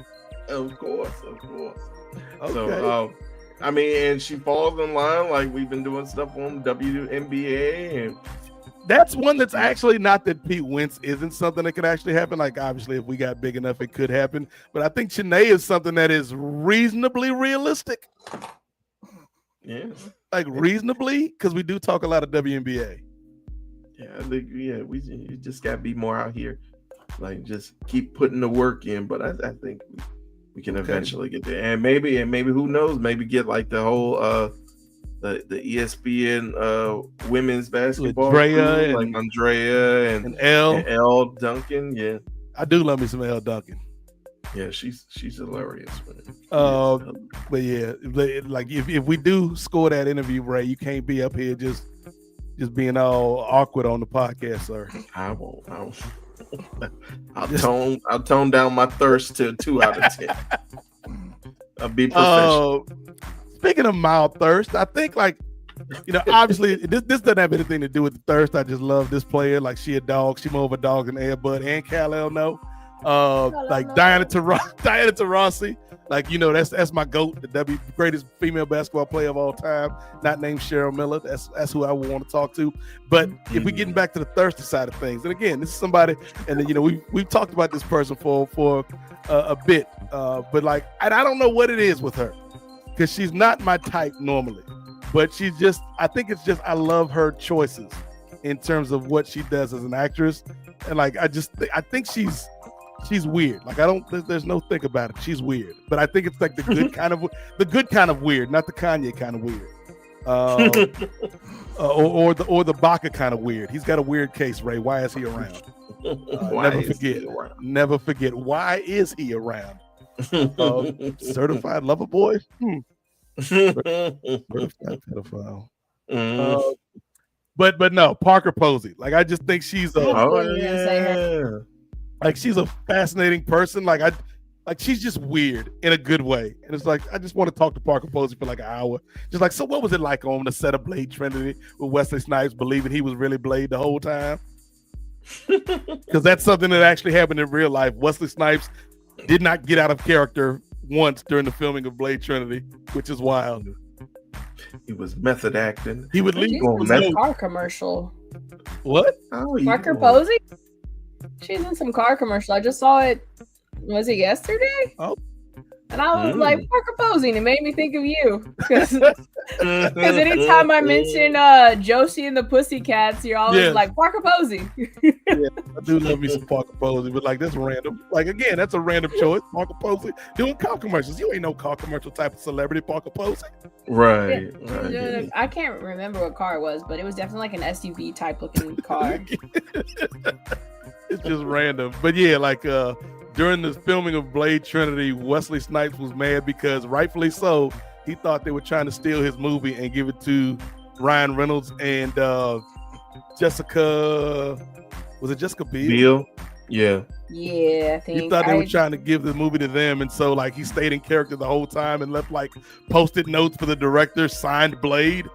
Of course. Okay. So, and she falls in line we've been doing stuff on WNBA, and that's one that's actually not that Pete Wentz isn't something that could actually happen. Obviously, if we got big enough, it could happen. But I think Chene is something that is reasonably realistic. Yeah. Like reasonably, because we do talk a lot of WNBA. Yeah, I think you just gotta be more out here. Like just keep putting the work in. But I think we can eventually get there. And maybe who knows, maybe get like the whole the ESPN women's basketball Drea crew, like Andrea and Elle Duncan. Yeah. I do love me some Elle Duncan. Yeah, she's hilarious. But yeah, like if we do score that interview, Ray, you can't be up here just being all awkward on the podcast, sir. I won't. I'll tone down my thirst to 2 out of 10. I'll be professional. Speaking of mild thirst, I think obviously this doesn't have anything to do with the thirst. I just love this player. Like she a dog. She more of a dog than Air Bud and Kal-El no. Diana Taurasi, that's my GOAT, the greatest female basketball player of all time, not named Cheryl Miller. That's who I would want to talk to. But if we're getting back to the thirsty side of things, and again, this is somebody, and then we've talked about this person for a bit, but I don't know what it is with her, because she's not my type normally, but I think it's just I love her choices in terms of what she does as an actress, and I think she's weird. There's no think about it. She's weird, but I think it's like the good kind of weird, not the Kanye kind of weird, or the Baca kind of weird. He's got a weird case, Ray. Why is he around? Never forget. Why is he around? Certified lover boy. Certified pedophile. But no, Parker Posey. I just think she's she's a fascinating person. She's just weird in a good way. And it's I just want to talk to Parker Posey for an hour. Just so what was it like on the set of Blade Trinity with Wesley Snipes believing he was really Blade the whole time? Because that's something that actually happened in real life. Wesley Snipes did not get out of character once during the filming of Blade Trinity, which is wild. He was method acting. He would leave on a car commercial. What? Parker Posey? She's in some car commercial. I just saw it. Was it yesterday? Oh. And I was like, Parker Posey, and it made me think of you. Because anytime I mention Josie and the Pussycats, you're always like, Parker Posey. Yeah, I do love me some Parker Posey, but that's random. Again, that's a random choice. Parker Posey doing car commercials. You ain't no car commercial type of celebrity, Parker Posey. Right. I can't remember what car it was, but it was definitely an SUV type looking car. It's just random. But yeah, during the filming of Blade Trinity, Wesley Snipes was mad because, rightfully so, he thought they were trying to steal his movie and give it to Ryan Reynolds and Jessica. Was it Jessica Biel? Yeah. Yeah, I think he thought they were trying to give the movie to them, and so he stayed in character the whole time and left post-it notes for the director, signed Blade.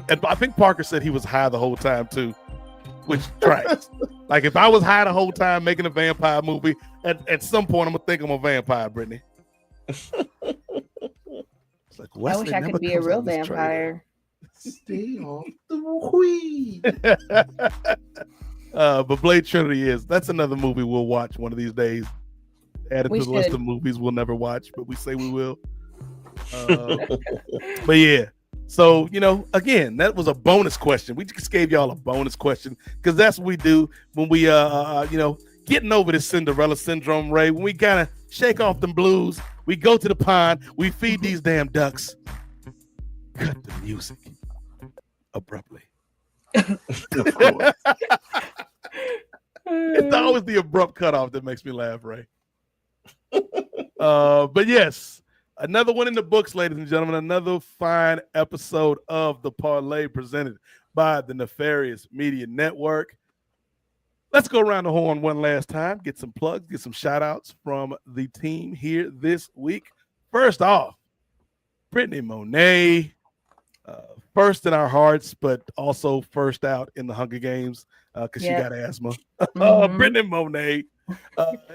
And I think Parker said he was high the whole time too, which tracks. If I was high the whole time making a vampire movie, at some point I'm gonna think I'm a vampire, Brittany. It's I wish I could be a real vampire. Stay off the weed. But Blade Trinity that's another movie we'll watch one of these days. Added to the list of movies we'll never watch, but we say we will. But yeah. So, again, that was a bonus question. We just gave y'all a bonus question because that's what we do when we, getting over this Cinderella syndrome, Ray. When we kind of shake off them blues, we go to the pond, we feed these damn ducks. Cut the music abruptly. It's always the abrupt cutoff that makes me laugh, Ray. But yes. Another one in the books, ladies and gentlemen. Another fine episode of The Parley presented by the Nefarious Media Network. Let's go around the horn one last time. Get some plugs, get some shout-outs from the team here this week. First off, Brittany Monet. First in our hearts, but also first out in the Hunger Games because she got asthma. Brittany Monet.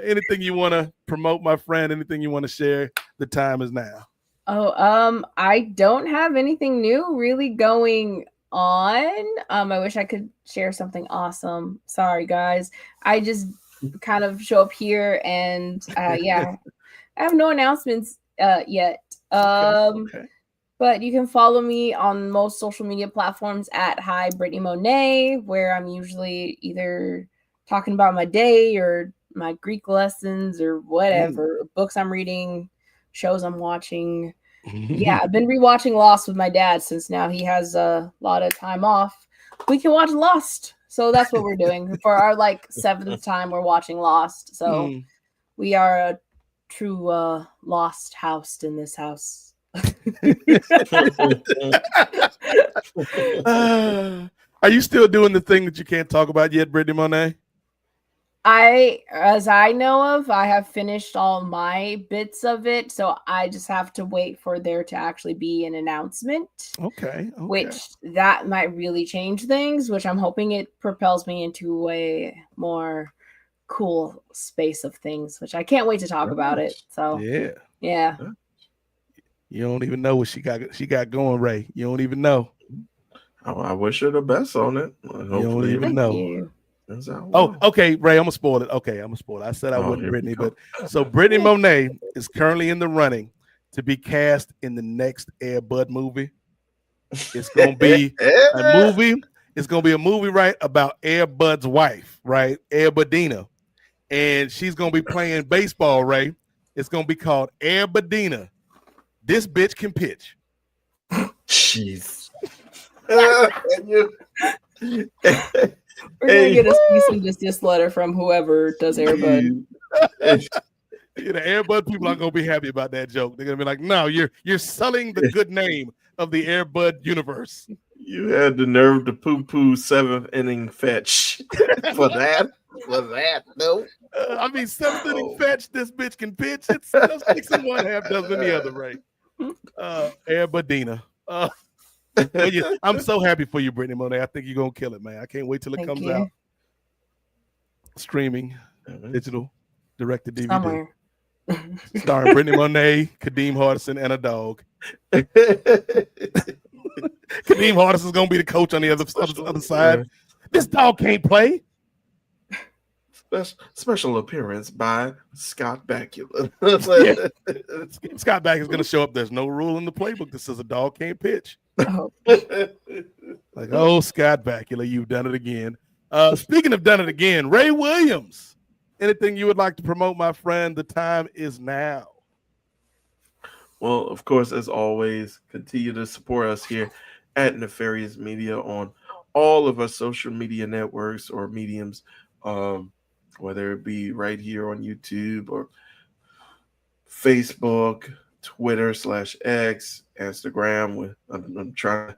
Anything you want to promote, my friend? Anything you want to share? The time is now. I don't have anything new really going on. I wish I could share something awesome. Sorry, guys. I just kind of show up here and I have no announcements yet. Okay. But you can follow me on most social media platforms at Hi Brittany Monet, where I'm usually either talking about my day or my Greek lessons or whatever, books I'm reading, shows I'm watching. Yeah, I've been rewatching Lost with my dad since now he has a lot of time off. We can watch Lost. So that's what we're doing. For our like 7th time we're watching Lost. So we are a true lost house in this house. Are you still doing the thing that you can't talk about yet, Brittany Monet? As I know of, I have finished all my bits of it, so I just have to wait for there to actually be an announcement. Okay. Which that might really change things, which I'm hoping it propels me into a more cool space of things, which I can't wait to talk about it. So yeah. You don't even know what she got going, Ray. You don't even know. I wish her the best on it. You don't even know. You. Oh, okay, Ray, I'm gonna spoil it. I said I wouldn't, Brittany, but so Brittany Monet is currently in the running to be cast in the next Air Bud movie. It's gonna be a movie. It's gonna be a movie, right, about Air Bud's wife, right, Air Budina, and she's gonna be playing baseball, Ray. It's gonna be called Air Budina. This bitch can pitch. Jeez. We're gonna get a cease and desist letter from whoever does Air Bud. The Air Bud people aren't gonna be happy about that joke. They're gonna be like, "No, you're selling the good name of the Air Bud universe." You had the nerve to poo-poo 7th inning fetch for that. No. I mean, 7th inning fetch. This bitch can pitch. It's 6 1/2 dozen the other, right? Air Budina. Yeah, I'm so happy for you, Brittany Monet. I think you're gonna kill it, man. I can't wait till it comes out. Streaming, digital, directed DVD. Somewhere. Starring Brittany Monet, Kadeem Hardison, and a dog. Kadeem Hardison is gonna be the coach on the other side. This dog can't play. Special appearance by Scott Bakula. Scott Bakula is going to show up. There's no rule in the playbook that says a dog can't pitch. Like, oh, Scott Bakula, you've done it again. Speaking of done it again, Ray Williams. Anything you would like to promote, my friend? The time is now. Well, of course, as always, continue to support us here at Nefarious Media on all of our social media networks or mediums. Whether it be right here on YouTube or Facebook, Twitter /X, Instagram. I'm trying to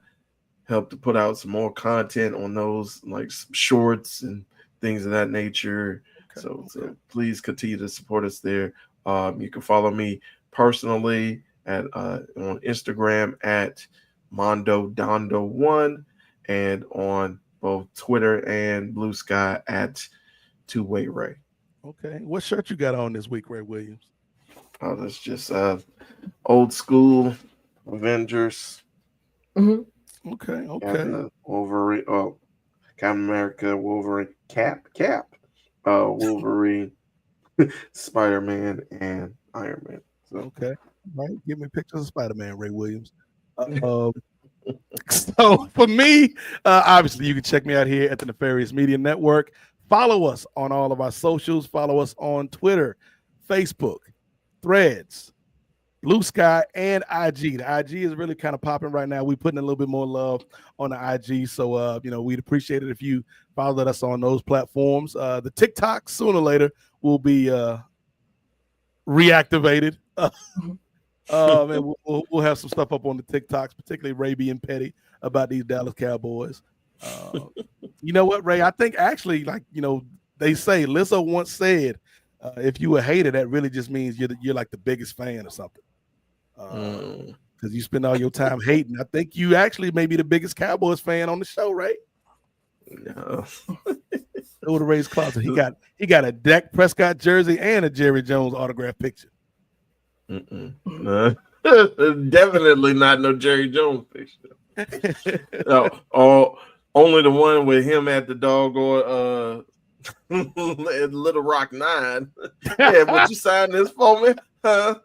help to put out some more content on those, like shorts and things of that nature. So please continue to support us there. You can follow me personally at on Instagram at MondoDondo1 and on both Twitter and Blue Sky at Two-Way Ray. Okay. What shirt you got on this week, Ray Williams? Oh, that's just old school Avengers. Mm-hmm. Okay. Wolverine. Oh, Captain America, Wolverine, Cap. Wolverine, Spider-Man, and Iron Man. So. Okay. All right. Give me pictures of Spider-Man, Ray Williams. So for me, obviously, you can check me out here at the Nefarious Media Network. Follow us on all of our socials. Follow us on Twitter, Facebook, Threads, Blue Sky, and IG. The IG is really kind of popping right now. We're putting a little bit more love on the IG. So, we'd appreciate it if you followed us on those platforms. The TikTok, sooner or later, will be reactivated. And we'll have some stuff up on the TikToks, particularly Ray being petty about these Dallas Cowboys. You know what, Ray? I think actually, they say Lizzo once said, if you a hater, that really just means you're like the biggest fan or something. Because you spend all your time hating. I think you actually may be the biggest Cowboys fan on the show, right? No. Go to Ray's closet. He got a Dak Prescott jersey and a Jerry Jones autograph picture. Definitely not no Jerry Jones picture. No, only the one with him at the doggone Little Rock 9. Yeah, would you sign this for me? Huh?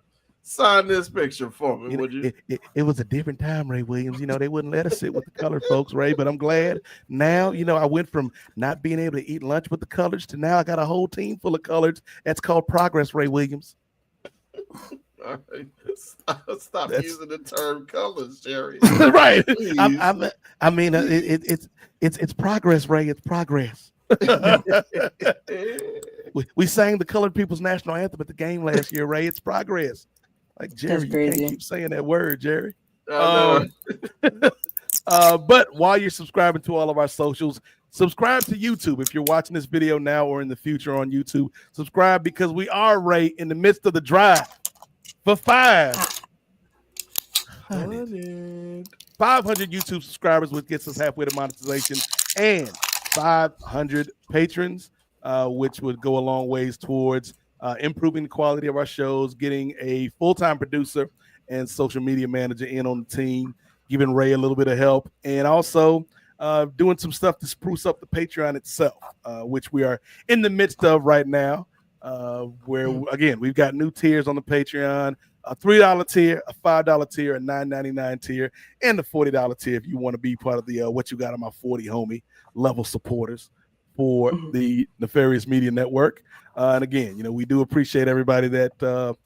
Sign this picture for me, would you? It was a different time, Ray Williams. They wouldn't let us sit with the colored folks, Ray. But I'm glad now. I went from not being able to eat lunch with the coloreds to now I got a whole team full of coloreds. That's called progress, Ray Williams. All right. Stop using the term colors, Jerry. Right. I mean, it's progress, Ray. It's progress. we sang the colored people's national anthem at the game last year, Ray. It's progress. Like Jerry, you can't keep saying that word, Jerry. But while you're subscribing to all of our socials, subscribe to YouTube. If you're watching this video now or in the future on YouTube, subscribe because we are, Ray, in the midst of the drive for 500 YouTube subscribers, which gets us halfway to monetization, and 500 patrons, which would go a long ways towards improving the quality of our shows, getting a full-time producer and social media manager in on the team, giving Ray a little bit of help, and also doing some stuff to spruce up the Patreon itself, which we are in the midst of right now, where, again, we've got new tiers on the Patreon, a $3 tier, a $5 tier, a $9.99 tier, and the $40 tier if you want to be part of the What You Got on My 40 Homie level supporters for the Nefarious Media Network. And again, we do appreciate everybody that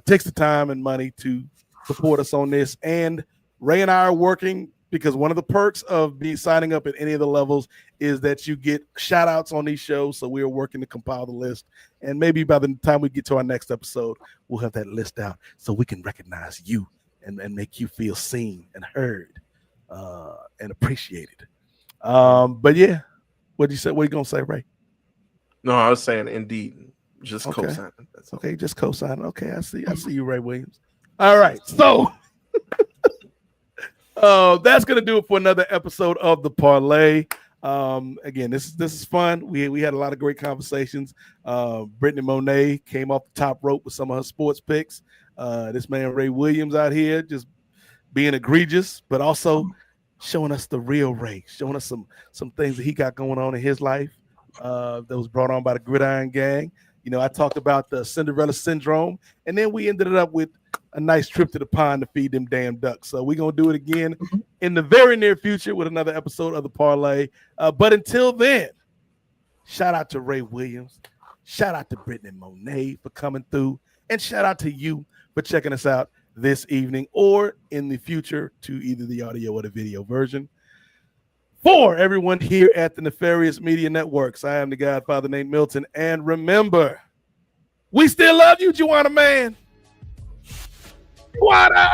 takes the time and money to support us on this. And Ray and I are working because one of the perks of signing up at any of the levels is that you get shout outs on these shows. So we are working to compile the list. And maybe by the time we get to our next episode, we'll have that list out so we can recognize you and make you feel seen and heard and appreciated. But yeah, what'd you say? What are you going to say, Ray? No, I was saying indeed. Just co-signing. That's okay, just co-signing. Okay, I see you, Ray Williams. All right, so that's gonna do it for another episode of the Parlay. Again, this is fun. We had a lot of great conversations. Brittany Monet came off the top rope with some of her sports picks. This man Ray Williams out here just being egregious, but also showing us the real Ray, showing us some things that he got going on in his life that was brought on by the Gridiron Gang. I talked about the Cinderella syndrome, and then we ended it up with a nice trip to the pond to feed them damn ducks. So we're going to do it again in the very near future with another episode of the Parlay. But until then, shout out to Ray Williams. Shout out to Brittany Monet for coming through. And shout out to you for checking us out this evening or in the future to either the audio or the video version. For everyone here at the Nefarious Media Networks, I am the Godfather Nate Milton. And remember, we still love you, Juana Man. Juana!